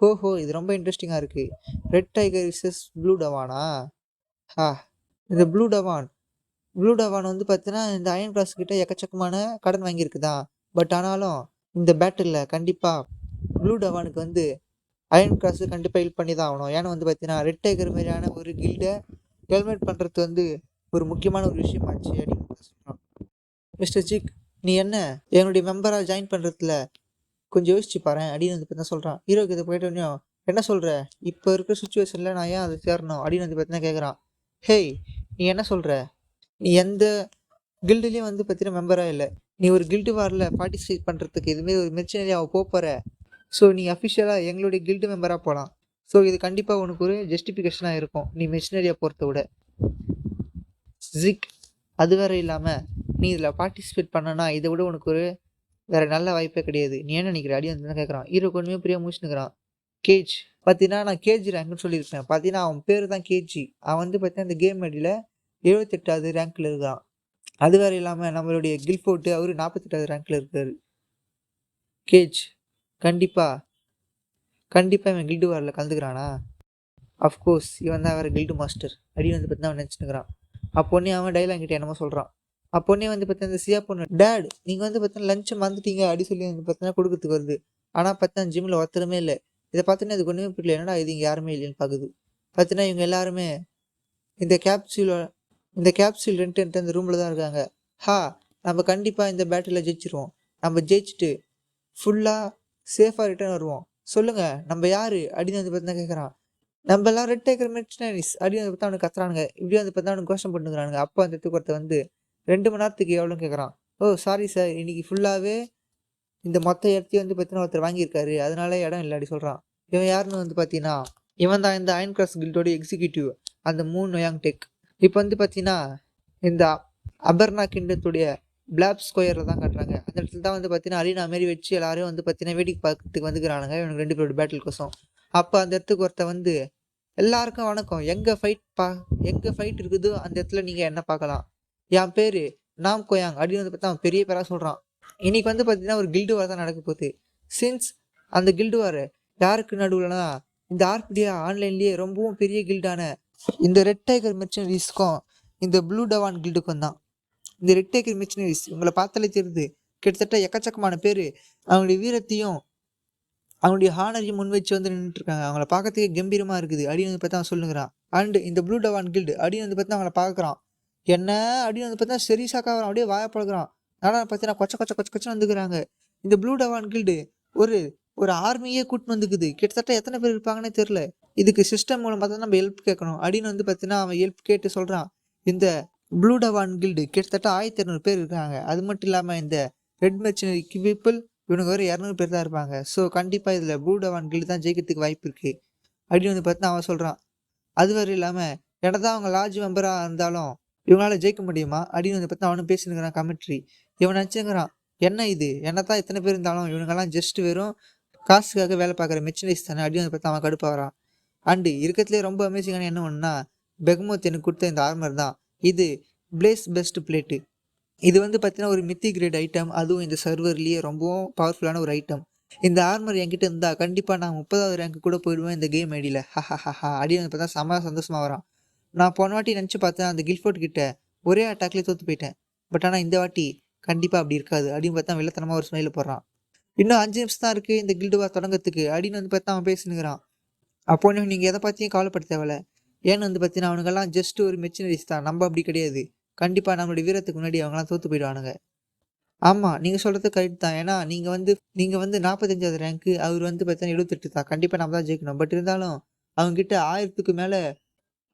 ஓஹோ இது ரொம்ப இன்ட்ரெஸ்டிங்காக இருக்குது. ரெட் டைகர் விசஸ் ப்ளூ டவானா? இந்த ப்ளூ டவான் வந்து பார்த்தீங்கன்னா இந்த அயன் கிராஸ் கிட்ட எக்கச்சக்கமான கடன் வாங்கியிருக்குதான். பட் ஆனாலும் இந்த பேட்டில் கண்டிப்பாக ப்ளூ டவானுக்கு வந்து அயன் கிராஸ் கண்டிப்பாக ஹெல்ப் பண்ணி தான் ஆகணும். ஏன்னா வந்து பார்த்தீங்கன்னா ரெட் டைகர் மாதிரியான ஒரு கில்டை ஹெல்மெட் பண்ணுறது வந்து ஒரு முக்கியமான ஒரு விஷயமாச்சு அப்படின்னு சொல்கிறான். மிஸ்டர் ஜிக், நீ என்ன என்னுடைய மெம்பராக ஜாயின் பண்ணுறதுல கொஞ்சம் யோசிச்சு பாரு அப்படின்னு வந்து பார்த்தீங்கன்னா சொல்கிறான். ஹீரோக்கு இதை போயிட்டோன்னே என்ன சொல்கிற, இப்போ இருக்கிற சுச்சுவேஷனில் நான் ஏன் அதை சேரணும் அப்படின்னு வந்து பார்த்தீங்கன்னா கேட்குறான். ஹேய் நீ என்ன சொல்கிற, நீ எந்த கில்டுலேயும் வந்து பார்த்தீங்கன்னா மெம்பராக இல்லை, நீ ஒரு கில்டு வாரில் பார்ட்டிசிபேட் பண்ணுறதுக்கு இதுமாரி ஒரு மெர்ச்சனரியாக போகிற, ஸோ நீ அஃபிஷியலாக எங்களுடைய கில்டு மெம்பராக போகலாம். ஸோ இது கண்டிப்பாக உனக்கு ஒரு ஜஸ்டிஃபிகேஷனாக இருக்கும் நீ மெர்ச்சனரியாக போகிறத விட. ஜிக், அது வேறு இல்லாமல் நீ இதில் பார்ட்டிசிபேட் பண்ணனா இதை விட உனக்கு ஒரு வேறு நல்ல வாய்ப்பே கிடையாது, நீ என்ன நினைக்கிற அடி வந்து கேட்குறான். ஹீரோ கொஞ்சமே பிரியா முடிச்சுனுக்கிறான். கேஜ் பார்த்தீங்கன்னா நான் கேஜி ரேங்க்னு சொல்லியிருப்பேன், பார்த்தீங்கன்னா அவன் பேர் தான் கேஜி. அவன் வந்து பார்த்தீங்கன்னா இந்த கேம் அடியில் 78வது ரேங்க்கில் இருக்கான். அது வேறு இல்லாமல் நம்மளுடைய கில்ஃபோர்ட்டு அவர் 48வது ரேங்க்கில் இருக்கார். கேஜ் கண்டிப்பாக இவன் கில்டு வாரில் கலந்துக்கிறானா? அஃப்கோர்ஸ் இவன் தான் வேறு கில்டு மாஸ்டர் அப்படின்னு வந்து பார்த்தீங்கன்னா அவன் நினச்சினுக்கிறான். அப்போன்னே அவன் டைலாக் கிட்டே என்னமோ சொல்கிறான். அப்போன்னே வந்து பார்த்தீங்கன்னா இந்த சியா பொண்ணு, டேட் நீங்கள் வந்து பார்த்தீங்கன்னா லஞ்சை மறந்துட்டீங்க அப்படி சொல்லி வந்து பார்த்தீங்கன்னா கொடுக்கறதுக்கு வருது. ஆனால் பார்த்தீங்கன்னா ஜிம்மில் ஒருத்தருமே இல்லை, இதை பார்த்தீங்கன்னா இதுக்கு ஒன்றுமே புரியல, என்னடா இது இங்கே யாருமே இல்லைன்னு பார்க்குது. பார்த்தீங்கன்னா இவங்க எல்லாருமே இந்த கேப்சூல் ரெண்டு அந்த ரூமில் தான் இருக்காங்க. நம்ம கண்டிப்பாக இந்த பேட்டில் ஜெயிச்சிருவோம். நம்ம ஜெயிச்சுட்டு ஃபுல்லாக சேஃபாக ரிட்டர்ன் வருவோம். சொல்லுங்கள் நம்ம யார் அப்படின்னு வந்து பார்த்தீங்கன்னா கேட்குறான். நம்ம எல்லாம் ரெட் டேக்கர் மிஷனரிஸ் அப்படின்னு வந்து பார்த்தா அவனுக்கு கத்துறானுங்க. இப்படி வந்து பார்த்தா அவனுக்கு கோஷம் பண்ணுங்கிறானுங்க. அப்போ அந்த இடத்துக்கு வந்து 2 மணி நேரத்துக்கு எவ்வளோன்னு கேட்குறான். ஓ சாரி சார், இன்னைக்கு ஃபுல்லாகவே இந்த மொத்த இடத்தையும் வந்து பார்த்தீங்கன்னா ஒருத்தர் வாங்கியிருக்காரு, அதனால இடம் இல்லை அப்படி சொல்கிறான். இவன் யாருன்னு வந்து பார்த்தீங்கன்னா இவன் தான் இந்த அயன் கிராஸ் கில்டோட எக்ஸிக்யூட்டிவ், அந்த மூன் நொயாங் டெக். இப்போ வந்து பார்த்தீங்கன்னா இந்த அபர்னா கிண்டத்துடைய பிளாப் ஸ்கொயரில் தான் காட்டுறாங்க. அந்த இடத்துல தான் வந்து பார்த்தீங்கன்னா அரீனா மாரி வச்சு எல்லாரையும் வந்து பார்த்தீங்கன்னா வேடிக்கை பார்க்கறதுக்கு வந்துக்கிறானுங்க இவனுக்கு 2 பேரோட பேட்டில் கோசம். அப்போ அந்த இடத்துக்கு ஒருத்த வந்து எல்லாருக்கும் வணக்கம், எங்கே ஃபைட் இருக்குதோ அந்த இடத்துல நீங்கள் என்ன பார்க்கலாம். என் பேர் நாம் கோயாங் அப்படின்னு வந்து பார்த்தா அவன் பெரிய பேராக சொல்கிறான். இன்னைக்கு வந்து பார்த்தீங்கன்னா ஒரு கில்டு வார் தான் நடக்க போகுது. சின்ஸ் அந்த கில்டு வார் யாருக்கு நடுவுலனா இந்த ஆர்பிடியா ஆன்லைன்லேயே ரொம்பவும் பெரிய கில்டான இந்த ரெட் டைகர் மெர்ச்சனரிஸ்க்கும் இந்த ப்ளூ டவான் கில்டுக்கும் தான். இந்த ரெட் டேக்கர் மிஷனரிஸ் இவங்களை பார்த்தாலே தெரியுது, கிட்டத்தட்ட எக்கச்சக்கமான பேர் அவங்களுடைய வீரத்தையும் அவங்களுடைய ஹானரையும் முன் வச்சு வந்து நின்றுட்டு இருக்காங்க. அவங்கள பார்க்கறதுக்கே கம்பீரமாக இருக்குது அப்படின்னு வந்து பார்த்தா அவன் சொல்லுங்கிறான். அண்டு இந்த ப்ளூ டவான் கில்டு அப்படின்னு வந்து பார்த்தா அவங்கள பார்க்குறான். என்ன அப்படின்னு வந்து பார்த்தா சரிசாக்கா அவன் அப்படியே வாயப்பழகிறான். ஆனால் பார்த்தீங்கன்னா கொச்சன்னு வந்துக்கிறாங்க. இந்த ப்ளூ டவான் கில்டு ஒரு ஆர்மியே கூட்டின்னு வந்துக்குது. கிட்டத்தட்ட எத்தனை பேர் இருப்பாங்கன்னே தெரில. இதுக்கு சிஸ்டம் மூலமாக தான் நம்ம ஹெல்ப் கேட்கணும் அப்படின்னு வந்து பார்த்தீங்கன்னா அவன் ஹெல்ப் கேட்டு சொல்கிறான். இந்த ப்ளூ டவான் கில்டு கிட்டத்தட்ட 1200 பேர் இருக்காங்க. அது மட்டும் இல்லாமல் இந்த ரெட் மெர்ச்சனரி பீப்புள் இவனுக்கு ஒரு 200 பேர் தான் இருப்பாங்க. ஸோ கண்டிப்பாக இதில் ப்ளூ டவான் கில்டு தான் ஜெயிக்கிறதுக்கு வாய்ப்பு இருக்குது அப்படின்னு வந்து பார்த்தா அவன் சொல்கிறான். அது வரை இல்லாமல் என்னதான் அவங்க லார்ஜ் மெம்பராக இருந்தாலும் இவங்களால ஜெயிக்க முடியுமா அப்படின்னு வந்து பார்த்தா அவனு பேசினுக்கிறான் கமெண்ட்ரி. இவன் நினச்சிங்கிறான், என்ன இது என்னதான் இத்தனை பேர் இருந்தாலும் இவனுங்கெல்லாம் ஜஸ்ட் வெறும் காசுக்காக வேலை பார்க்குற மெர்ச்சனரிஸ் தானே அப்படின்னு வந்து பார்த்தா அவன் கடுப்பாக வரான். அண்டு இருக்கிறதுலே ரொம்ப அமேசிங்கான என்ன ஒன்றுனா பெக்மோத் எனக்கு கொடுத்த இந்த ஆர்மர் தான். இது பிளேஸ் பெஸ்ட் பிளேட்டு. இது வந்து பார்த்தீங்கன்னா ஒரு மித்தி கிரேட் ஐட்டம், அதுவும் இந்த சர்வர்லேயே ரொம்பவும் பவர்ஃபுல்லான ஒரு ஐட்டம். இந்த ஆர்மர் என்கிட்ட இருந்தால் கண்டிப்பாக நான் 30வது ரேங்க் கூட போயிடுவேன் இந்த கேம் ஐடியில். அப்படின்னு வந்து பார்த்தா செம்ம சந்தோஷமாக வரான். நான் போன வாட்டி நினச்சி பார்த்தேன் அந்த கில்ஃபோர்ட் கிட்ட ஒரே அட்டாக்லேயே தோற்று போயிட்டேன். பட் ஆனால் இந்த வாட்டி கண்டிப்பாக அப்படி இருக்காது அப்படின்னு பார்த்தா வெள்ளத்தனமாக ஒரு ஸ்மைல் போடுறான். இன்னும் 5 நிமிஷம் தான் இருக்குது இந்த கில்டு வார் தொடங்கிறதுக்கு அப்படின்னு வந்து பார்த்தா அவன் பேசினுக்கிறான். அப்போ நீங்கள் எதை பற்றியும் கவலைப்பட தேவையில்ல. ஏன்னு வந்து பார்த்தீங்கன்னா அவனுங்கெல்லாம் ஜஸ்ட் ஒரு மெர்ச்சனரிஸ் தான், நம்ம அப்படி கிடையாது. கண்டிப்பாக நம்மளுடைய வீரத்துக்கு முன்னாடி அவங்களாம் தோற்று போயிடுவானுங்க. ஆமாம் நீங்கள் சொல்கிறது கரெக்ட் தான். ஏன்னா நீங்கள் வந்து 45வது ரேங்க்கு, அவர் வந்து பார்த்தீங்கன்னா 78 தான். கண்டிப்பாக நம்ம தான் ஜெயிக்கணும். பட் இருந்தாலும் அவங்ககிட்ட 1000க்கு மேலே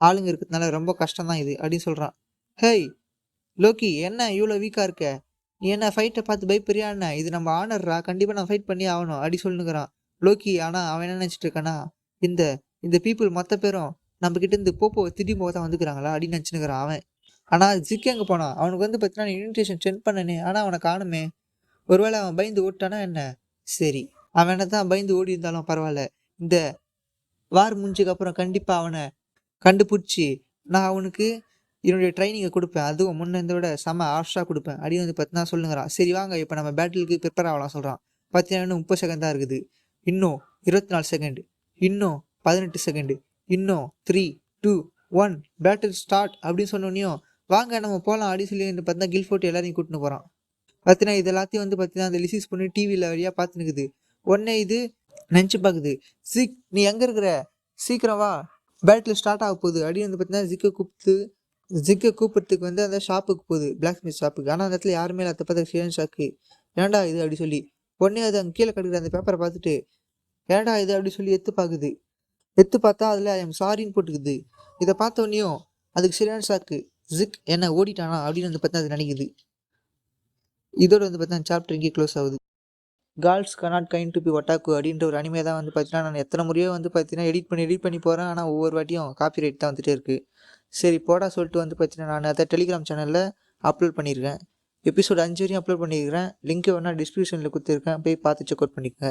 ஆளுங்க இருக்கிறதுனால ரொம்ப கஷ்டம் தான் இது அப்படின்னு சொல்கிறான். ஹேய் லோக்கி, என்ன இவ்வளோ வீக்காக இருக்க? நீ என்ன ஃபைட்டை பார்த்து பயப்படுறியா என்ன? இது நம்ம ஆனர்ரா, கண்டிப்பாக நான் ஃபைட் பண்ணி ஆகணும் அப்படி சொல்லுங்கிறான் லோக்கி. ஆனால் அவன் என்ன நினச்சிட்டு இருக்கானா, இந்த இந்த பீப்புள் மொத்த பேரும் நம்ம கிட்ட இருந்து போப்போவை திடீர்னு போக தான் வந்துக்கிறாங்களா அப்படின்னு நினச்சினுக்கிறான் அவன். ஆனால் ஜிக்கு எங்கே போனான்? அவனுக்கு வந்து பார்த்தீங்கன்னா இன்விடேஷன் சென்ட் பண்ணனே, ஆனால் அவனை காணுமே. ஒருவேளை அவன் பயந்து ஓட்டானா என்ன? சரி, அவன் என்ன தான் பயந்து ஓடி இருந்தாலும் பரவாயில்ல, இந்த வார் முடிஞ்சதுக்கு அப்புறம் கண்டிப்பாக அவனை கண்டுபிடிச்சி நான் அவனுக்கு என்னுடைய ட்ரைனிங்கை கொடுப்பேன். அதுவும் முன்னதை விட செம்ம ஆஷாக கொடுப்பேன் அப்படின்னு வந்து பார்த்தீங்கன்னா சொல்லுங்கிறான். சரி வாங்க இப்போ நம்ம பேட்டிலுக்கு ப்ரிப்பேர் ஆகலாம் சொல்கிறான். பார்த்தீங்கன்னா இன்னும் 30 செகண்ட் தான் இருக்குது. இன்னும் 24 செகண்ட், இன்னும் 18 செகண்ட், இன்னும் 3, 2, 1 பேட்டில் ஸ்டார்ட் அப்படின்னு சொன்னோன்னையும் வாங்க நம்ம போகலாம் அப்படின்னு சொல்லி வந்து பார்த்தீங்கன்னா கில்ஃபோர்ட் எல்லாரையும் கூட்டின்னு போகிறான். பார்த்தீங்கன்னா இது எல்லாத்தையும் வந்து பார்த்தீங்கன்னா அந்த லிசிஸ் பொண்ணு டிவியில் வழியாக பார்த்துனுக்குது. உடனே இது நினச்சி பார்க்குது, நீ எங்கே இருக்கிற, சீக்கிரம் வா, பேட்டில் ஸ்டார்ட் ஆக போகுது அப்படின்னு வந்து பார்த்தீங்கன்னா ஜிக்கை கூப்பிட்றதுக்கு வந்து அந்த ஷாப்புக்கு போகுது, பிளாக் ஸ்மித் ஷாப்புக்கு. ஆனால் அந்த இடத்துல யாருமே இல்லை. அதை பார்த்து ஷேன் ஷாக்கு, ஏன்டா இது அப்படி சொல்லி உடனே அது அங்கே கீழே கிடக்குற அந்த பேப்பரை பார்த்துட்டு ஏன்டா இது அப்படி சொல்லி எத்து பார்த்தா அதில் ஐ எம் சாரின்னு போட்டுக்குது. இதை பார்த்த உடனேயும் அதுக்கு சரியான ஷாக்கு. ஜிக் என்ன ஓடிட்டானா அப்படின்னு வந்து பார்த்தா அது நினைக்குது. இதோட வந்து பார்த்தா சாப்டர் இங்கே க்ளோஸ் ஆகுது. Girls can't kind to be otaku அப்படின்ற ஒரு அனிமே தான் வந்து பார்த்தீங்கன்னா நான் எத்தனை முறையோ வந்து பார்த்தீங்கன்னா எடிட் பண்ணி போகிறேன். ஆனால் ஒவ்வொரு வாட்டியும் காப்பி ரைட் தான் வந்துகிட்டே இருக்குது. சரி போடா சொல்லிட்டு வந்து பார்த்தீங்கன்னா நான் அதை டெலிகிராம் சேனலில் அப்லோட் பண்ணியிருக்கேன். எபிசோட் 5 வரையும் அப்லோட் பண்ணியிருக்கிறேன். லிங்க் வேணால் டிஸ்கிரிப்ஷனில் கொடுத்துருக்கேன், போய் பார்த்து செக் அவுட் பண்ணிக்கோங்க.